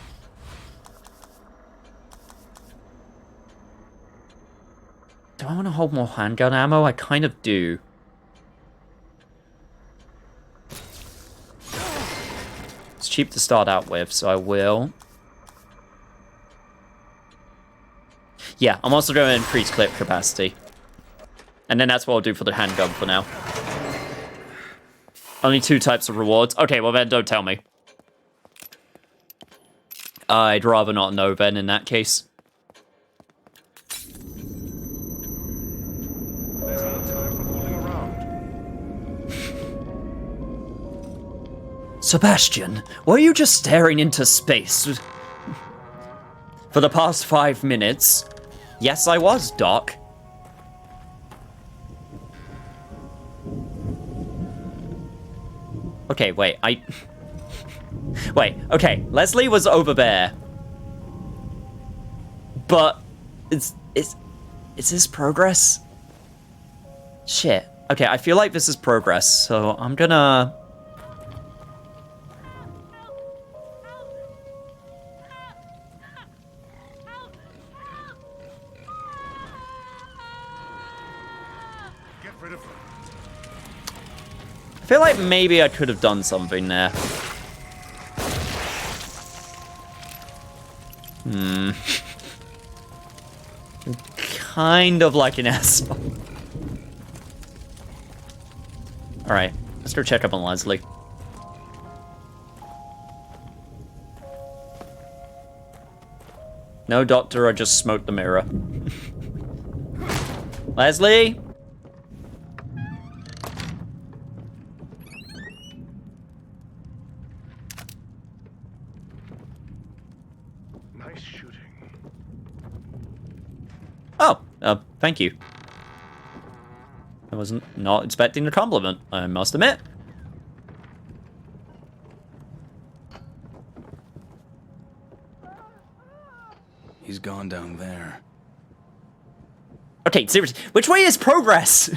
I want to hold more handgun ammo? I kind of do. It's cheap to start out with, so I will. Yeah, I'm also going to increase clip capacity. And then that's what I'll do for the handgun for now. Only 2 types of rewards. Okay, well then don't tell me. I'd rather not know then in that case. There's no time for fooling around. Sebastian, were you just staring into space? For the past 5 minutes? Yes, I was, Doc. Okay, wait, Wait, okay, Leslie was over there. But, is this progress? Shit. Okay, I feel like this is progress, so I'm gonna... Get rid of them. I feel like maybe I could have done something there. I'm kind of like an asshole. Alright, let's go check up on Leslie. No, doctor, I just smoked the mirror. Leslie? Nice shooting. Oh, thank you. I wasn't not expecting a compliment, I must admit. He's gone down there. Okay, seriously, which way is progress?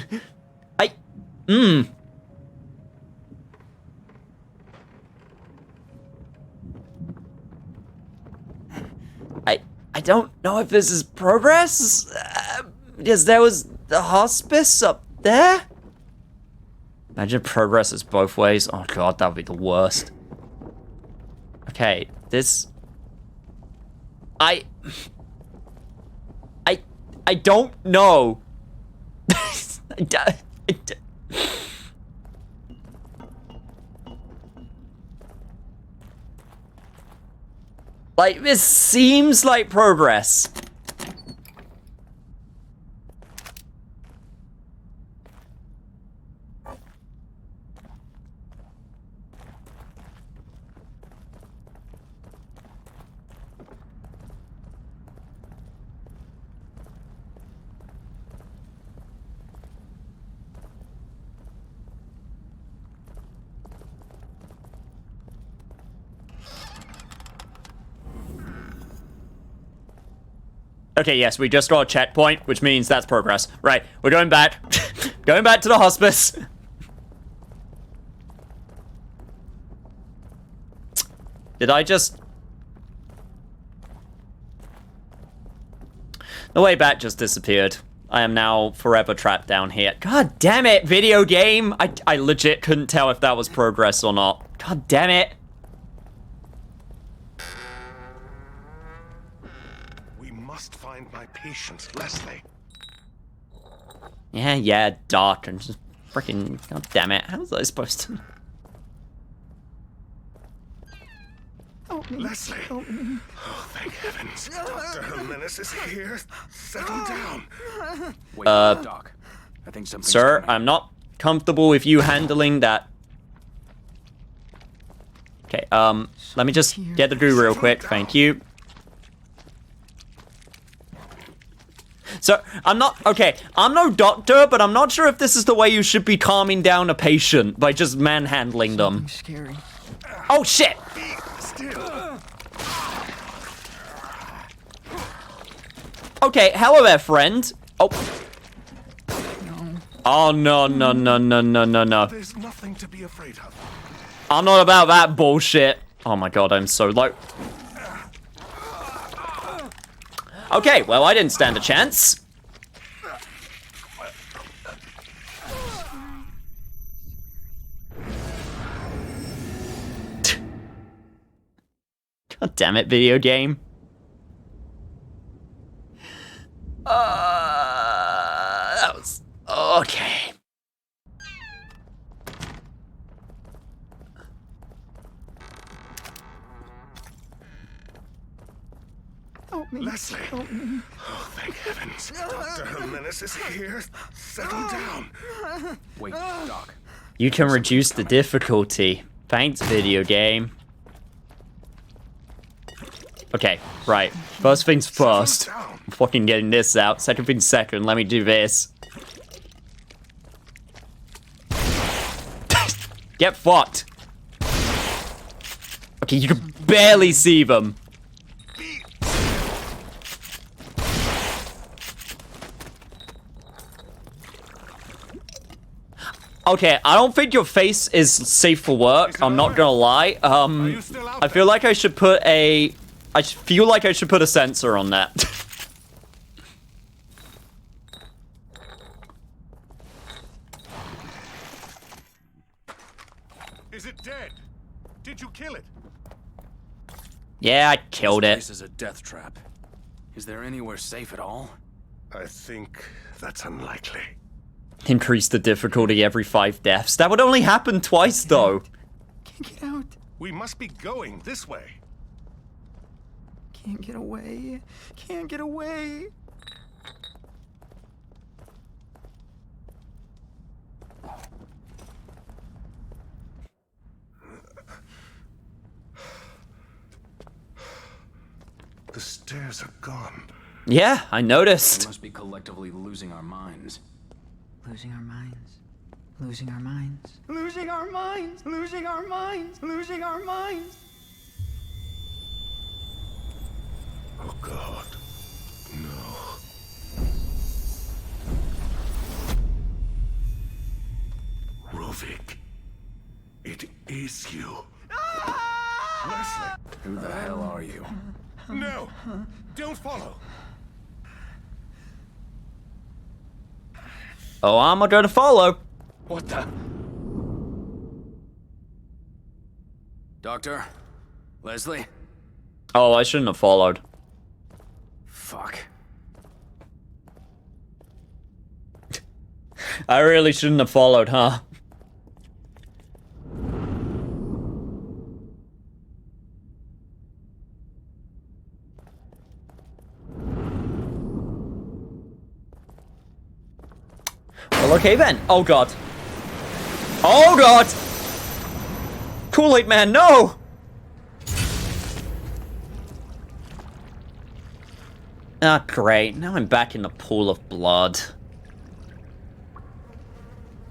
I don't know if this is progress, because there was the hospice up there. Imagine progress is both ways. Oh god, that would be the worst. Okay, this... I don't know. Like, this seems like progress. Okay, yes, we just got a checkpoint, which means that's progress. Right, we're going back. Going back to the hospice. Did I just... The way back just disappeared. I am now forever trapped down here. God damn it, video game! I legit couldn't tell if that was progress or not. God damn it. patient, Leslie. Yeah, Doc. I'm just freaking. God damn it. How was I supposed to. Leslie! Oh, thank heavens. Dr. Jimenez is here. Settle down. Wait, Doc. I think something's Sir, coming. I'm not comfortable with you handling that. Okay, let me just get the goo real quick. Thank you. So, I'm no doctor, but I'm not sure if this is the way you should be calming down a patient, by just manhandling them. Scary. Oh, shit! Okay, hello there, friend. Oh. Oh, no. There's nothing to be afraid of. I'm not about that bullshit. Oh my god, I'm so low. Okay, well, I didn't stand a chance. God damn it, video game. That was... Okay. Leslie! Oh, thank heavens. Dr. Jimenez is here. Settle down. Wait, Doc. You can reduce the difficulty. Thanks, video game. Okay, right. First things first. I'm fucking getting this out. Second things second, let me do this. Get fucked. Okay, you can barely see them. Okay, I don't think your face is safe for work. I'm not gonna lie. I feel like I should put a... I feel like I should put a sensor on that. Is it dead? Did you kill it? Yeah, I killed it. This is a death trap. Is there anywhere safe at all? I think that's unlikely. Increase the difficulty every 5 deaths. That would only happen twice, though. Can't get out. We must be going this way. Can't get away. Can't get away. The stairs are gone. Yeah, I noticed. We must be collectively losing our minds. Losing our minds. Losing our minds. Losing our minds. Losing our minds. Losing our minds. Oh, God. No. Rovik. It is you. Leslie. Who the hell are you? No! Don't follow! Oh, I'm not gonna follow. What the? Doctor? Leslie? Oh, I shouldn't have followed. Fuck. I really shouldn't have followed, huh? Well, okay then. Oh god. Oh god! Kool-Aid Man, no! Ah, great. Now I'm back in the pool of blood.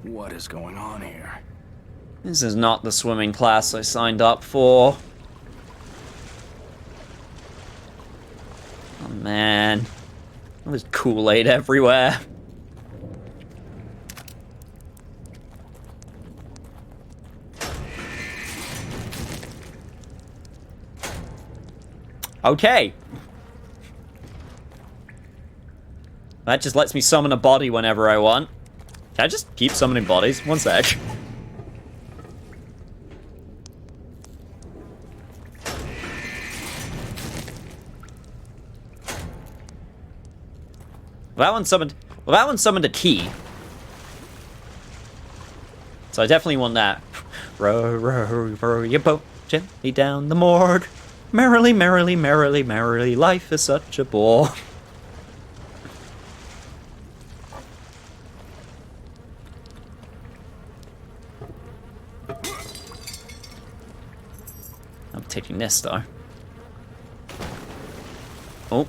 What is going on here? This is not the swimming class I signed up for. Oh man. There's Kool-Aid everywhere. Okay. That just lets me summon a body whenever I want. Can I just keep summoning bodies? One sec. Well, that one summoned a key. So I definitely want that. Row, row, row your boat gently down the morgue. Merrily, merrily, merrily, merrily, life is such a bore. I'm taking this, though. Oh.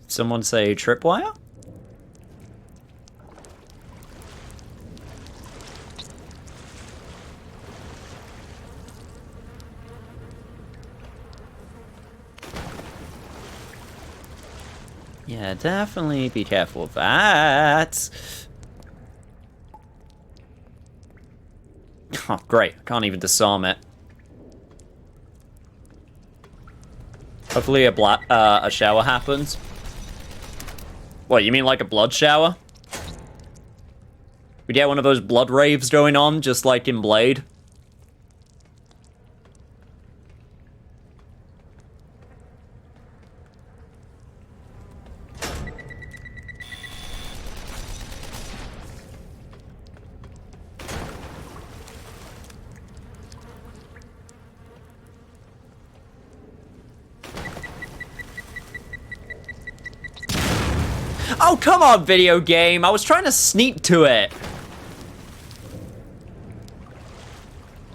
Someone say tripwire? Yeah, definitely be careful of that. Oh, great. I can't even disarm it. Hopefully a shower happens. What, you mean like a blood shower? We get one of those blood raves going on, just like in Blade. Oh, come on, video game. I was trying to sneak to it.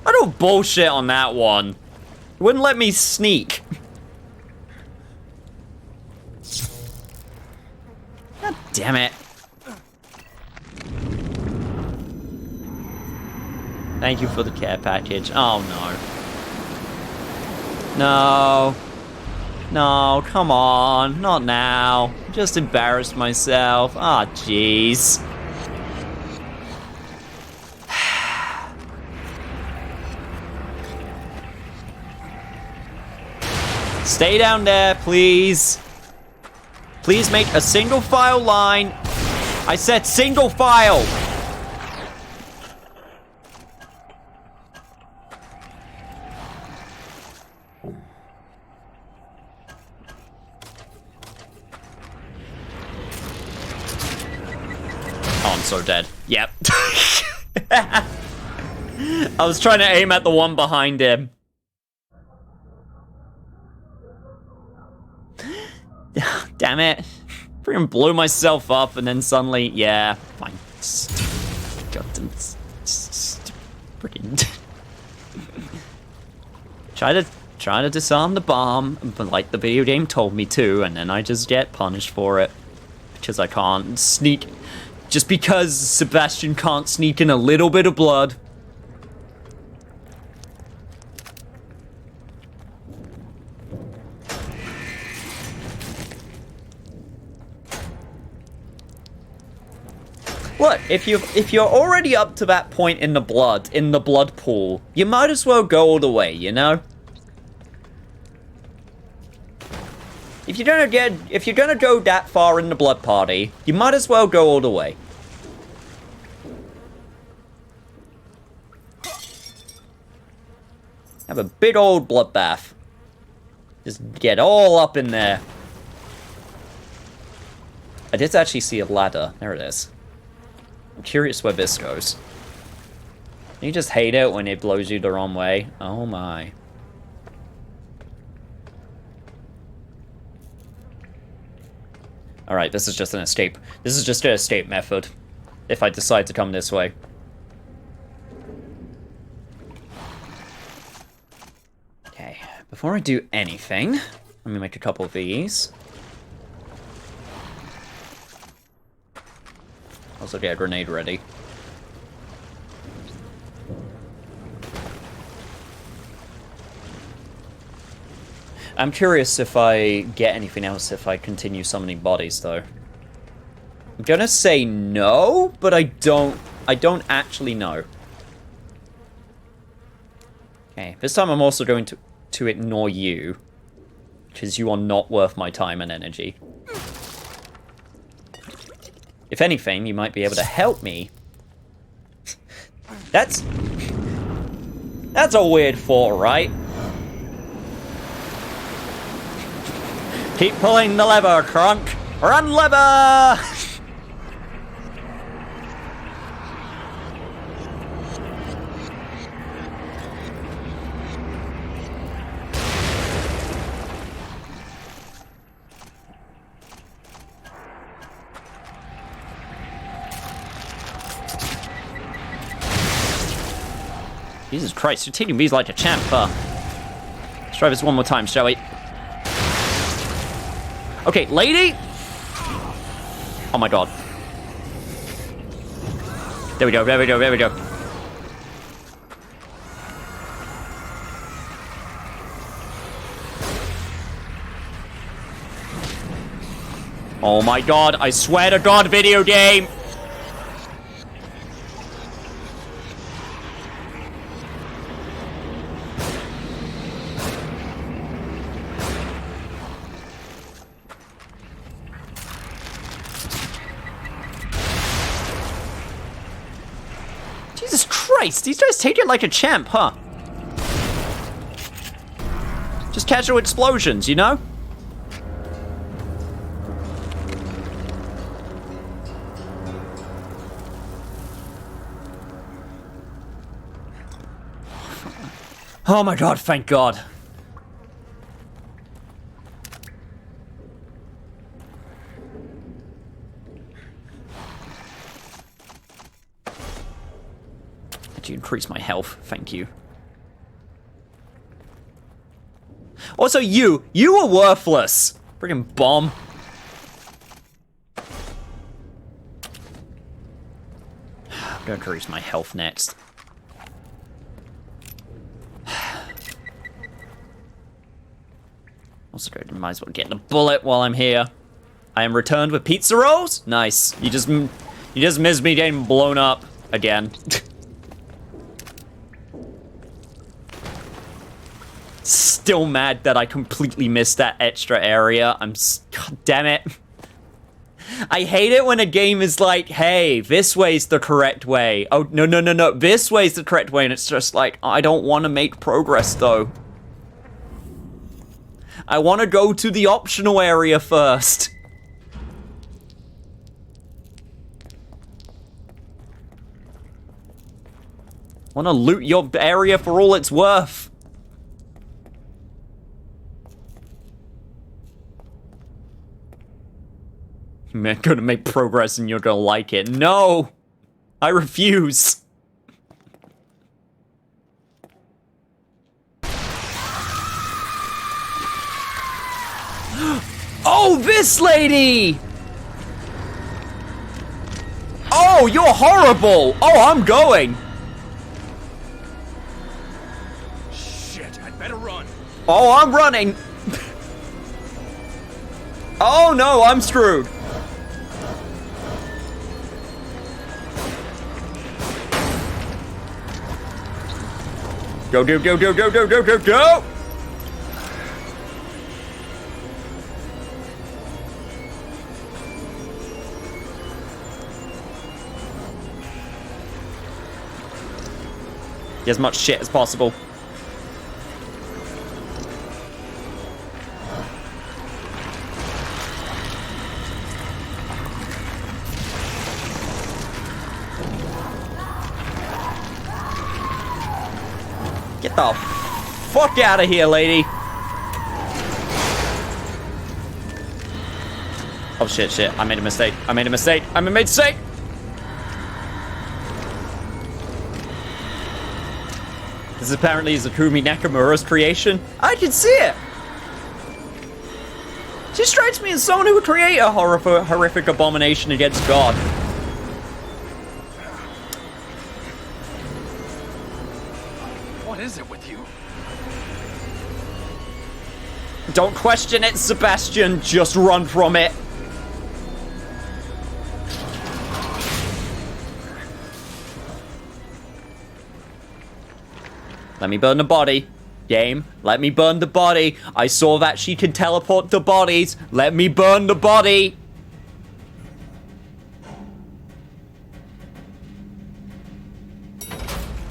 I don't bullshit on that one. It wouldn't let me sneak. God damn it. Thank you for the care package. Oh, no. No. No, come on. Not now. Just embarrassed myself. Ah, jeez. Stay down there, please. Please make a single file line. I said single file. Oh, I'm so dead. Yep. I was trying to aim at the one behind him. Damn it. Freaking blew myself up and then suddenly, yeah, fine. Goddamn. Freaking. Try to disarm the bomb, but like the video game told me to, and then I just get punished for it. Because I can't sneak. Just because Sebastian can't sneak in a little bit of blood. Look, if you're already up to that point in the blood pool, you might as well go all the way, you know? If you're gonna go that far in the blood party, you might as well go all the way. Have a big old bloodbath. Just get all up in there. I did actually see a ladder. There it is. I'm curious where this goes. You just hate it when it blows you the wrong way. Oh my. Alright, this is just an escape. This is just an escape method. If I decide to come this way. Okay, before I do anything, let me make a couple of these. Also get a grenade ready. I'm curious if I get anything else if I continue summoning bodies, though. I'm gonna say no, but I don't actually know. Okay, this time I'm also going to ignore you. Because you are not worth my time and energy. If anything, you might be able to help me. That's a weird thought, right? Keep pulling the lever, Crunk. Run, lever! Jesus Christ, you're taking these like a champ, huh? Let's try this one more time, shall we? Okay, lady! Oh my god. There we go, there we go, there we go. Oh my god, I swear to god, video game! Jesus Christ, these guys take it like a champ, huh? Just casual explosions, you know? Oh my god, thank god. To increase my health, thank you. Also, you were worthless. Friggin' bomb. I'm gonna increase my health next. Also, might as well get the bullet while I'm here. I am returned with pizza rolls. Nice. You just missed me getting blown up again. Still mad that I completely missed that extra area. God damn it. I hate it when a game is like, hey, this way's the correct way. Oh, no, this way's the correct way. And it's just like, I don't want to make progress, though. I want to go to the optional area first. I want to loot your area for all it's worth. I'm gonna make progress and you're gonna like it. No! I refuse. Oh, this lady! Oh, you're horrible! Oh, I'm going! Shit, I'd better run. Oh, I'm running! Oh no, I'm screwed. Go, go, go, go, go, go, go, go, go! Get as much shit as possible. Get the fuck out of here, lady. Oh shit, shit. I made a mistake. I made a mistake. I made a mistake. This is apparently Zakumi Nakamura's creation. I can see it. She strikes me as someone who would create a horrific abomination against God. What is it with you? Don't question it, Sebastian. Just run from it. Let me burn the body. Game, let me burn the body. I saw that she can teleport the bodies. Let me burn the body.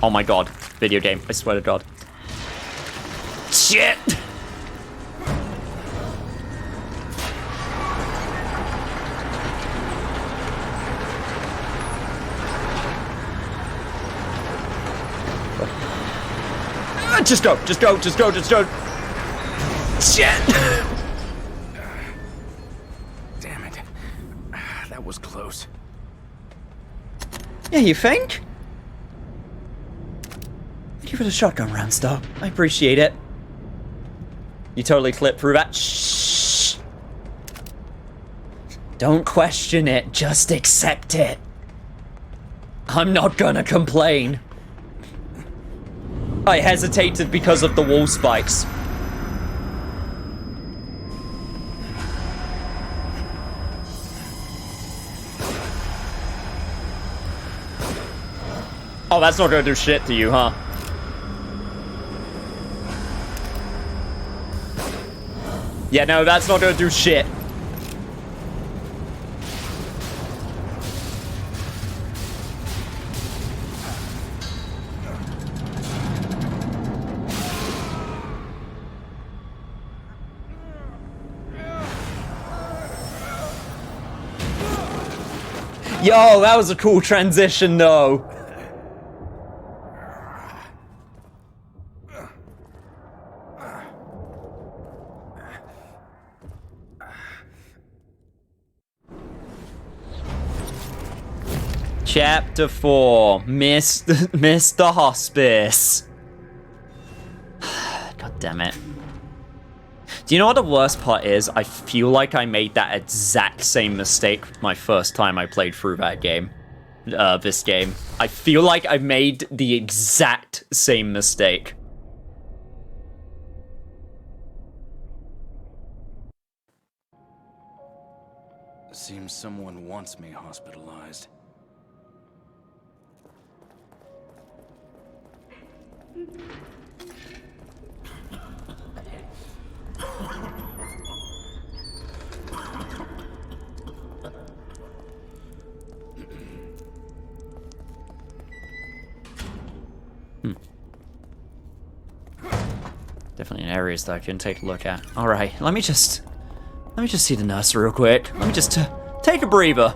Oh my god. Video game, I swear to god. Just go. Shit! Damn it. That was close. Yeah, you think? Thank you for the shotgun rounds, though. I appreciate it. You totally clipped through that. Shh. Don't question it, just accept it. I'm not gonna complain. I hesitated because of the wall spikes. Oh, that's not gonna do shit to you, huh? Yeah, no, that's not gonna do shit. Yo, that was a cool transition, though. Chapter 4, Mr. Hospice. God damn it. Do you know what the worst part is? I feel like I made that exact same mistake my first time I played through that game. This game. I feel like I made the exact same mistake. Seems someone wants me hospitalized. Definitely in areas that I can take a look at. All right, let me just see the nurse real quick. Let me just take a breather.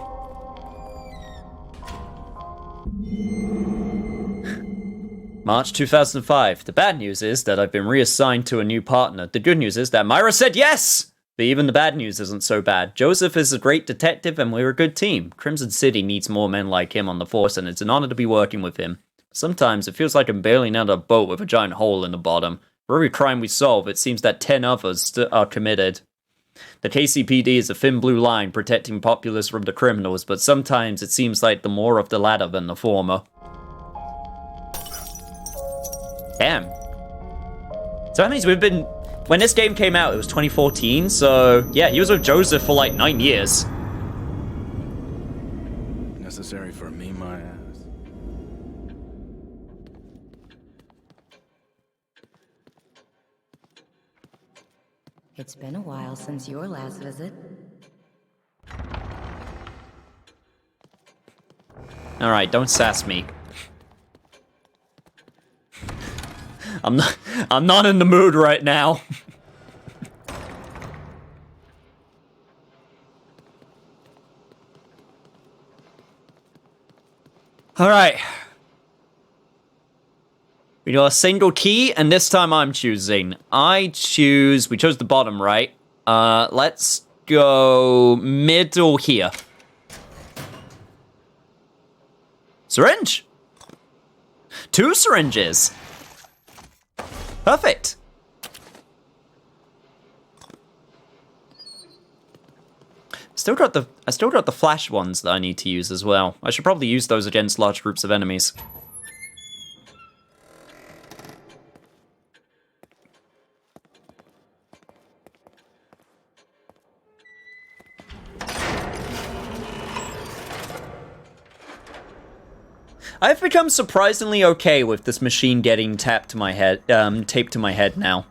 March 2005. The bad news is that I've been reassigned to a new partner. The good news is that Myra said yes! But even the bad news isn't so bad. Joseph is a great detective and we're a good team. Crimson City needs more men like him on the force and it's an honor to be working with him. Sometimes it feels like I'm bailing out a boat with a giant hole in the bottom. For every crime we solve, it seems that 10 others are committed. The KCPD is a thin blue line protecting populace from the criminals, but sometimes it seems like the more of the latter than the former. Damn. So that means we've been... When this game came out, it was 2014, so... Yeah, he was with Joseph for like 9 years. Necessary for me, my ass. It's been a while since your last visit. Alright, don't sass me. I'm not in the mood right now. Alright. We got a single key, and this time I'm choosing. We chose the bottom, right? Let's go middle here. Syringe! 2 syringes! Perfect! I still got the flash ones that I need to use as well. I should probably use those against large groups of enemies. I've become surprisingly okay with this machine getting taped to my head now.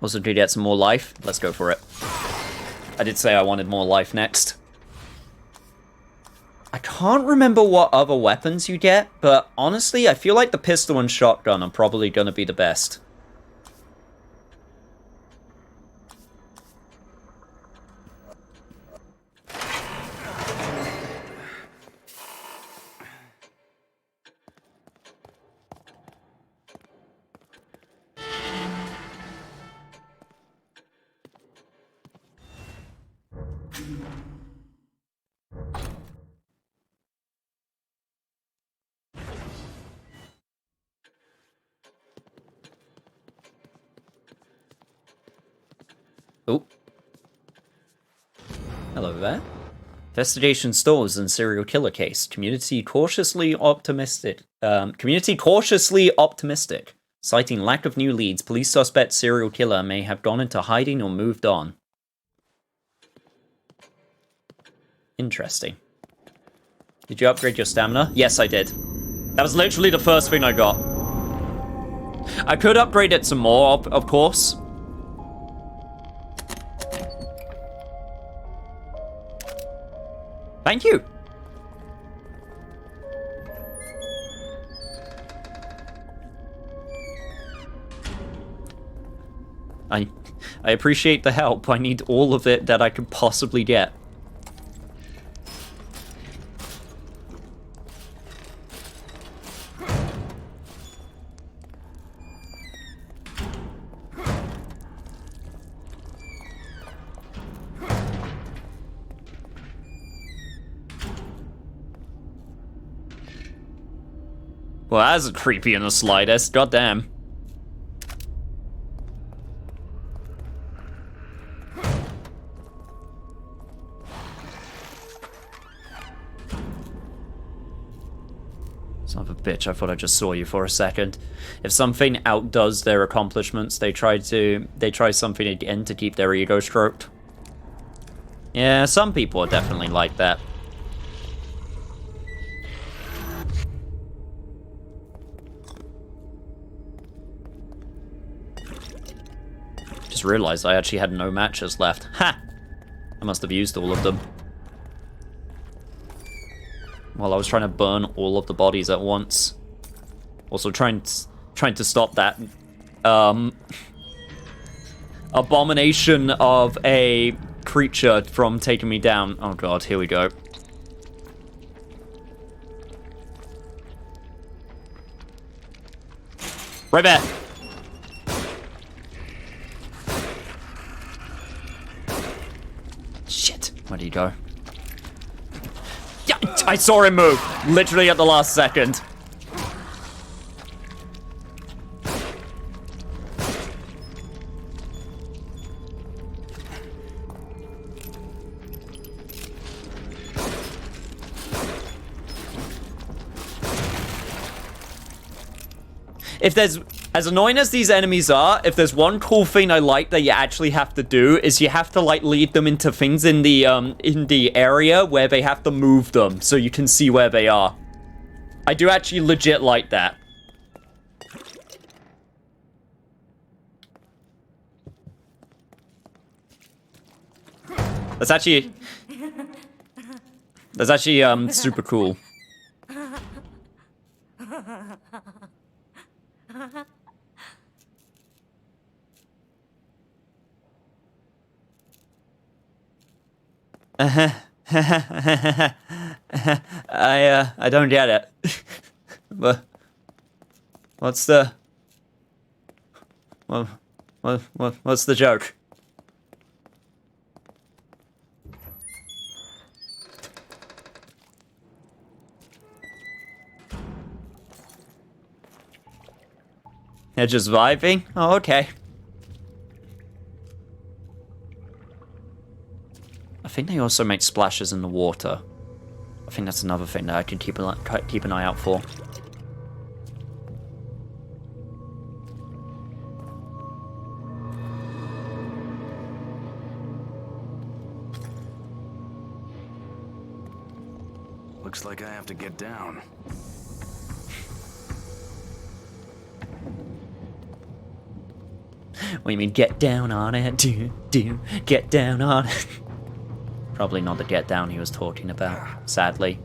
Also, to get some more life. Let's go for it. I did say I wanted more life next. I can't remember what other weapons you get, but honestly, I feel like the pistol and shotgun are probably gonna be the best. Oh. Hello there. Investigation stalls and serial killer case. Community cautiously optimistic. Citing lack of new leads, police suspect serial killer may have gone into hiding or moved on. Interesting. Did you upgrade your stamina? Yes, I did. That was literally the first thing I got. I could upgrade it some more, of course. Thank you. I appreciate the help. I need all of it that I could possibly get. Well, that isn't creepy in the slightest. Goddamn. Son of a bitch, I thought I just saw you for a second. If something outdoes their accomplishments, they try something again to keep their ego stroked. Yeah, some people are definitely like that. Just realized I actually had no matches left. Ha! I must have used all of them. Well, I was trying to burn all of the bodies at once. Also trying to stop that abomination of a creature from taking me down. Oh god, here we go. Right there. Shit, where did he go? Yeah, I saw him move, literally at the last second. If there's, as annoying as these enemies are, if there's one cool thing I like that you actually have to do, is you have to, like, lead them into things in the area where they have to move them, so you can see where they are. I do actually legit like that. That's actually super cool. I don't get it. But what's the what's the joke? They're just vibing? Oh, okay. I think they also make splashes in the water. I think that's another thing that I can keep an eye out for. Looks like I have to get down. What do you mean, get down on it? Get down on it. Probably not the get down he was talking about, sadly.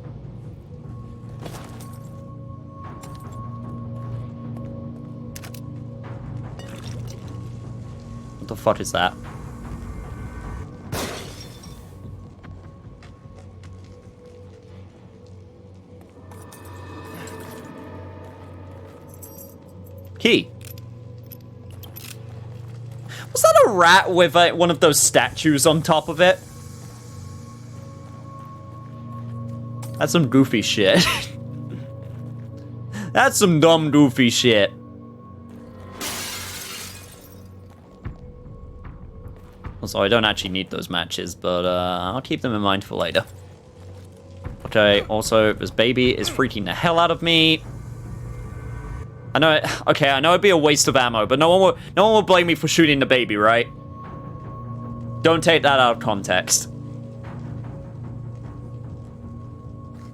What the fuck is that? Key. Was that a rat with one of those statues on top of it? That's some goofy shit. That's some dumb goofy shit. Also, I don't actually need those matches, but I'll keep them in mind for later. Okay, also, this baby is freaking the hell out of me. I know, okay, I know it'd be a waste of ammo, but no one will blame me for shooting the baby, right? Don't take that out of context.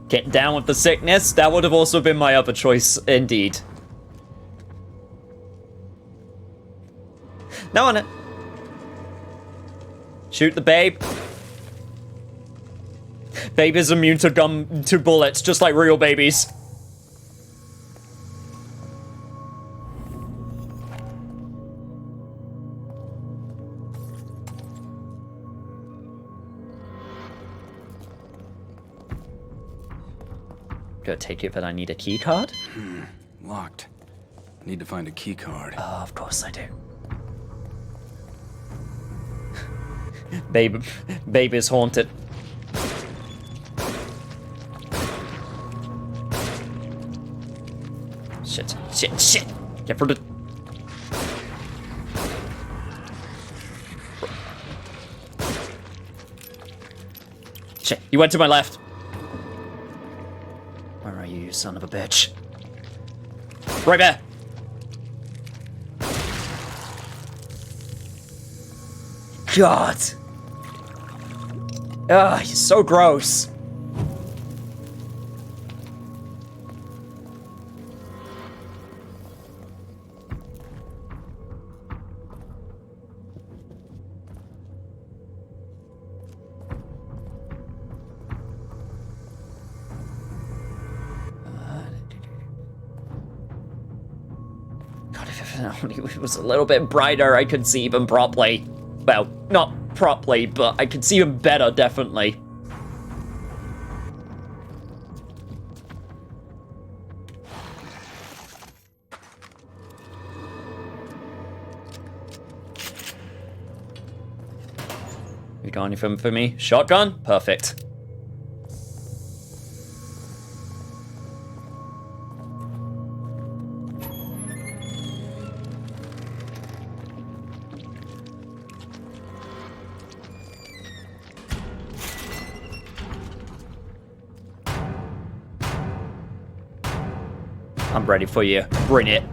Get down with the sickness. That would have also been my other choice, indeed. No one. Shoot the babe. Babe is immune to bullets, just like real babies. Gonna take it that I need a key card? Locked. Need to find a key card. Oh, of course I do. Babe is haunted. Shit. Get for the... Shit, you went to my left. Where are you, you son of a bitch? Right there! God! Ugh, he's so gross. God, if it was a little bit brighter, I could see them properly. Well, not properly, but I could see them better, definitely. You got anything for me? Shotgun? Perfect. I'm ready for you. Bring it.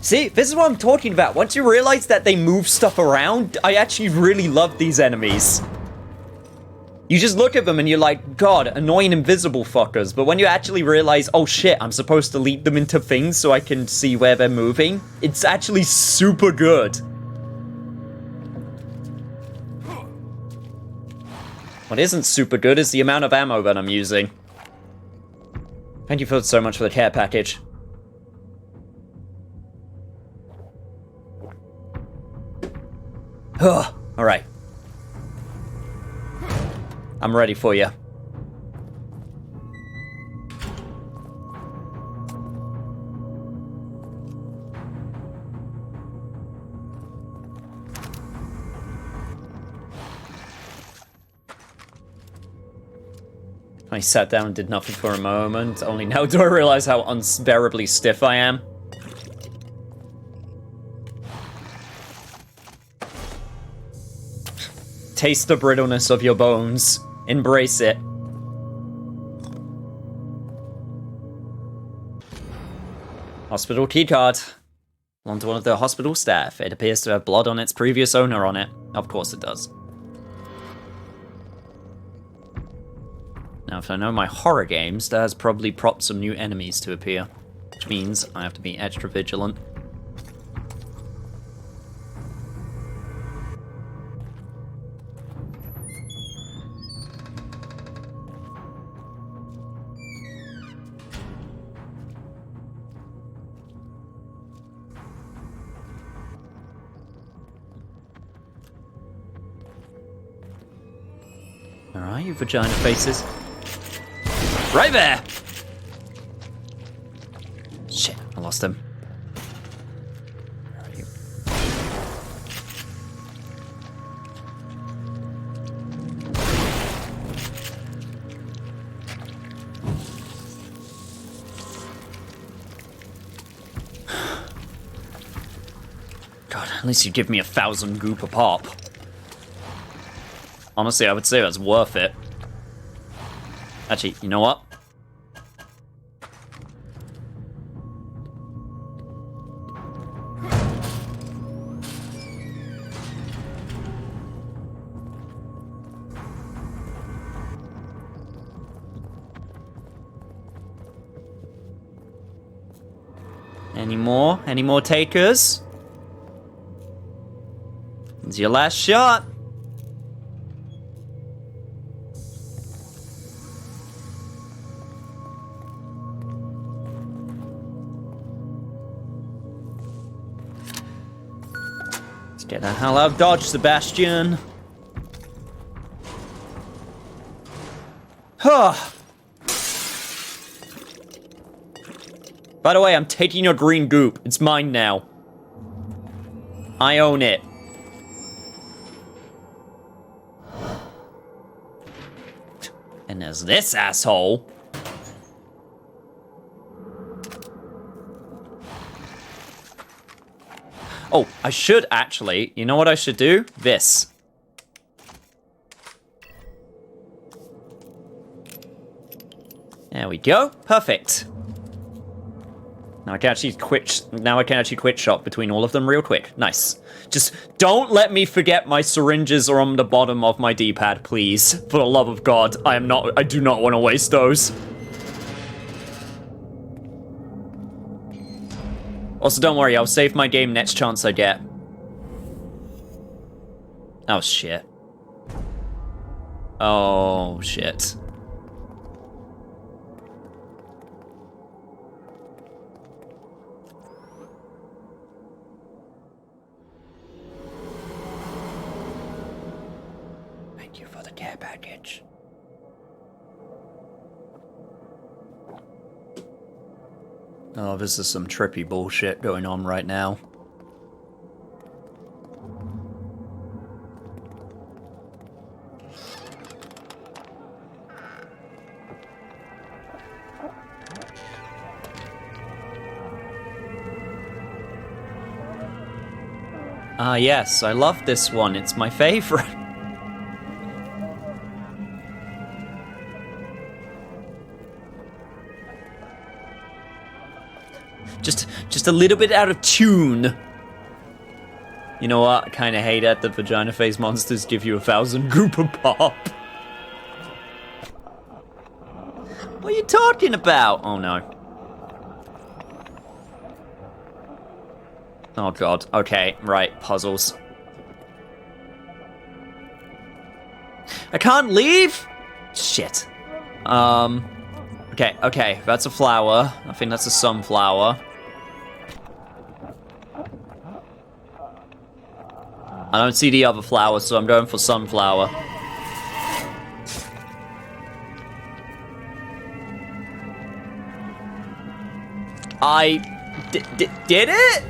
See, this is what I'm talking about. Once you realize that they move stuff around, I actually really love these enemies. You just look at them and you're like, God, annoying invisible fuckers. But when you actually realize, oh shit, I'm supposed to lead them into things so I can see where they're moving, it's actually super good. What isn't super good is the amount of ammo that I'm using. Thank you so much for the care package. Alright. I'm ready for you. I sat down and did nothing for a moment. Only now do I realize how unbearably stiff I am. Taste the brittleness of your bones. Embrace it. Hospital keycard. Belonged to one of the hospital staff. It appears to have blood on its previous owner on it. Of course it does. Now, if I know my horror games, that has probably propped some new enemies to appear. Which means I have to be extra vigilant. Where are you, vagina faces? Right there! Shit, I lost him. Where are you? God, at least you give me 1,000 goop a pop. Honestly, I would say that's worth it. Actually, you know what? Any more? Any more takers? It's your last shot. Let's get the hell out of Dodge, Sebastian. Huh. By the way, I'm taking your green goop. It's mine now. I own it. And there's this asshole. Oh, I should actually. You know what I should do? This. There we go. Perfect. Now I can actually quit shop between all of them real quick. Nice. Just don't let me forget my syringes are on the bottom of my D-pad, please. For the love of God, I do not want to waste those. Also, don't worry, I'll save my game next chance I get. Oh, shit. Oh, shit. Thank you for the care package. Oh, this is some trippy bullshit going on right now. Ah, yes, I love this one. It's my favorite. Just a little bit out of tune. You know what? I kind of hate it that vagina face monsters give you 1,000 goop a pop. What are you talking about? Oh no. Oh god. Okay, right. Puzzles. I can't leave? Shit. Okay. That's a flower. I think that's a sunflower. I don't see the other flower, so I'm going for sunflower. I did it?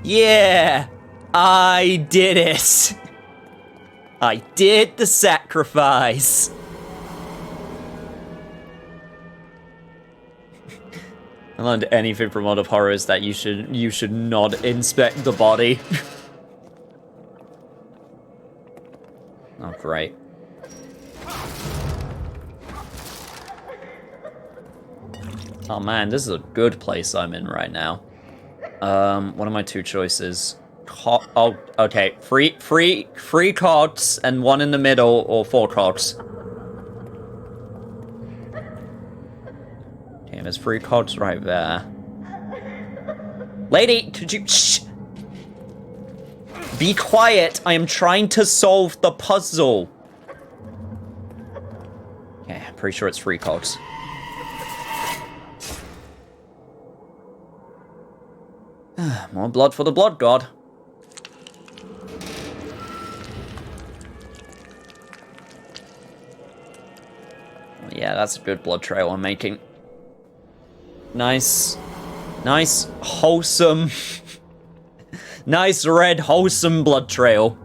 Yeah, I did it. I did the sacrifice. I learned anything from World of Horrors that you should not inspect the body. Oh, great. Oh man, this is a good place I'm in right now. What are my two choices? Oh, okay. Three cogs and one in the middle, or 4 cogs. Okay, there's 3 cogs right there. Lady, could you shh? Be quiet. I am trying to solve the puzzle. Okay, I'm pretty sure it's 3 cogs. More blood for the blood god. Yeah, that's a good blood trail I'm making. Nice. Nice, wholesome. Nice, red, wholesome blood trail.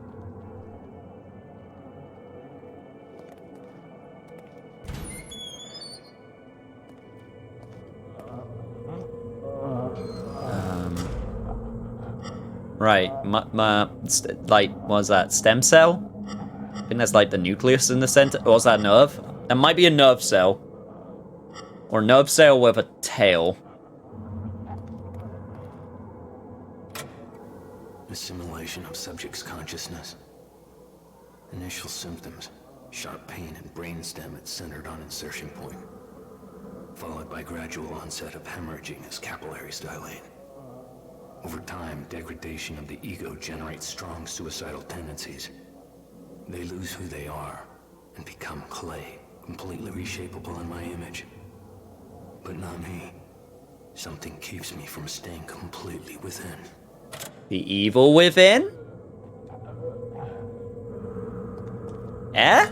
Right. Like, what was that? Stem cell? I think that's like the nucleus in the center. Or was that a nerve? That might be a nerve cell. Or nerve cell with a tail. Assimilation of subject's consciousness. Initial symptoms. Sharp pain and brainstem at centered on insertion point. Followed by gradual onset of hemorrhaging as capillaries dilate. Over time, degradation of the ego generates strong suicidal tendencies. They lose who they are and become clay, completely reshapeable in my image. But not me. Something keeps me from staying completely within. The evil within? Eh?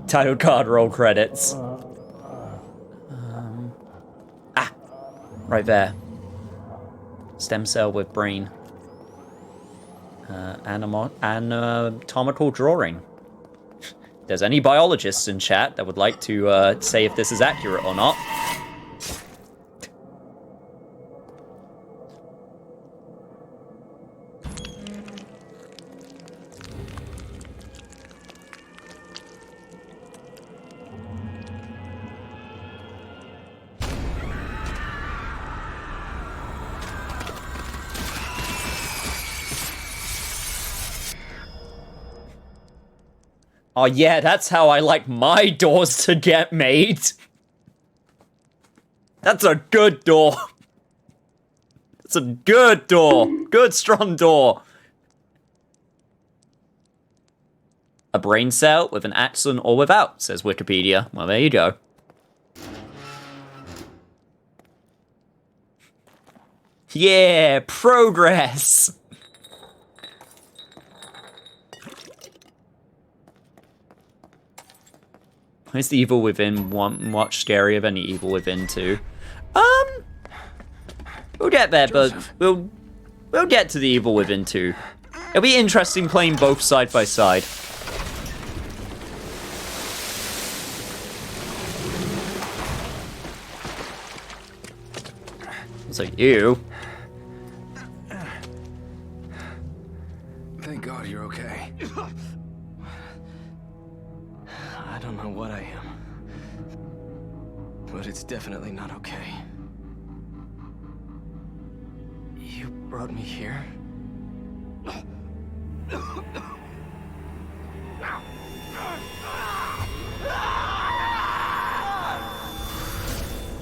Title card roll credits. Right there. Stem cell with brain. Anatomical drawing. If there's any biologists in chat that would like to say if this is accurate or not. Oh yeah, that's how I like my doors to get made. That's a good door. That's a good door. Good, strong door. A brain cell with an axon or without, says Wikipedia. Well, there you go. Yeah, progress. Is the Evil Within one much scarier than the Evil Within 2? We'll get there, Joseph. But we'll get to the Evil Within 2. It'll be interesting playing both side by side. So you. Thank God you're okay. I don't know what I am, but it's definitely not okay. You brought me here?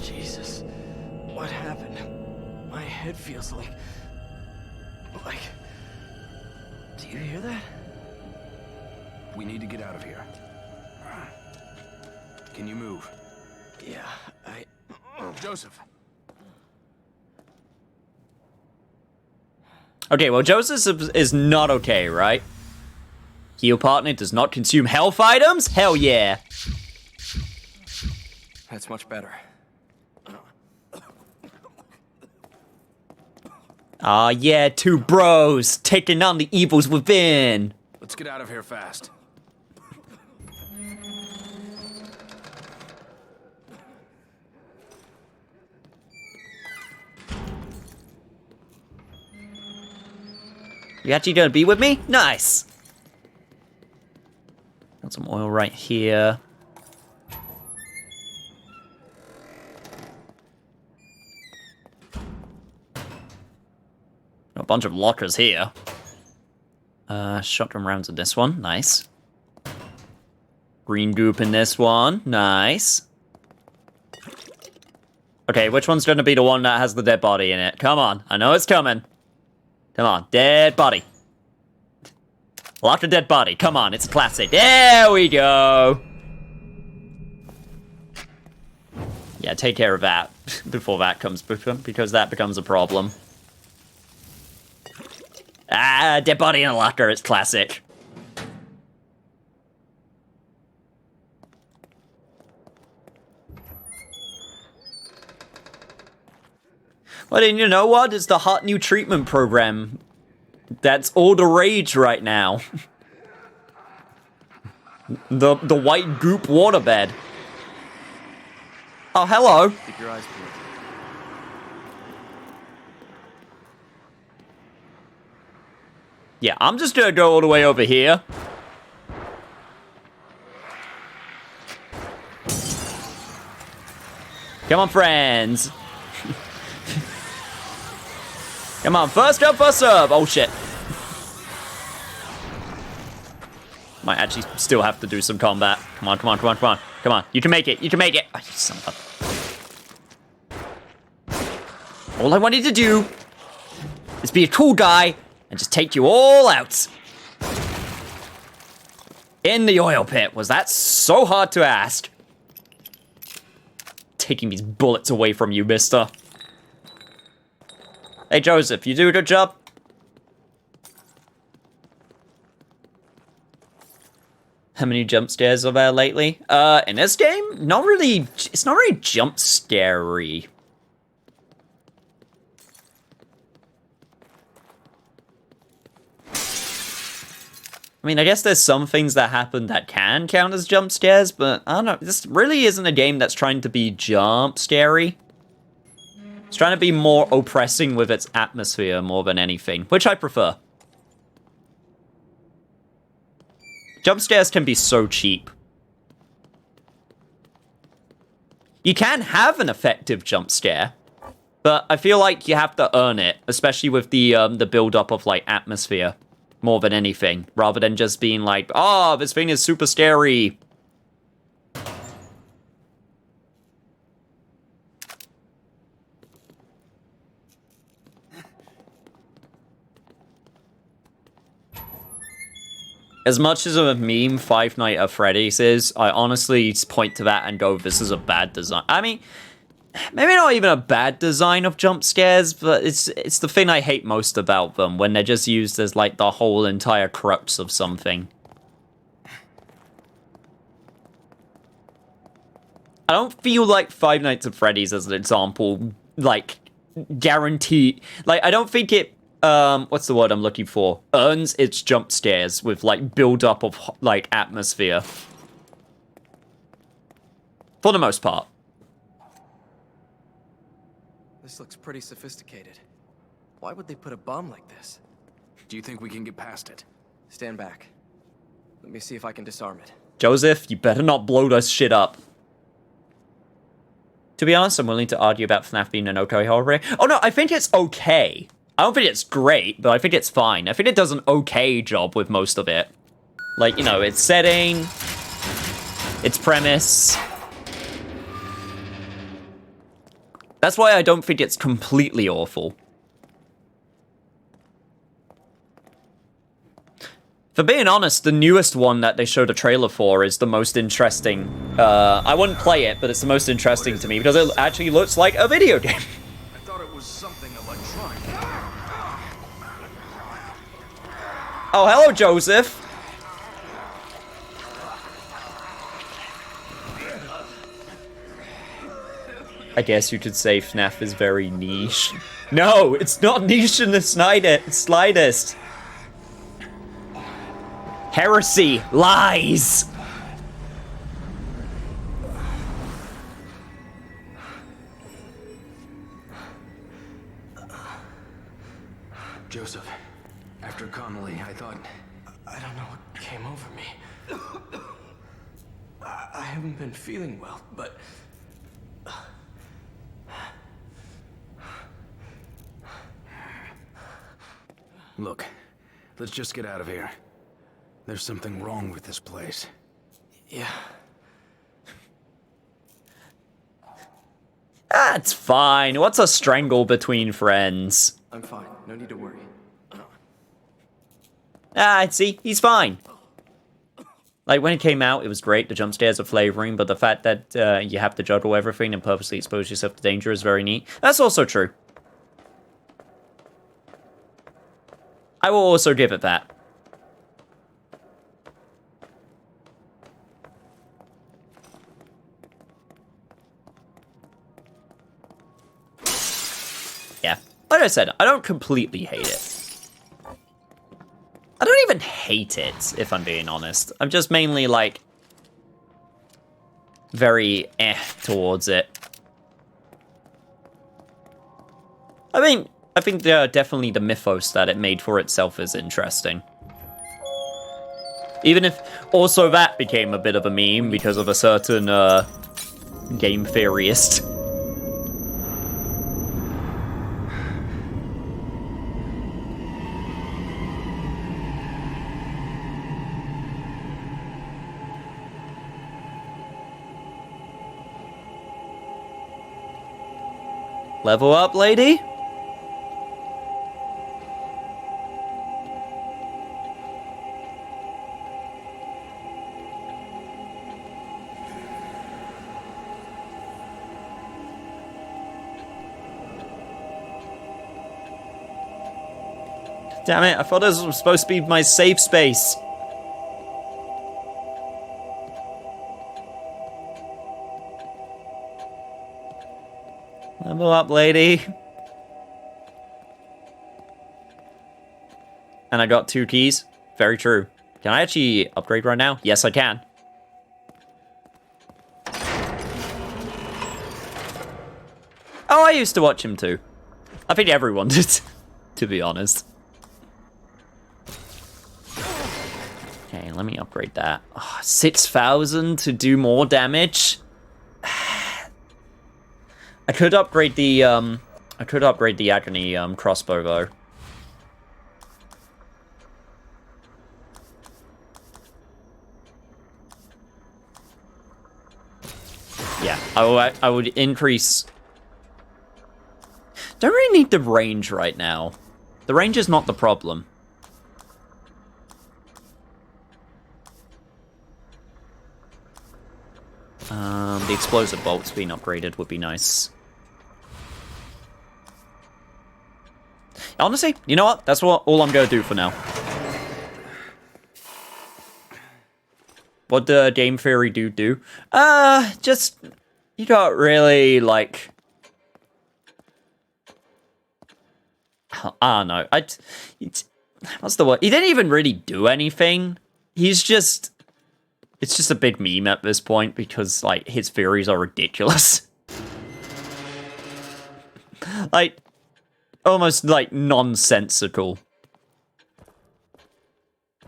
Jesus, what happened? My head feels like... Do you hear that? We need to get out of here. Can you move? Yeah, Joseph. Okay, well, Joseph is not okay, right? Heal partner does not consume health items? Hell yeah. That's much better. Ah, yeah, two bros taking on the evils within. Let's get out of here fast. You actually gonna be with me? Nice. Got some oil right here. A bunch of lockers here. Shotgun rounds in this one. Nice. Green goop in this one. Nice. Okay, which one's gonna be the one that has the dead body in it? Come on, I know it's coming. Come on, dead body. Lock the dead body. Come on, it's a classic. There we go. Yeah, take care of that before that comes, because that becomes a problem. Ah, dead body in a locker. It's classic. Well, then, you know what? It's the hot new treatment program. That's all the rage right now. The white goop waterbed. Oh, hello. Keep your eyes peeled. Yeah, I'm just gonna go all the way over here. Come on, friends. Come on, first up, first serve. Oh, shit. Might actually still have to do some combat. Come on, come on, come on, come on. Come on, you can make it, you can make it. Oh, you son of a... All I wanted to do is be a cool guy and just take you all out. In the oil pit. Was that so hard to ask? Taking these bullets away from you, mister. Hey, Joseph, you do a good job? How many jump scares are there lately? In this game? Not really, it's not really jump scary. I mean, I guess there's some things that happen that can count as jump scares, but I don't know, this really isn't a game that's trying to be jump scary. It's trying to be more oppressing with its atmosphere more than anything, which I prefer. Jump scares can be so cheap. You can have an effective jump scare, but I feel like you have to earn it, especially with the build-up of, like, atmosphere, more than anything, rather than just being like, oh, this thing is super scary. As much as a meme Five Nights at Freddy's is, I honestly point to that and go, this is a bad design. I mean, maybe not even a bad design of jump scares, but it's the thing I hate most about them, when they're just used as, like, the whole entire crux of something. I don't feel like Five Nights at Freddy's, as an example, like, guarantee... Like, I don't think it... what's the word I'm looking for? Earns its jump scares with, like, build-up of, like, atmosphere. For the most part. This looks pretty sophisticated. Why would they put a bomb like this? Do you think we can get past it? Stand back. Let me see if I can disarm it. Joseph, you better not blow this shit up. To be honest, I'm willing to argue about FNAF being an okay horror. Oh no, I think it's okay. I don't think it's great, but I think it's fine. I think it does an okay job with most of it. Like, you know, its setting, its premise. That's why I don't think it's completely awful. For being honest, the newest one that they showed a trailer for is the most interesting. I wouldn't play it, but it's the most interesting to me because it actually looks like a video game. I thought it was something electronic. Oh, hello, Joseph. I guess you could say FNAF is very niche. No, it's not niche in the slightest. Heresy, lies. Joseph, after Connolly, I thought... I don't know what came over me. I haven't been feeling well, but... Look, let's just get out of here. There's something wrong with this place. Yeah. That's fine. What's a strangle between friends? I'm fine. No need to worry. See, he's fine. Like, when it came out, it was great. The jump scares are flavoring, but the fact that you have to juggle everything and purposely expose yourself to danger is very neat. That's also true. I will also give it that. Yeah, like I said, I don't completely hate it. I don't even hate it, if I'm being honest. I'm just mainly, like, very towards it. I think definitely the mythos that it made for itself is interesting. Even if also that became a bit of a meme because of a certain game theorist. Level up, lady? Damn it, I thought this was supposed to be my safe space. Level up, lady. And I got 2 keys. Very true. Can I actually upgrade right now? Yes, I can. Oh, I used to watch him too. I think everyone did, to be honest. Okay, let me upgrade that. Oh, 6,000 to do more damage? I could upgrade the agony crossbow though. Yeah, I would increase. Don't really need the range right now. The range is not the problem. The explosive bolts being upgraded would be nice. Honestly, you know what? That's all I'm gonna do for now. What the game theory do? Just you don't really like. I don't know. What's the word? He didn't even really do anything. He's just. It's just a big meme at this point because, like, his theories are ridiculous. Like, almost, like, nonsensical.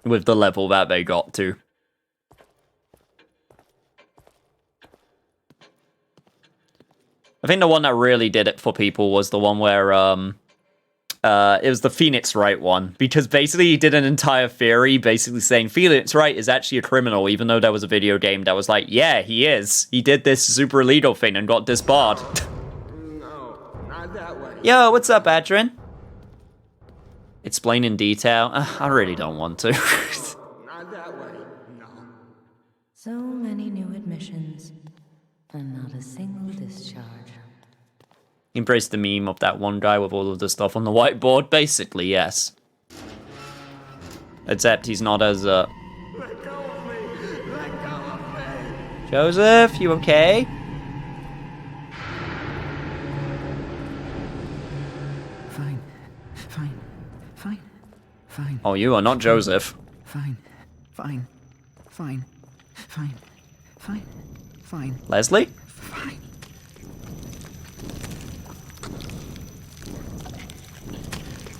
With the level that they got to. I think the one that really did it for people was the one where, it was the Phoenix Wright one, because basically he did an entire theory basically saying Phoenix Wright is actually a criminal, even though there was a video game that was like, yeah, he is. He did this super illegal thing and got disbarred. No, not that way. Yo, what's up, Adrian? Explain in detail. I really don't want to. Not that way, no. So many new admissions, and not a single discharge. Embrace the meme of that one guy with all of the stuff on the whiteboard. Basically, yes. Except he's not as, Let go of me! Let go of me! Joseph, you okay? Fine. Fine. Fine. Fine. Oh, you are not Joseph. Fine. Fine. Fine. Fine. Fine. Fine. Leslie? Fine.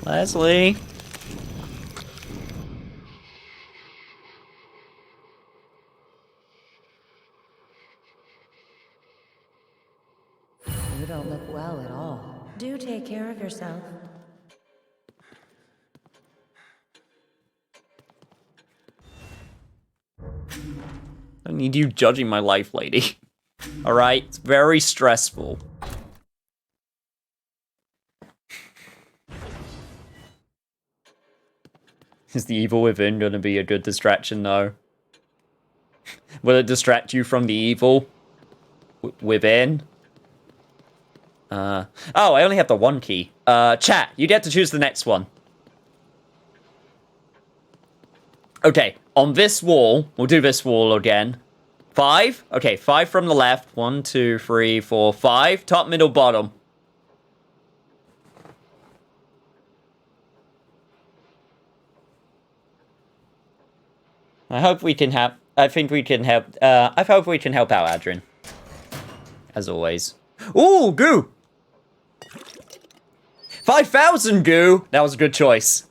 Leslie? You don't look well at all. Do take care of yourself. I don't need you judging my life, lady. Alright? It's very stressful. Is the evil within going to be a good distraction, though? Will it distract you from the evil within? Oh, I only have the one key. Chat, you get to choose the next one. Okay, on this wall, we'll do this wall again. 5? Okay, 5 from the left. 1, 2, 3, 4, 5. Top, middle, bottom. I hope we can help. I think we can help. I hope we can help out, Adrian. As always. Ooh, goo! 5,000 goo! That was a good choice.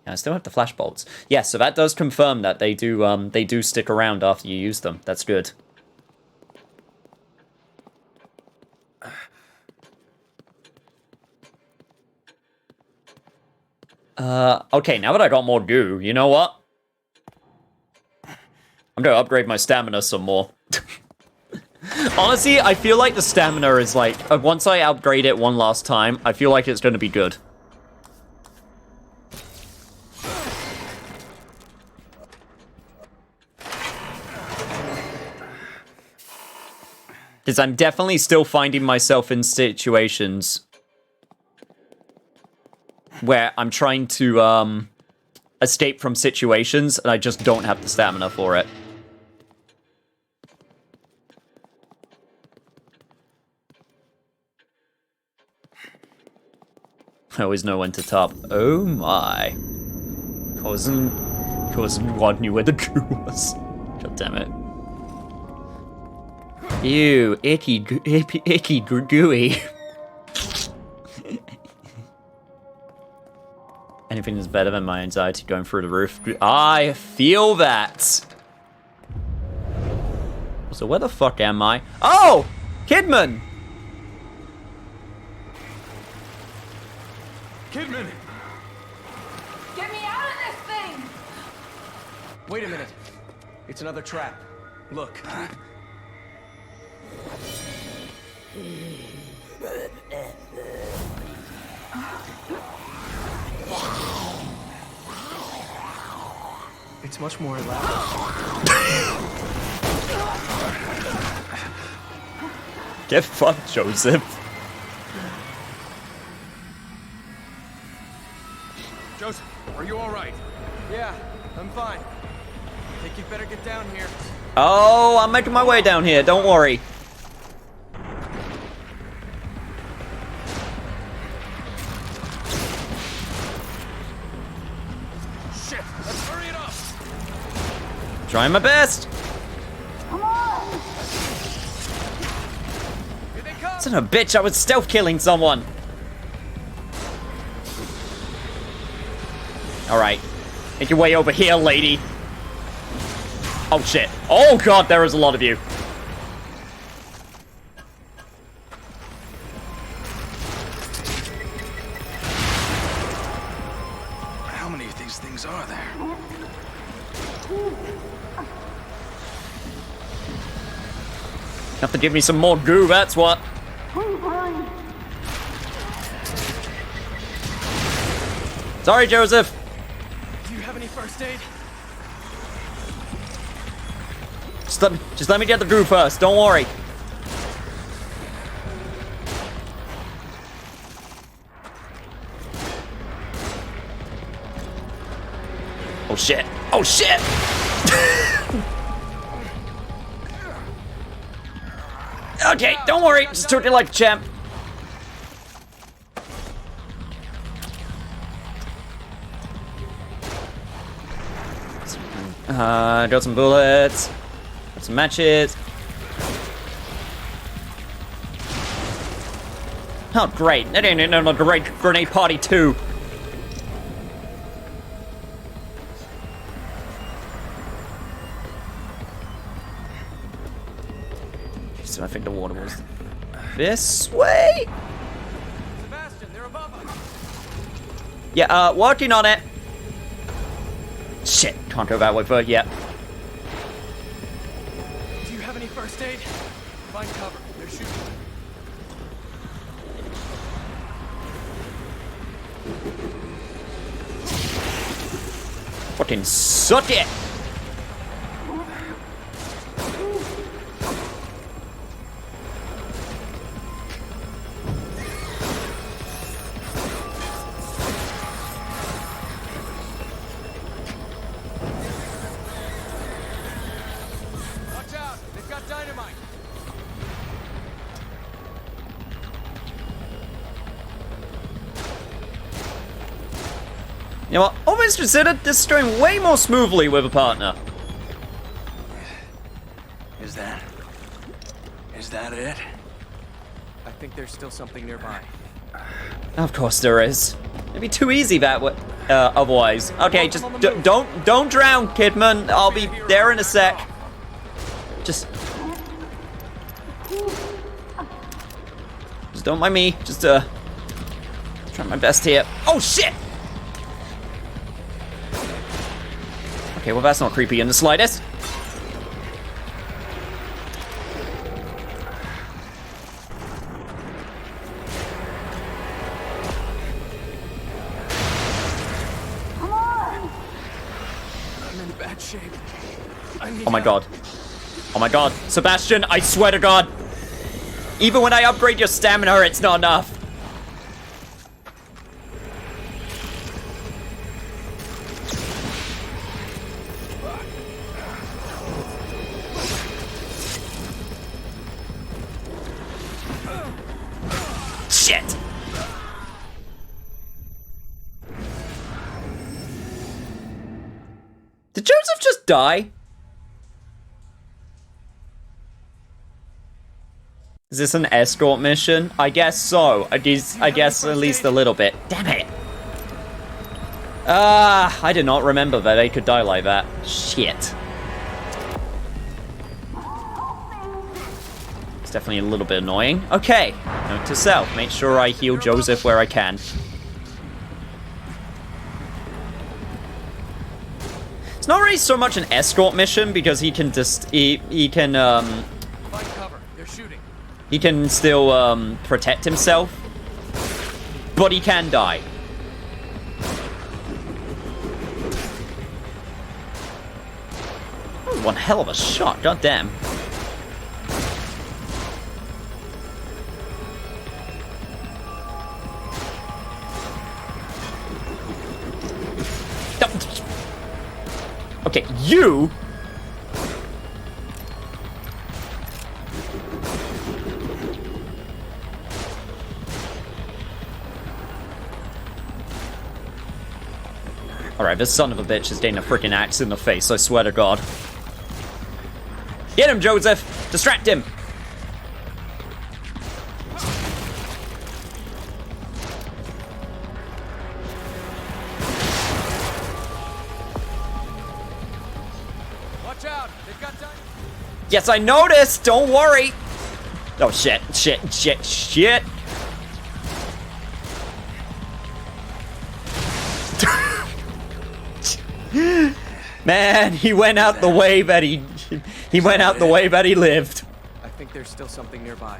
Yeah, I still have the flash bolts. Yeah, so that does confirm that they do stick around after you use them. That's good. Okay, now that I got more goo, you know what? I'm gonna upgrade my stamina some more. Honestly, I feel like the stamina is like, once I upgrade it one last time, I feel like it's gonna be good. Because I'm definitely still finding myself in situations where I'm trying to escape from situations and I just don't have the stamina for it. I always know when to top. Oh my. Cousin one knew where the goo was. God damn it. Ew, icky gooey. Anything is better than my anxiety going through the roof. I feel that. So where the fuck am I? Oh! Kidman! Kidman! Get me out of this thing! Wait a minute. It's another trap. Look. It's much more elaborate. Get fucked, Joseph. Joseph, are you all right? Yeah, I'm fine. I think you'd better get down here. Oh, I'm making my way down here. Don't worry. Shit, let's hurry it up. Trying my best. Come on! Here they come. Son of a bitch, I was stealth killing someone. Alright. Make your way over here, lady. Oh shit. Oh god, there is a lot of you. How many of these things are there? Have to give me some more goo, that's what. Sorry, Joseph. Do you have any first aid? Just let me get the goo first, don't worry. Oh shit. Oh shit! Okay, don't worry. Just treat it like a champ. Got some bullets. Got some matches. Oh, great. That ain't no great grenade party too. So I think the water was this way? Sebastian, they're above us. Yeah, working on it. Shit, can't go that way for yet. Do you have any first aid? Find cover. They're shooting. Fucking suck it! Watch out! They've got dynamite. You know what? All things considered, this is going way more smoothly with a partner. Is that? Is that it? I think there's still something nearby. Of course there is. It'd be too easy that way. Otherwise. Okay, just don't drown, Kidman. I'll be there in a sec. Just don't mind me. Just try my best here. Oh shit! Okay, well that's not creepy in the slightest. Oh my god. Oh my god. Sebastian, I swear to god. Even when I upgrade your stamina, it's not enough. Shit. Did Joseph just die? Is this an escort mission? I guess so. I guess at least a little bit. Damn it. I did not remember that they could die like that. Shit. It's definitely a little bit annoying. Okay. Note to self. Make sure I heal Joseph where I can. It's not really so much an escort mission because he can just he can Find cover. They're shooting. he can still protect himself, but he can die. That was one hell of a shot, goddamn. Okay, you. Alright, this son of a bitch is getting a freaking axe in the face, I swear to god. Get him, Joseph! Distract him! Watch out! They've got time. Yes, I noticed! Don't worry! Oh, shit, shit, shit, shit! Man, he went out the way that he went out the way that he lived. I think there's still something nearby.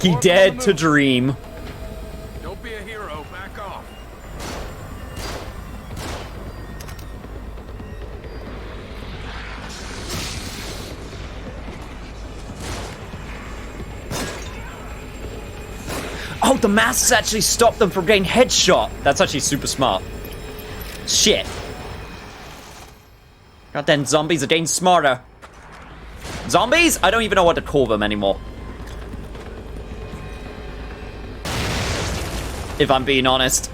He dared to dream. Don't be a hero. Back off. Oh, the masks actually stopped them from getting headshot. That's actually super smart. Shit. Goddamn zombies are getting smarter. Zombies? I don't even know what to call them anymore. If I'm being honest.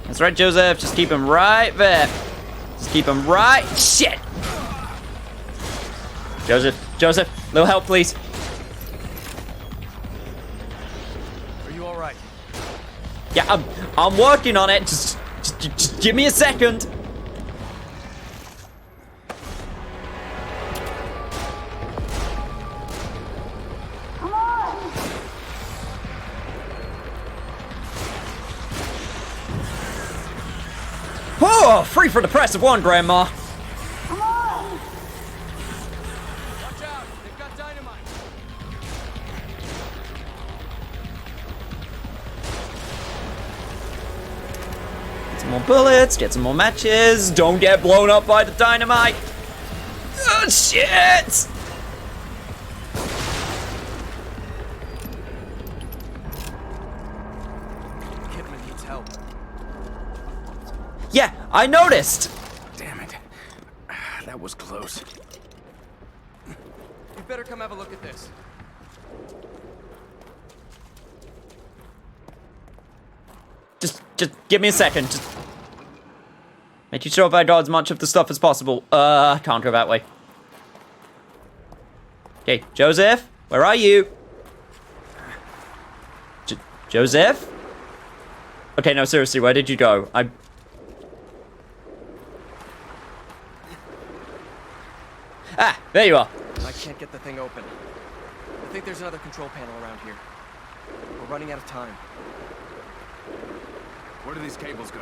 That's right, Joseph. Just keep him right there. Just keep him right. Shit! Joseph, little help, please. Are you all right? Yeah, I'm working on it. Just give me a second. Come on! Oh, free for the press of one, Grandma. Come on! Watch out! They've got dynamite. Get some more bullets, get some more matches. Don't get blown up by the dynamite. Oh, shit! Kidman needs help. I noticed! Damn it. That was close. You better come have a look at this. Just give me a second. Just making sure if I got as much of the stuff as possible. I can't go that way. Okay, Joseph, where are you? Joseph? Okay, no, seriously, where did you go? Ah, there you are. I can't get the thing open. I think there's another control panel around here. We're running out of time. Where do these cables go?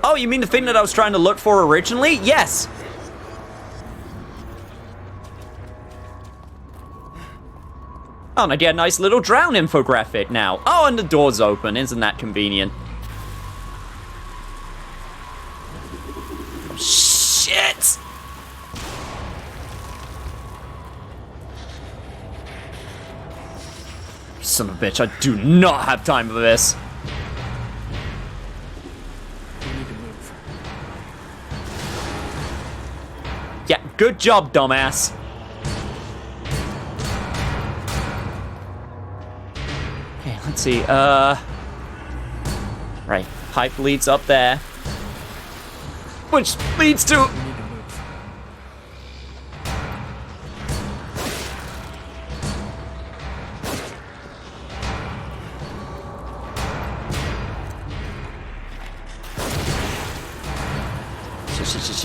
Oh, you mean the thing that I was trying to look for originally? Yes! Oh, and I get a nice little drown infographic now. Oh, and the door's open. Isn't that convenient? Shit! Son of a bitch, I do not have time for this. We need to move. Yeah, good job, dumbass. Okay, let's see, right, pipe leads up there. Which leads to...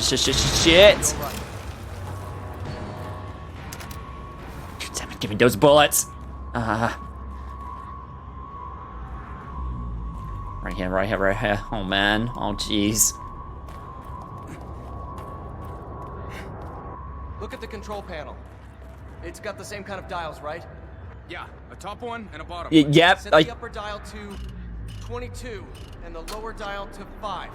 Shit! Damn it, give me those bullets! Right here, right here, right here. Oh man, oh jeez. Look at the control panel. It's got the same kind of dials, right? Yeah, a top one and a bottom. Yep. Set the upper dial to 22 and the lower dial to 5.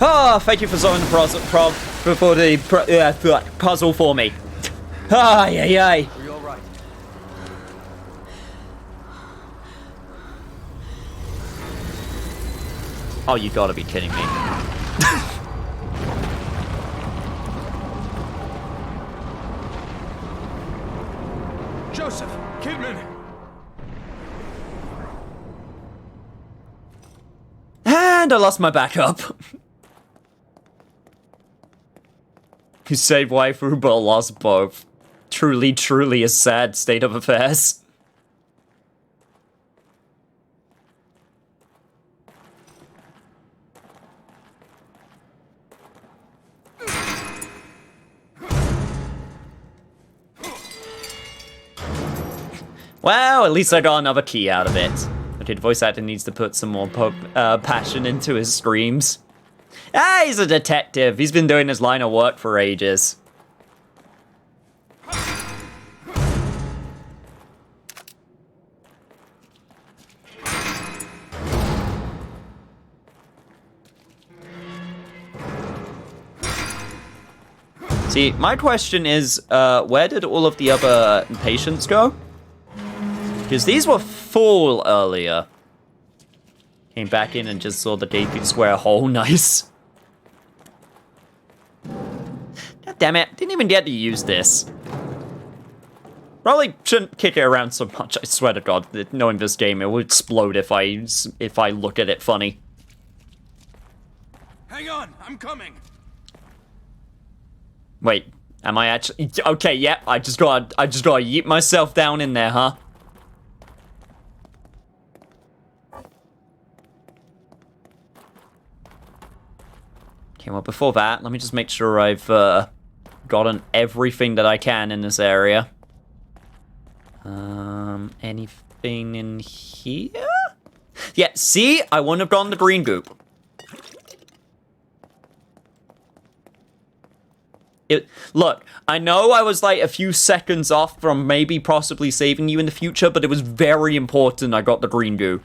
Ah, thank you for solving the puzzle for me. Ah, yay, yay. Are you all right? Oh, you gotta be kidding me. Joseph, Kidman. And I lost my backup. You saved waifu but lost both. Truly, truly a sad state of affairs. Well, at least I got another key out of it. Okay, the voice actor needs to put some more passion into his screams. Ah, he's a detective. He's been doing his line of work for ages. See, my question is, where did all of the other patients go? Because these were full earlier. Came back in and just saw the gaping square hole. Nice. God damn it. Didn't even get to use this. Probably shouldn't kick it around so much. I swear to God, knowing this game, it will explode if I look at it funny. Hang on, I'm coming. Wait, am I actually... Okay, yep, I just gotta yeet myself down in there, huh? Okay, well, before that, let me just make sure I've gotten everything that I can in this area. Anything in here? Yeah, see? I wouldn't have gotten the green goop. Look, I know I was like a few seconds off from maybe possibly saving you in the future, but it was very important I got the green goo.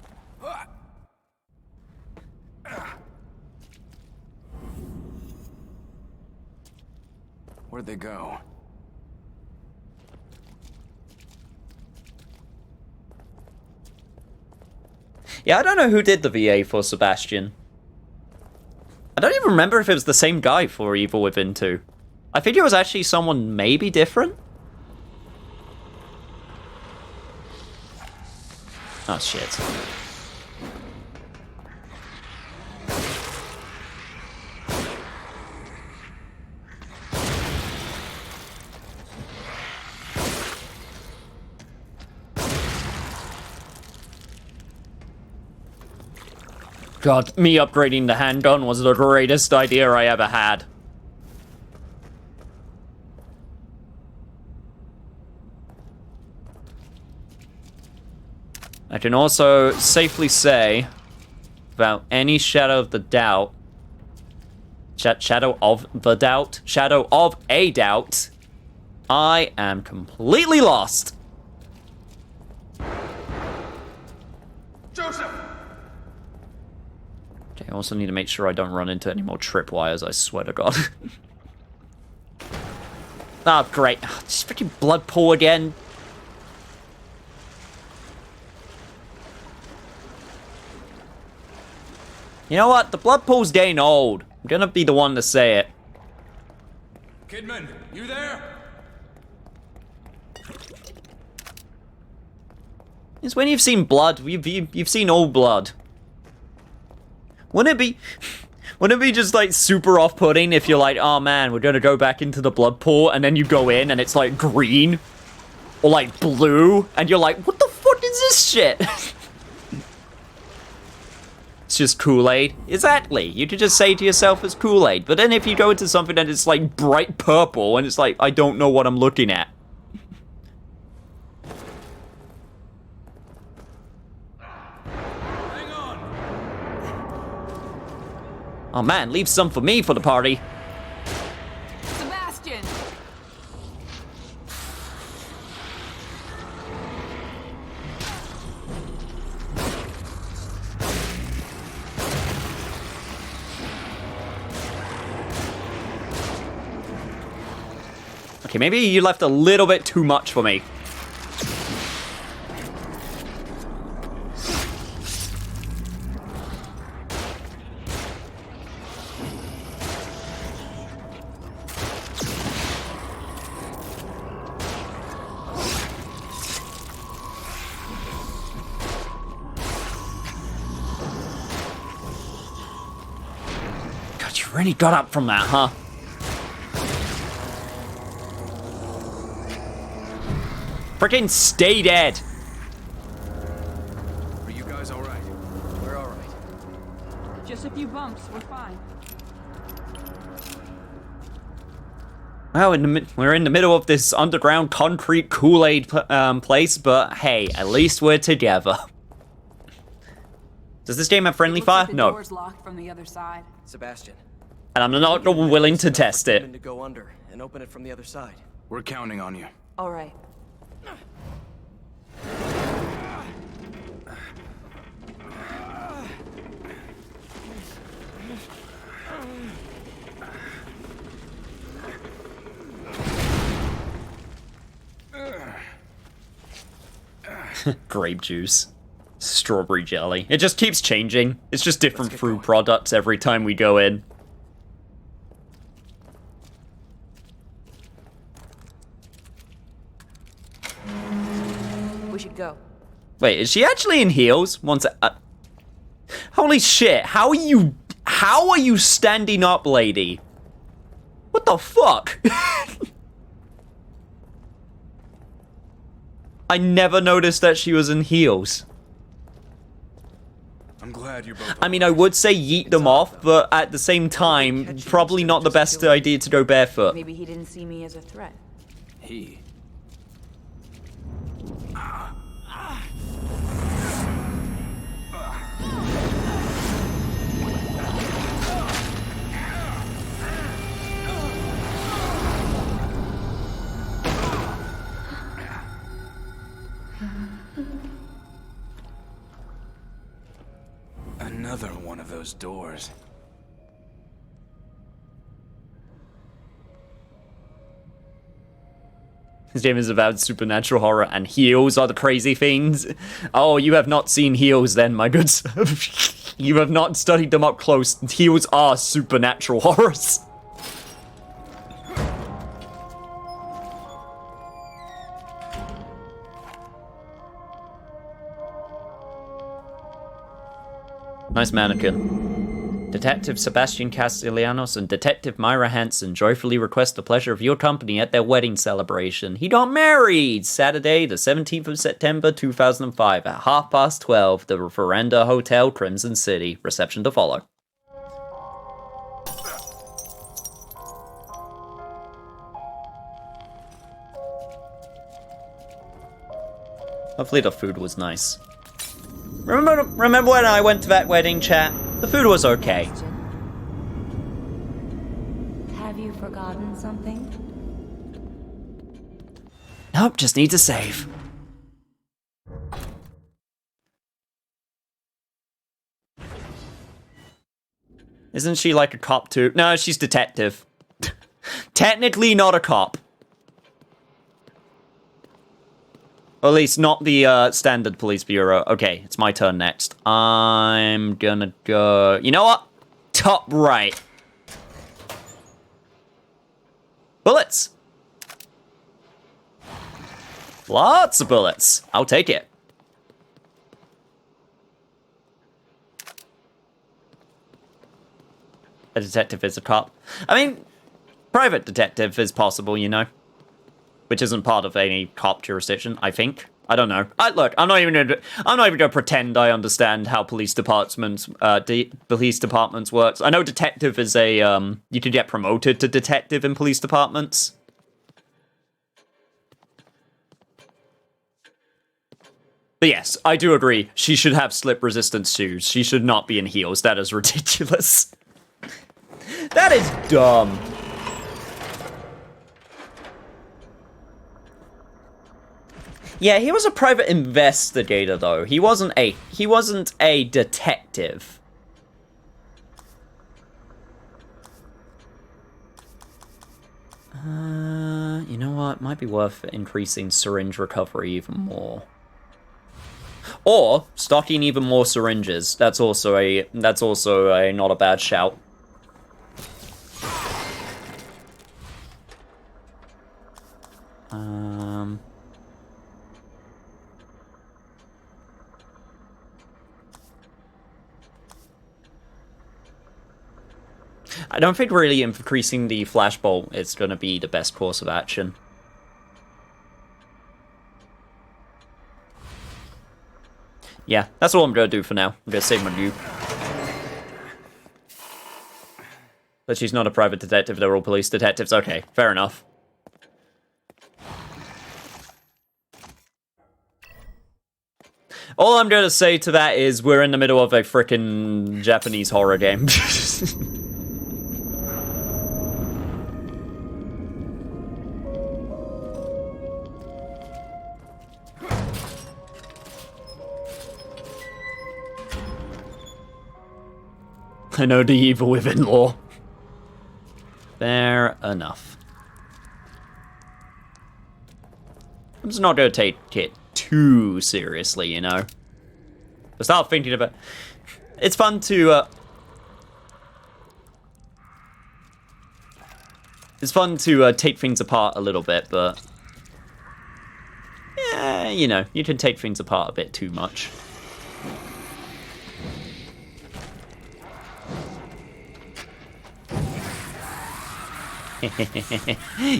Where'd they go? Yeah, I don't know who did the VA for Sebastian. I don't even remember if it was the same guy for Evil Within 2. I think it was actually someone maybe different. Oh, shit. God, me upgrading the handgun was the greatest idea I ever had. I can also safely say, without any shadow of the doubt, shadow of a doubt, I am completely lost. Joseph! Okay, I also need to make sure I don't run into any more tripwires, I swear to God. Oh, great. Just freaking blood pool again. You know what? The blood pool's getting old. I'm gonna be the one to say it. Kidman, you there? It's when you've seen blood, you've seen old blood. Wouldn't it be just like super off-putting if you're like, oh man, we're gonna go back into the blood pool, and then you go in and it's like green or like blue, and you're like, what the fuck is this shit? It's just Kool-Aid. Exactly. You could just say to yourself it's Kool-Aid. But then if you go into something that is like bright purple and it's like, I don't know what I'm looking at. Hang on. Oh man, leave some for me for the party. Sebastian! Okay, maybe you left a little bit too much for me. God, you really got up from that, huh? Freaking stay dead. Are you guys all right? We're all right. Just a few bumps, we're fine. Well, we're in the middle of this underground concrete Kool-Aid place, but hey, at least we're together. Does this game have friendly fire? Like the No. door's locked from the other side. Sebastian. And I'm not willing to test it. To go under and open it from the other side. We're counting on you. All right. Grape juice. Strawberry jelly. It just keeps changing. It's just different fruit products every time we go in. We should go. Wait, is she actually in heels? Holy shit, how are you standing up, lady? What the fuck? I never noticed that she was in heels. I'm glad you're both. I mean, I would say yeet them off, but at the same time, probably not the best idea to go barefoot. Maybe he didn't see me as a threat. He. Another one of those doors. This game is about supernatural horror, and heels are the crazy things. Oh, you have not seen heels then, my good sir. You have not studied them up close. Heels are supernatural horrors. Nice mannequin. Detective Sebastian Castellanos and Detective Myra Hansen joyfully request the pleasure of your company at their wedding celebration. He got married Saturday, the 17th of September, 2005 at 12:30, the Veranda Hotel, Crimson City. Reception to follow. Hopefully the food was nice. Remember when I went to that wedding, chat? The food was okay. Have you forgotten something? Nope, just need to save. Isn't she like a cop too? No, she's detective. Technically not a cop. Or at least not the standard police bureau. Okay, it's my turn next. I'm gonna go... You know what? Top right. Bullets. Lots of bullets. I'll take it. A detective is a cop. I mean, private detective is possible, you know. Which isn't part of any cop jurisdiction, I think. I don't know. Look, I'm not even gonna pretend I understand how police departments works. I know detective is a you can get promoted to detective in police departments. But yes, I do agree. She should have slip-resistant shoes. She should not be in heels. That is ridiculous. That is dumb. Yeah, he was a private investigator, though. He wasn't a detective. You know what? Might be worth increasing syringe recovery even more. Or stocking even more syringes. That's also a not a bad shout. I don't think really increasing the flashbolt is going to be the best course of action. Yeah, that's all I'm going to do for now. I'm going to save my nuke. But she's not a private detective, they're all police detectives. Okay, fair enough. All I'm going to say to that is we're in the middle of a frickin' Japanese horror game. I know the evil within law. Fair enough. I'm just not going to take it too seriously, you know? I start thinking about... It's fun to... It's fun to take things apart a little bit, but... Yeah, you know, you can take things apart a bit too much.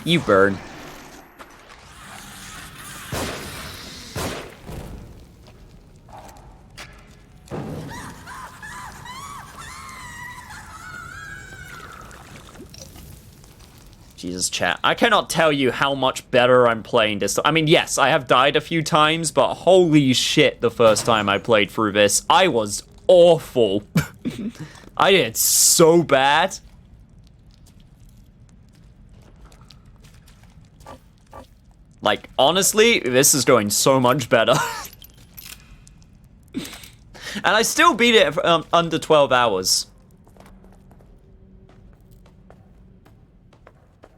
You burn. Jesus, chat. I cannot tell you how much better I'm playing this. I mean, yes, I have died a few times, but holy shit, the first time I played through this, I was awful. I did so bad. Like, honestly, this is going so much better. And I still beat it under 12 hours.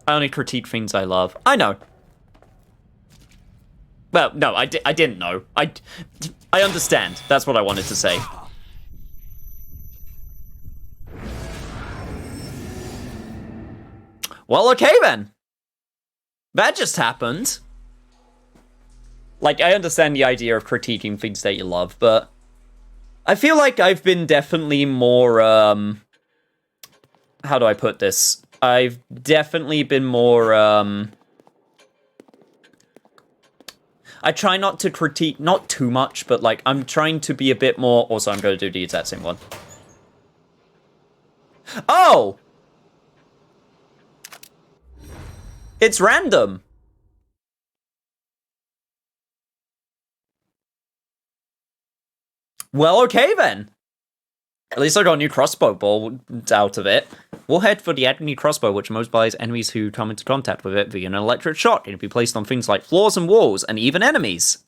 I only critique things I love. I know. Well, no, I didn't know. I understand. That's what I wanted to say. Well, okay then. That just happened. Like, I understand the idea of critiquing things that you love, but I feel like I've been definitely more, how do I put this? I've definitely been more, I try not to critique, not too much, but, like, I'm trying to be a bit more... Also, I'm going to do the exact same one. Oh! It's random. Well, okay then. At least I got a new crossbow bolt out of it. We'll head for the agony crossbow, which mobilises enemies who come into contact with it via an electric shock. It can be placed on things like floors and walls, and even enemies.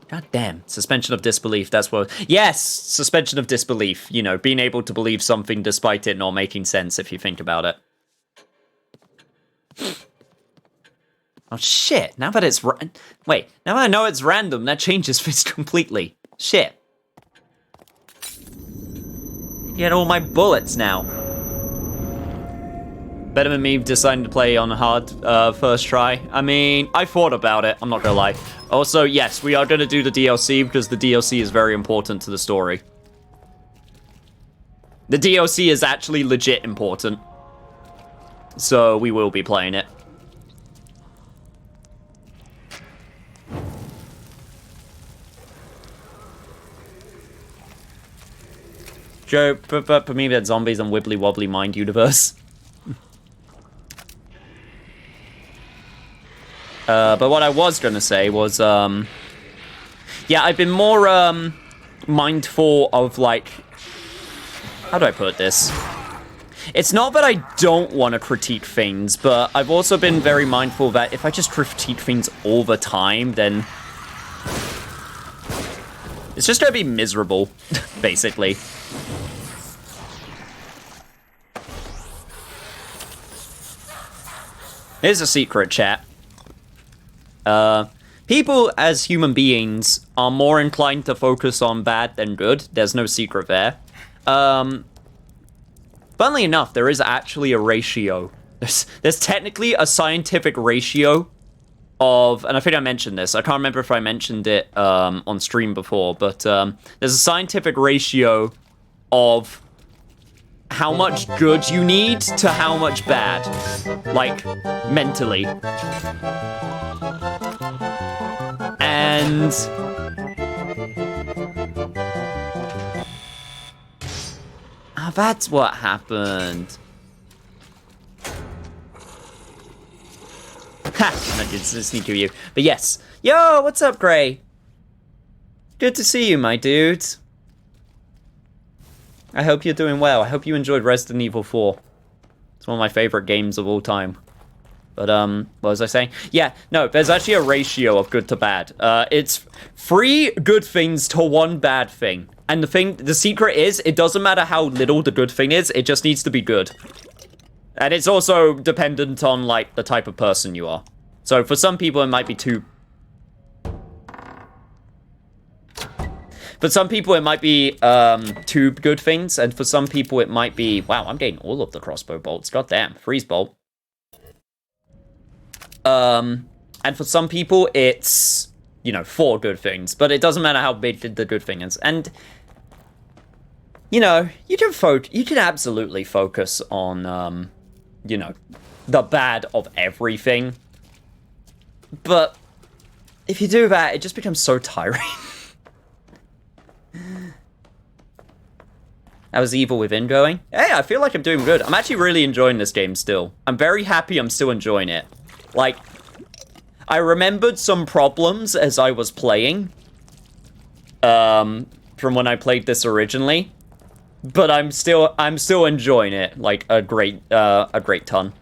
God damn. Suspension of disbelief, that's what... Yes! Suspension of disbelief. You know, being able to believe something despite it not making sense if you think about it. Oh, shit. Now that it's... Wait, now that I know it's random, that changes this completely. Shit. Get all my bullets now. Better than me deciding to play on a hard first try. I mean, I thought about it, I'm not gonna lie. Also, yes, we are gonna do the DLC because the DLC is very important to the story. The DLC is actually legit important. So we will be playing it. Joe, for me, that zombies and wibbly wobbly mind universe. But what I was gonna say was, yeah, I've been more, mindful of, like, how do I put this? It's not that I don't want to critique things, but I've also been very mindful that if I just critique things all the time, then it's just gonna be miserable, basically. Here's a secret, chat. People as human beings are more inclined to focus on bad than good. There's no secret there. Funnily enough, there is actually a ratio. There's technically a scientific ratio of, and I think I mentioned this. I can't remember if I mentioned it on stream before, but there's a scientific ratio of how much good you need to how much bad, like, mentally. And that's what happened. Ha! It's a sneaky view. But yes. Yo, what's up, Gray? Good to see you, my dude. I hope you're doing well. I hope you enjoyed Resident Evil 4. It's one of my favorite games of all time. But, what was I saying? Yeah, no, there's actually a ratio of good to bad. It's 3 good things to 1 bad thing. And the secret is, it doesn't matter how little the good thing is, it just needs to be good. And it's also dependent on, like, the type of person you are. So for some people, it might be 2... For some people, it might be 2 good things, and for some people, it might be... Wow, I'm getting all of the crossbow bolts. Goddamn, freeze bolt. And for some people, it's, you know, 4 good things. But it doesn't matter how big the good thing is. And, you know, you can absolutely focus on, you know, the bad of everything. But if you do that, it just becomes so tiring. How's Evil Within going? Hey, I feel like I'm doing good. I'm actually really enjoying this game still. I'm very happy I'm still enjoying it. Like, I remembered some problems as I was playing. From when I played this originally. But I'm still enjoying it, like, a great ton.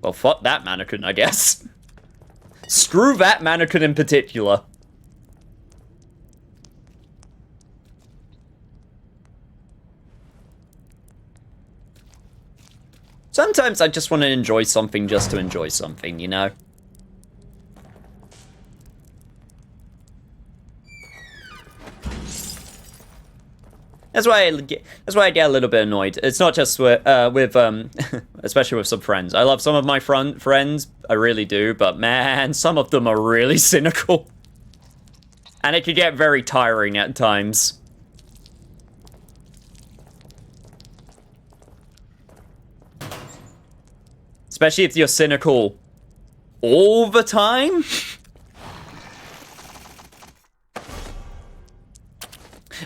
Well, fuck that mannequin, I guess. Screw that mannequin in particular. Sometimes I just want to enjoy something just to enjoy something, you know? That's why I get a little bit annoyed. It's not just with especially with some friends. I love some of my friends, I really do, but man, some of them are really cynical. And it can get very tiring at times. Especially if you're cynical all the time.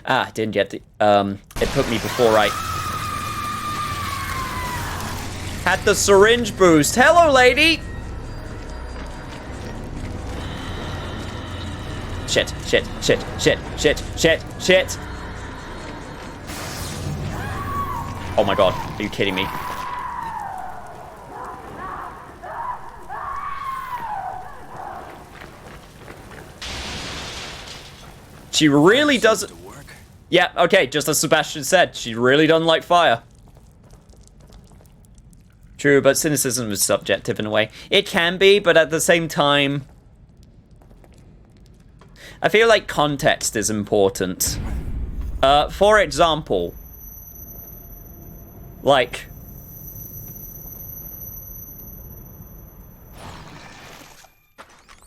Ah, didn't get the, it put me before I had the syringe boost. Hello, lady! Shit, shit, shit, shit, shit, shit, shit. Oh my god, are you kidding me? She really doesn't... Yeah, okay, just as Sebastian said, she really doesn't like fire. True, but cynicism is subjective in a way. It can be, but at the same time... I feel like context is important. For example... Like...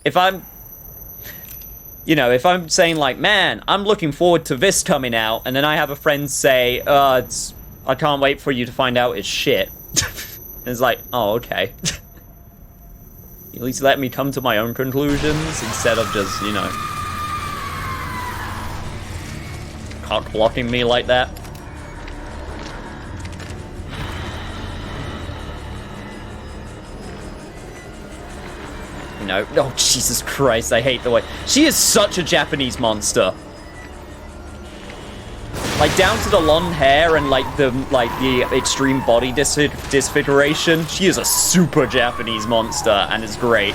If I'm... You know, if I'm saying like, man, I'm looking forward to this coming out, and then I have a friend say, I can't wait for you to find out it's shit. It's like, oh, okay. At least let me come to my own conclusions instead of just, you know, cock blocking me like that. No. Oh, Jesus Christ, I hate the way... She is such a Japanese monster. Like, down to the long hair and, like, the extreme body disfiguration. She is a super Japanese monster, and it's great.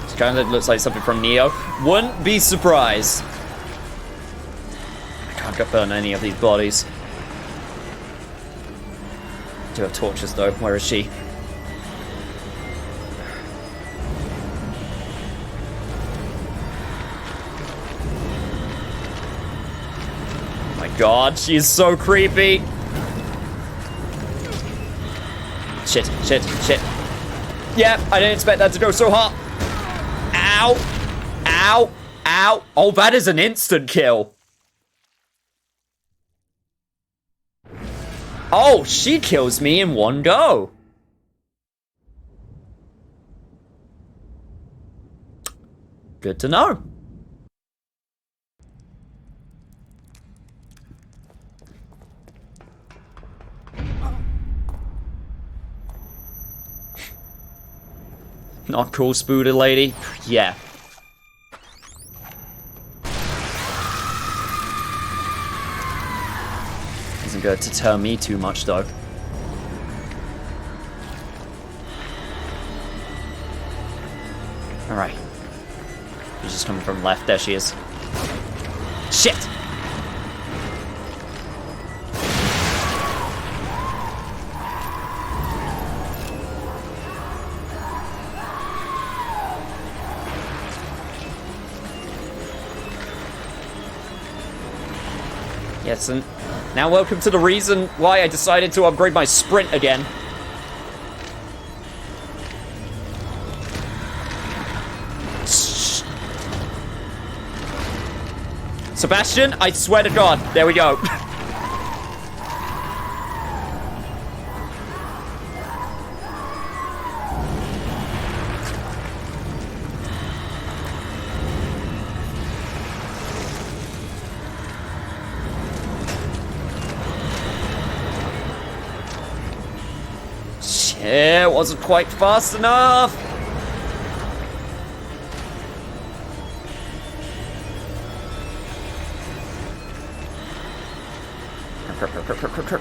It kind of looks like something from Neo. Wouldn't be surprised. Can't burn any of these bodies. Do have torches though. Where is she? Oh my god, she is so creepy. Shit, shit, shit. Yeah, I didn't expect that to go so hot. Ow! Ow! Ow! Oh, that is an instant kill. Oh, she kills me in one go. Good to know. Not cool, Spooder lady? Yeah. Isn't going to deter me too much, though. Alright. She's just coming from left. There she is. Shit! Yes, and now welcome to the reason why I decided to upgrade my sprint again. Sebastian, I swear to God. There we go. Shit, wasn't quite fast enough.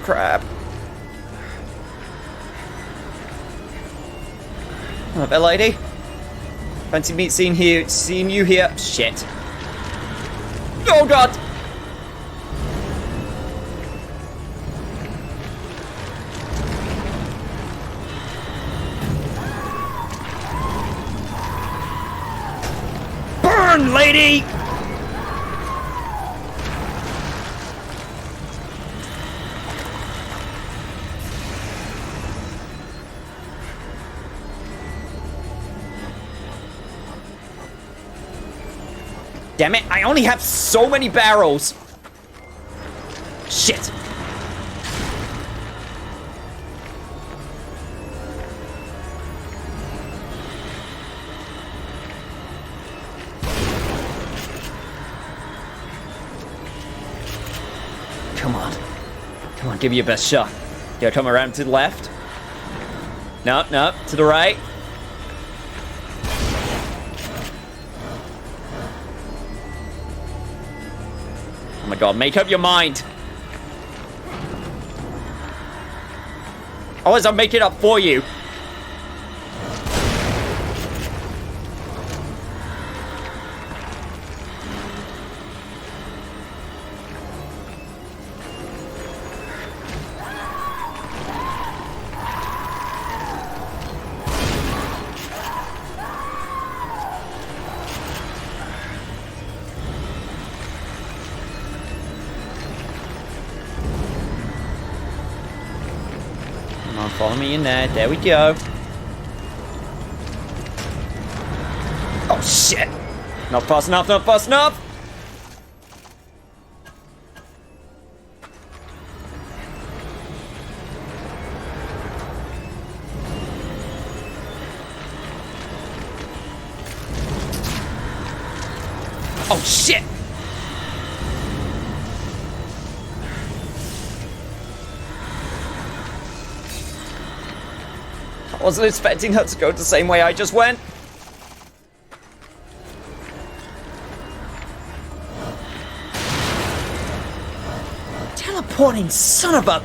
Crap. Oh, that lady. Fancy seeing you here. Shit. Oh god! Burn, lady! Damn it, I only have so many barrels. Shit. Come on. Come on, give me your best shot. Yeah, come around to the left. No, to the right. Oh my god, make up your mind. Otherwise, I'll make it up for you. Follow me in there. There we go. Oh, shit. Not fast enough, not fast enough. Oh, shit. I wasn't expecting her to go the same way I just went. Teleporting son of a...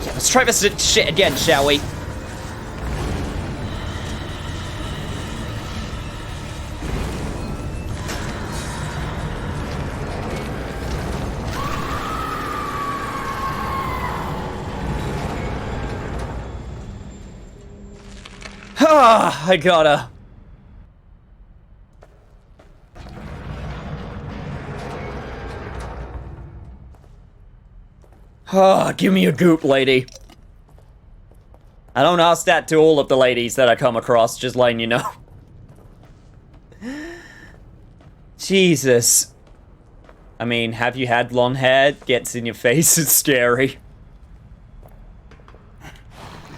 Yeah, let's try this shit again, shall we? Ah, I gotta. Ah, give me a goop, lady. I don't ask that to all of the ladies that I come across, just letting you know. Jesus. I mean, have you had blonde hair? Gets in your face, it's scary.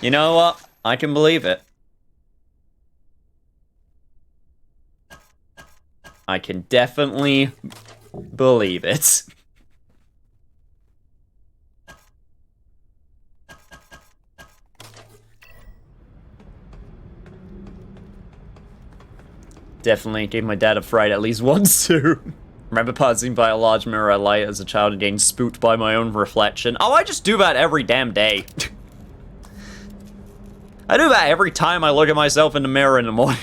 You know what? I can believe it. I can definitely believe it. Definitely gave my dad a fright at least once too. Remember passing by a large mirror at light as a child and getting spooked by my own reflection. Oh, I just do that every damn day. I do that every time I look at myself in the mirror in the morning.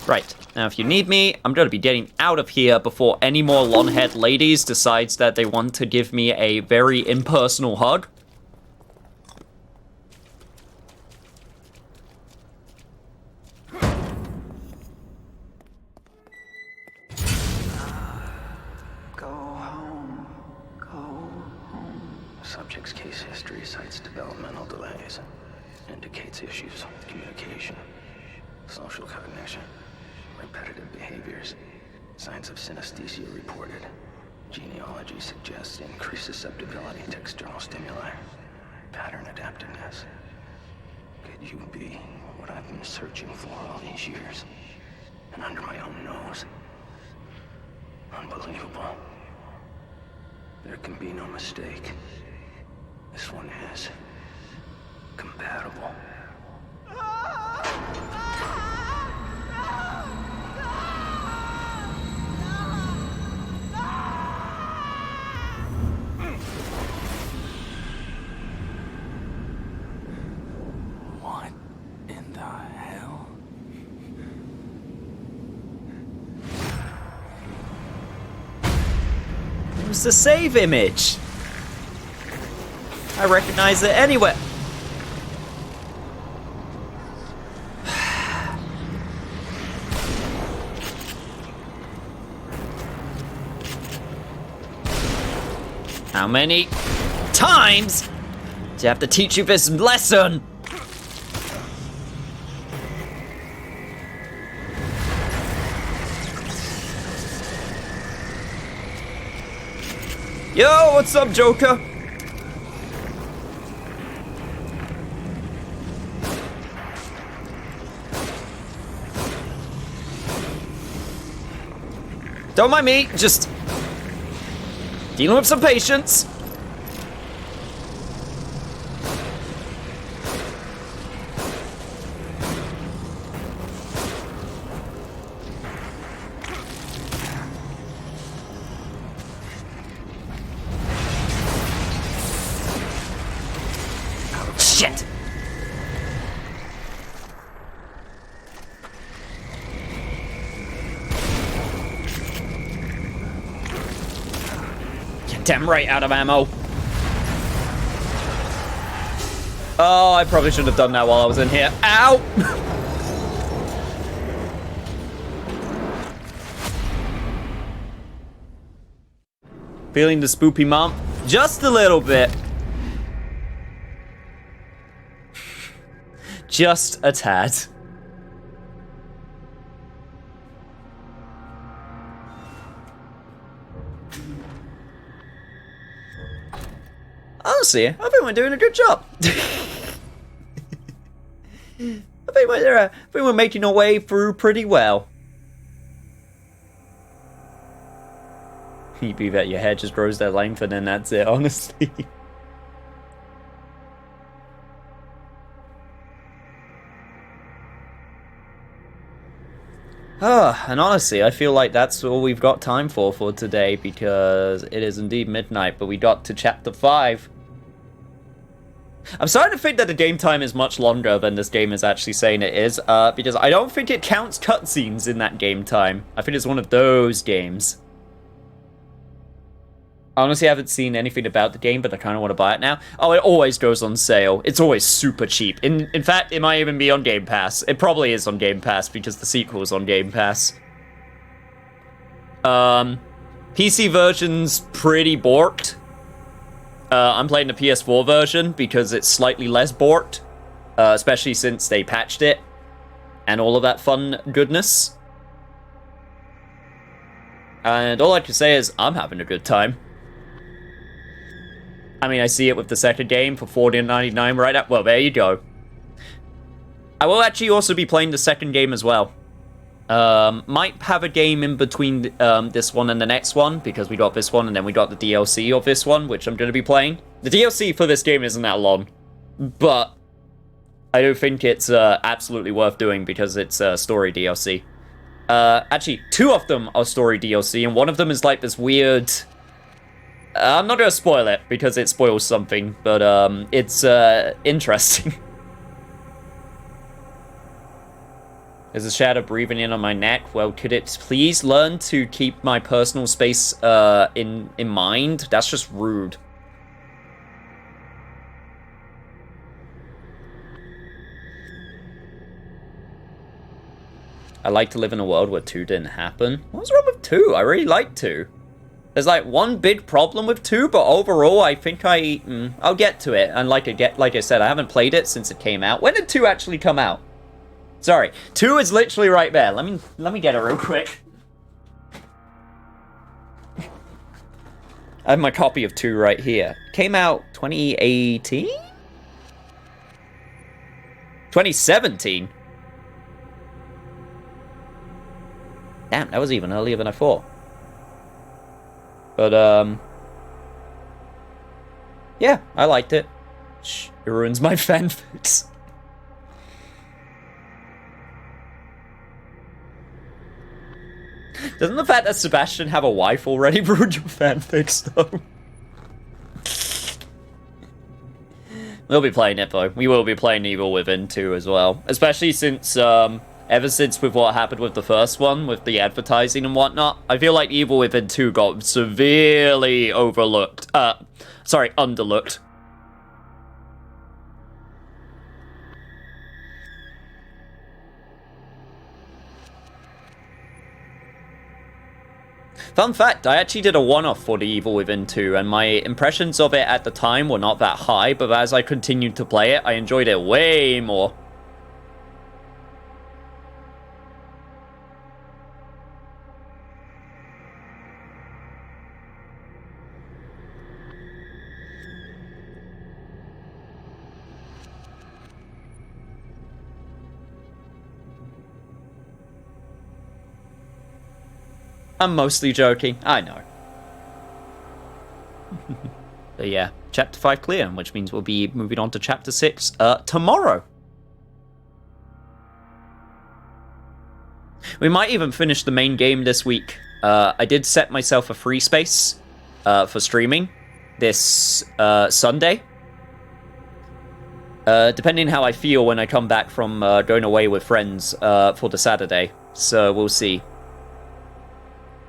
Right, now if you need me, I'm gonna be getting out of here before any more long-haired ladies decides that they want to give me a very impersonal hug. Go home. Go home. Subject's case history cites developmental delays. Indicates issues with communication, social cognition, repetitive behaviors, signs of synesthesia reported. Genealogy suggests increased susceptibility to external stimuli, pattern adaptiveness. Could you be what I've been searching for all these years? And under my own nose? Unbelievable. There can be no mistake. This one is compatible. What in the hell? It was the save image. I recognize it anywhere. How many times do you have to teach you this lesson? Yo, what's up, Joker? Don't mind me, just dealing with some patience. Shit! Damn right out of ammo. Oh, I probably should have done that while I was in here. Ow! Feeling the spoopy mom? Just a little bit. Just a tad. Honestly, I think we're doing a good job. I think we're making our way through pretty well. You be that your hair just grows that length and then that's it, honestly. And honestly, I feel like that's all we've got time for today, because it is indeed midnight, but we got to chapter 5. I'm starting to think that the game time is much longer than this game is actually saying it is, because I don't think it counts cutscenes in that game time. I think it's one of those games. Honestly, I haven't seen anything about the game, but I kind of want to buy it now. Oh, it always goes on sale. It's always super cheap. In fact, it might even be on Game Pass. It probably is on Game Pass, because the sequel is on Game Pass. PC version's pretty borked. I'm playing the PS4 version because it's slightly less borked, especially since they patched it and all of that fun goodness. And all I can say is I'm having a good time. I mean, I see it with the second game for $14.99 right now. Well, there you go. I will actually also be playing the second game as well. Might have a game in between this one and the next one, because we got this one and then we got the DLC of this one, which I'm going to be playing. The DLC for this game isn't that long, but I do think it's absolutely worth doing because it's story DLC. Actually, 2 of them are story DLC, and one of them is like this weird... I'm not going to spoil it because it spoils something, but it's interesting. There's a shadow breathing in on my neck. Well, could it please learn to keep my personal space in mind? That's just rude. I like to live in a world where 2 didn't happen. What's wrong with 2? I really like 2. There's like one big problem with 2, but overall I think I'll get to it. And like I said, I haven't played it since it came out. When did 2 actually come out? Sorry, 2 is literally right there. Let me get it real quick. I have my copy of 2 right here. Came out 2018? 2017? Damn, that was even earlier than I thought. But, yeah, I liked it. Shh, it ruins my fanfics. Doesn't the fact that Sebastian have a wife already ruin your fanfics, though? We'll be playing it, though. We will be playing Evil Within 2 as well. Especially since, ever since with what happened with the first one, with the advertising and whatnot, I feel like Evil Within 2 got severely overlooked. Underlooked. Fun fact, I actually did a one-off for the Evil Within 2, and my impressions of it at the time were not that high, but as I continued to play it, I enjoyed it way more. I'm mostly joking, I know. But yeah, Chapter 5 clear, which means we'll be moving on to Chapter 6 tomorrow. We might even finish the main game this week. I did set myself a free space for streaming this Sunday. Depending how I feel when I come back from going away with friends for the Saturday. So we'll see.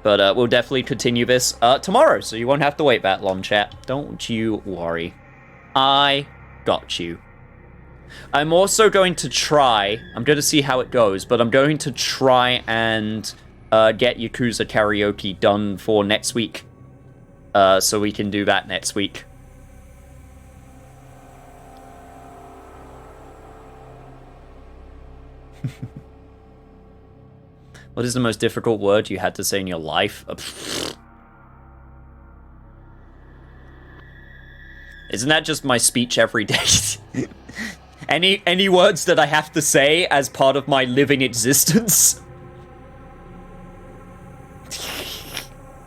But we'll definitely continue this tomorrow, so you won't have to wait that long, chat. Don't you worry. I got you. I'm also going to try, I'm going to see how it goes, but I'm going to try and get Yakuza Karaoke done for next week. So we can do that next week. What is the most difficult word you had to say in your life? Isn't that just my speech every day? Any words that I have to say as part of my living existence?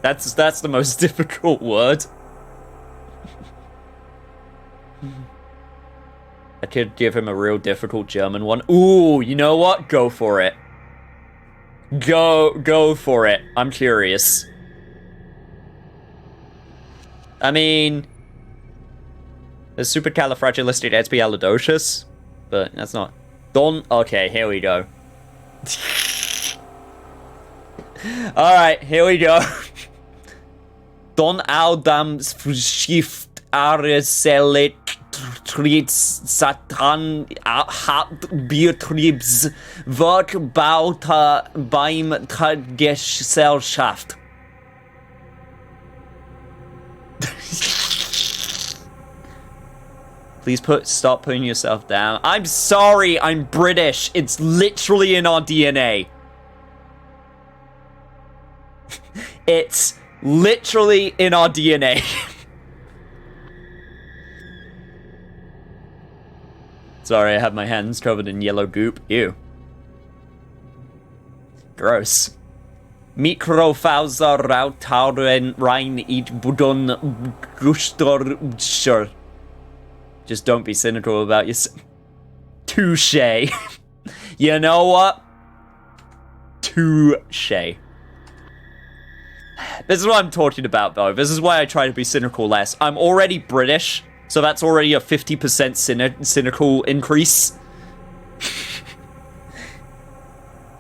That's the most difficult word. I could give him a real difficult German one. Ooh, you know what? Go for it. Go for it. I'm curious. I mean, there's supercalifragilisticexpialidocious, but that's not. Okay, here we go. Alright, here we go. Don Adams Shift Areselit Satan hat Betriebs Workbauter beim Gesellschaft. Please stop putting yourself down. I'm sorry, I'm British. It's literally in our DNA. It's literally in our DNA. Sorry, I have my hands covered in yellow goop. Ew. Gross. Mikrofaserroutaren rein it budon gustor. Just don't be cynical about yourself. Touche. You know what? Touche. This is what I'm talking about, though. This is why I try to be cynical less. I'm already British, so that's already a 50% cynical increase.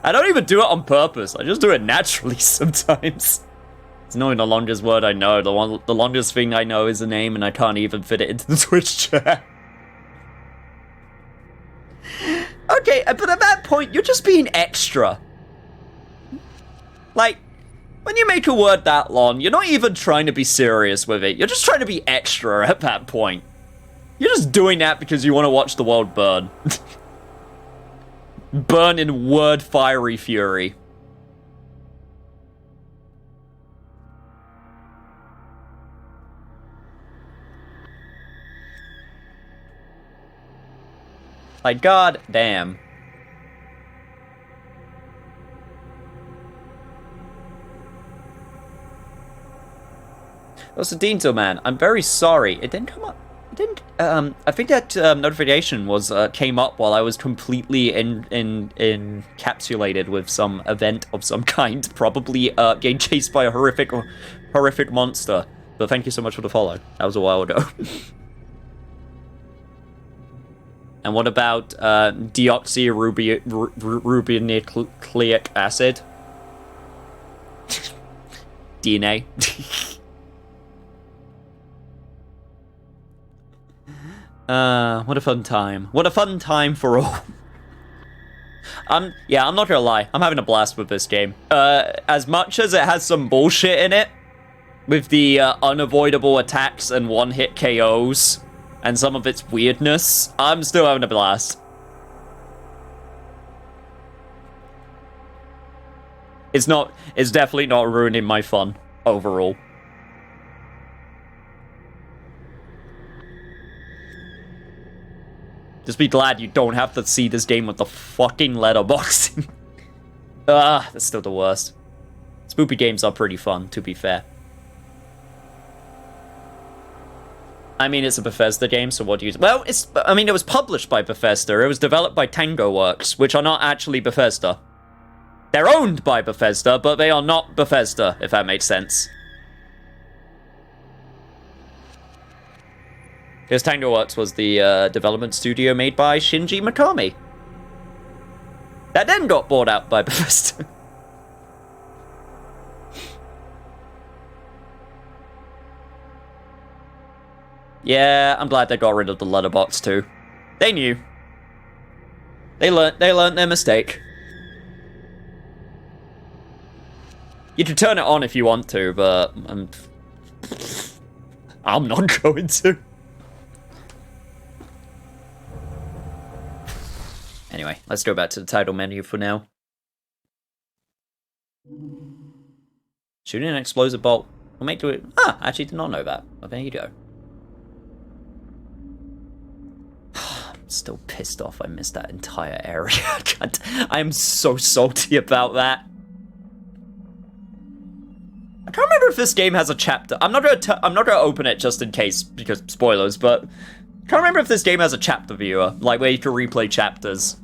I don't even do it on purpose. I just do it naturally sometimes. It's not even the longest word I know. The longest thing I know is a name, and I can't even fit it into the Twitch chat. Okay, but at that point, you're just being extra. Like, when you make a word that long, you're not even trying to be serious with it. You're just trying to be extra at that point. You're just doing that because you want to watch the world burn. Burn in word fiery fury. Like, god damn. Also, Dienzel, man, I'm very sorry. It didn't come up. It didn't. I think that notification was came up while I was completely encapsulated with some event of some kind, probably getting chased by a horrific monster. But thank you so much for the follow. That was a while ago. And what about deoxyribonucleic acid? DNA. What a fun time. What a fun time for all. Yeah, I'm not gonna lie. I'm having a blast with this game. As much as it has some bullshit in it, with the unavoidable attacks and one-hit KOs, and some of its weirdness, I'm still having a blast. It's definitely not ruining my fun overall. Just be glad you don't have to see this game with the fucking letterboxing. That's still the worst. Spoopy games are pretty fun, to be fair. I mean, it's a Bethesda game, so what do you... Well, it was published by Bethesda. It was developed by Tango Works, which are not actually Bethesda. They're owned by Bethesda, but they are not Bethesda, if that makes sense. Because Tango Works was the development studio made by Shinji Mikami. That then got bought out by Bethesda. Yeah, I'm glad they got rid of the letterbox too. They knew. They learned their mistake. You can turn it on if you want to, but I'm not going to. Anyway, let's go back to the title menu for now. Shooting an explosive bolt will make it... Ah, I actually did not know that. Well, there you go. I'm still pissed off I missed that entire area. I am so salty about that. I can't remember if this game has a chapter. I'm not gonna open it just in case, because spoilers, but I can't remember if this game has a chapter viewer, like where you can replay chapters.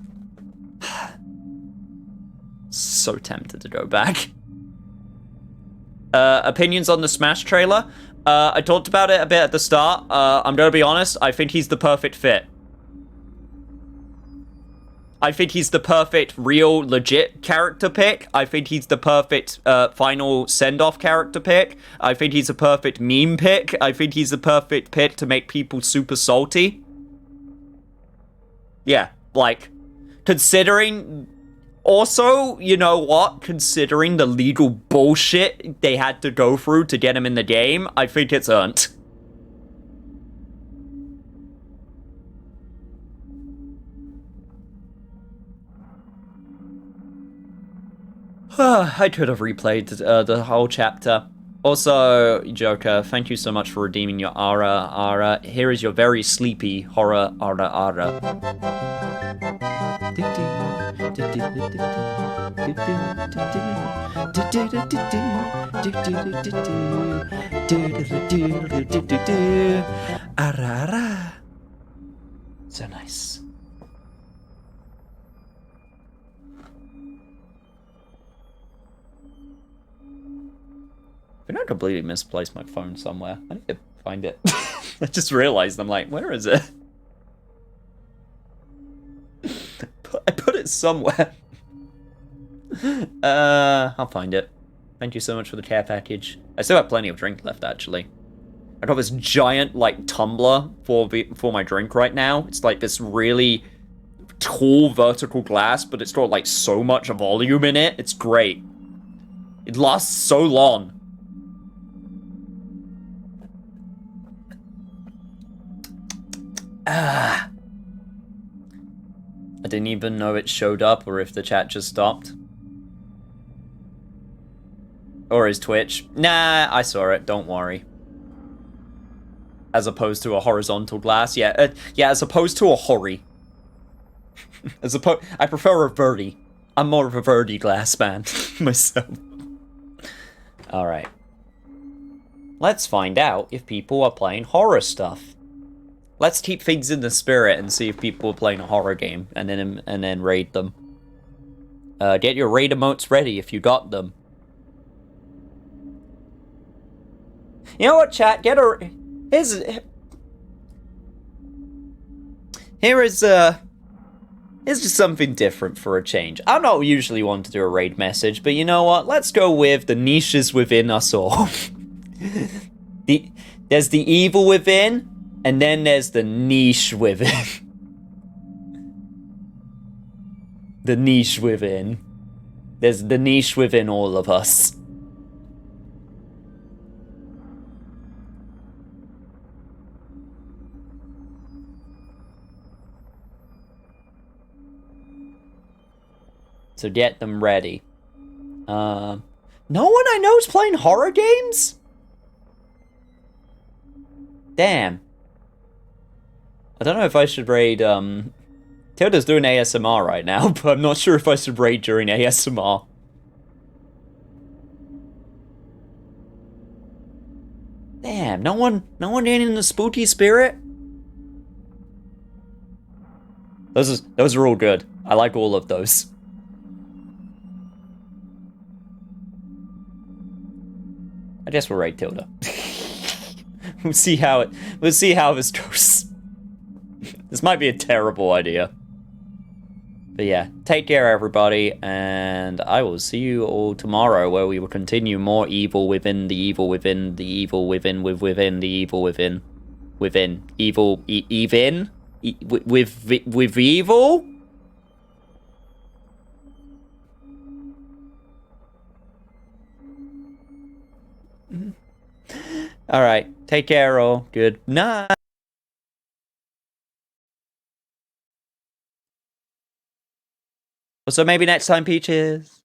So tempted to go back. Opinions on the Smash trailer? I talked about it a bit at the start. I'm gonna be honest, I think he's the perfect fit. I think he's the perfect, real, legit character pick. I think he's the perfect final send-off character pick. I think he's a perfect meme pick. I think he's the perfect pick to make people super salty. Yeah, like, considering... Also, you know what? Considering the legal bullshit they had to go through to get him in the game, I think it's earned. I could have replayed the whole chapter. Also, Joker, thank you so much for redeeming your Ara. Here is your very sleepy horror Ara. Ara. So nice. I think I completely misplaced my phone somewhere. I need to find it. I just realized, I'm like, where is it? I put it somewhere. I'll find it. Thank you so much for the care package. I still have plenty of drink left, actually. I got this giant, like, tumbler for my drink right now. It's like this really tall vertical glass, but it's got, like, so much volume in it. It's great. It lasts so long. I didn't even know it showed up or if the chat just stopped. Or is Twitch? Nah, I saw it, don't worry. As opposed to a horizontal glass. Yeah, as opposed to a hori. I prefer a verdi. I'm more of a verdi glass man myself. Alright. let's find out if people are playing horror stuff. Let's keep things in the spirit and see if people are playing a horror game, and then raid them. Get your raid emotes ready if you got them. You know what, chat? Here's just something different for a change. I'm not usually one to do a raid message, but you know what? Let's go with the niches within us all. There's the evil within, and then there's the niche within. The niche within. There's the niche within all of us. So get them ready. No one I know is playing horror games? Damn. I don't know if I should raid, Tilda's doing ASMR right now, but I'm not sure if I should raid during ASMR. Damn, no one in the spooky spirit? Those are all good. I like all of those. I guess we'll raid Tilda. We'll see how this goes. This might be a terrible idea. But yeah, take care everybody, and I will see you all tomorrow, where we will continue more evil within the evil within the evil within within the evil within evil even with evil. All right, take care all. Good night. So maybe next time, Peaches.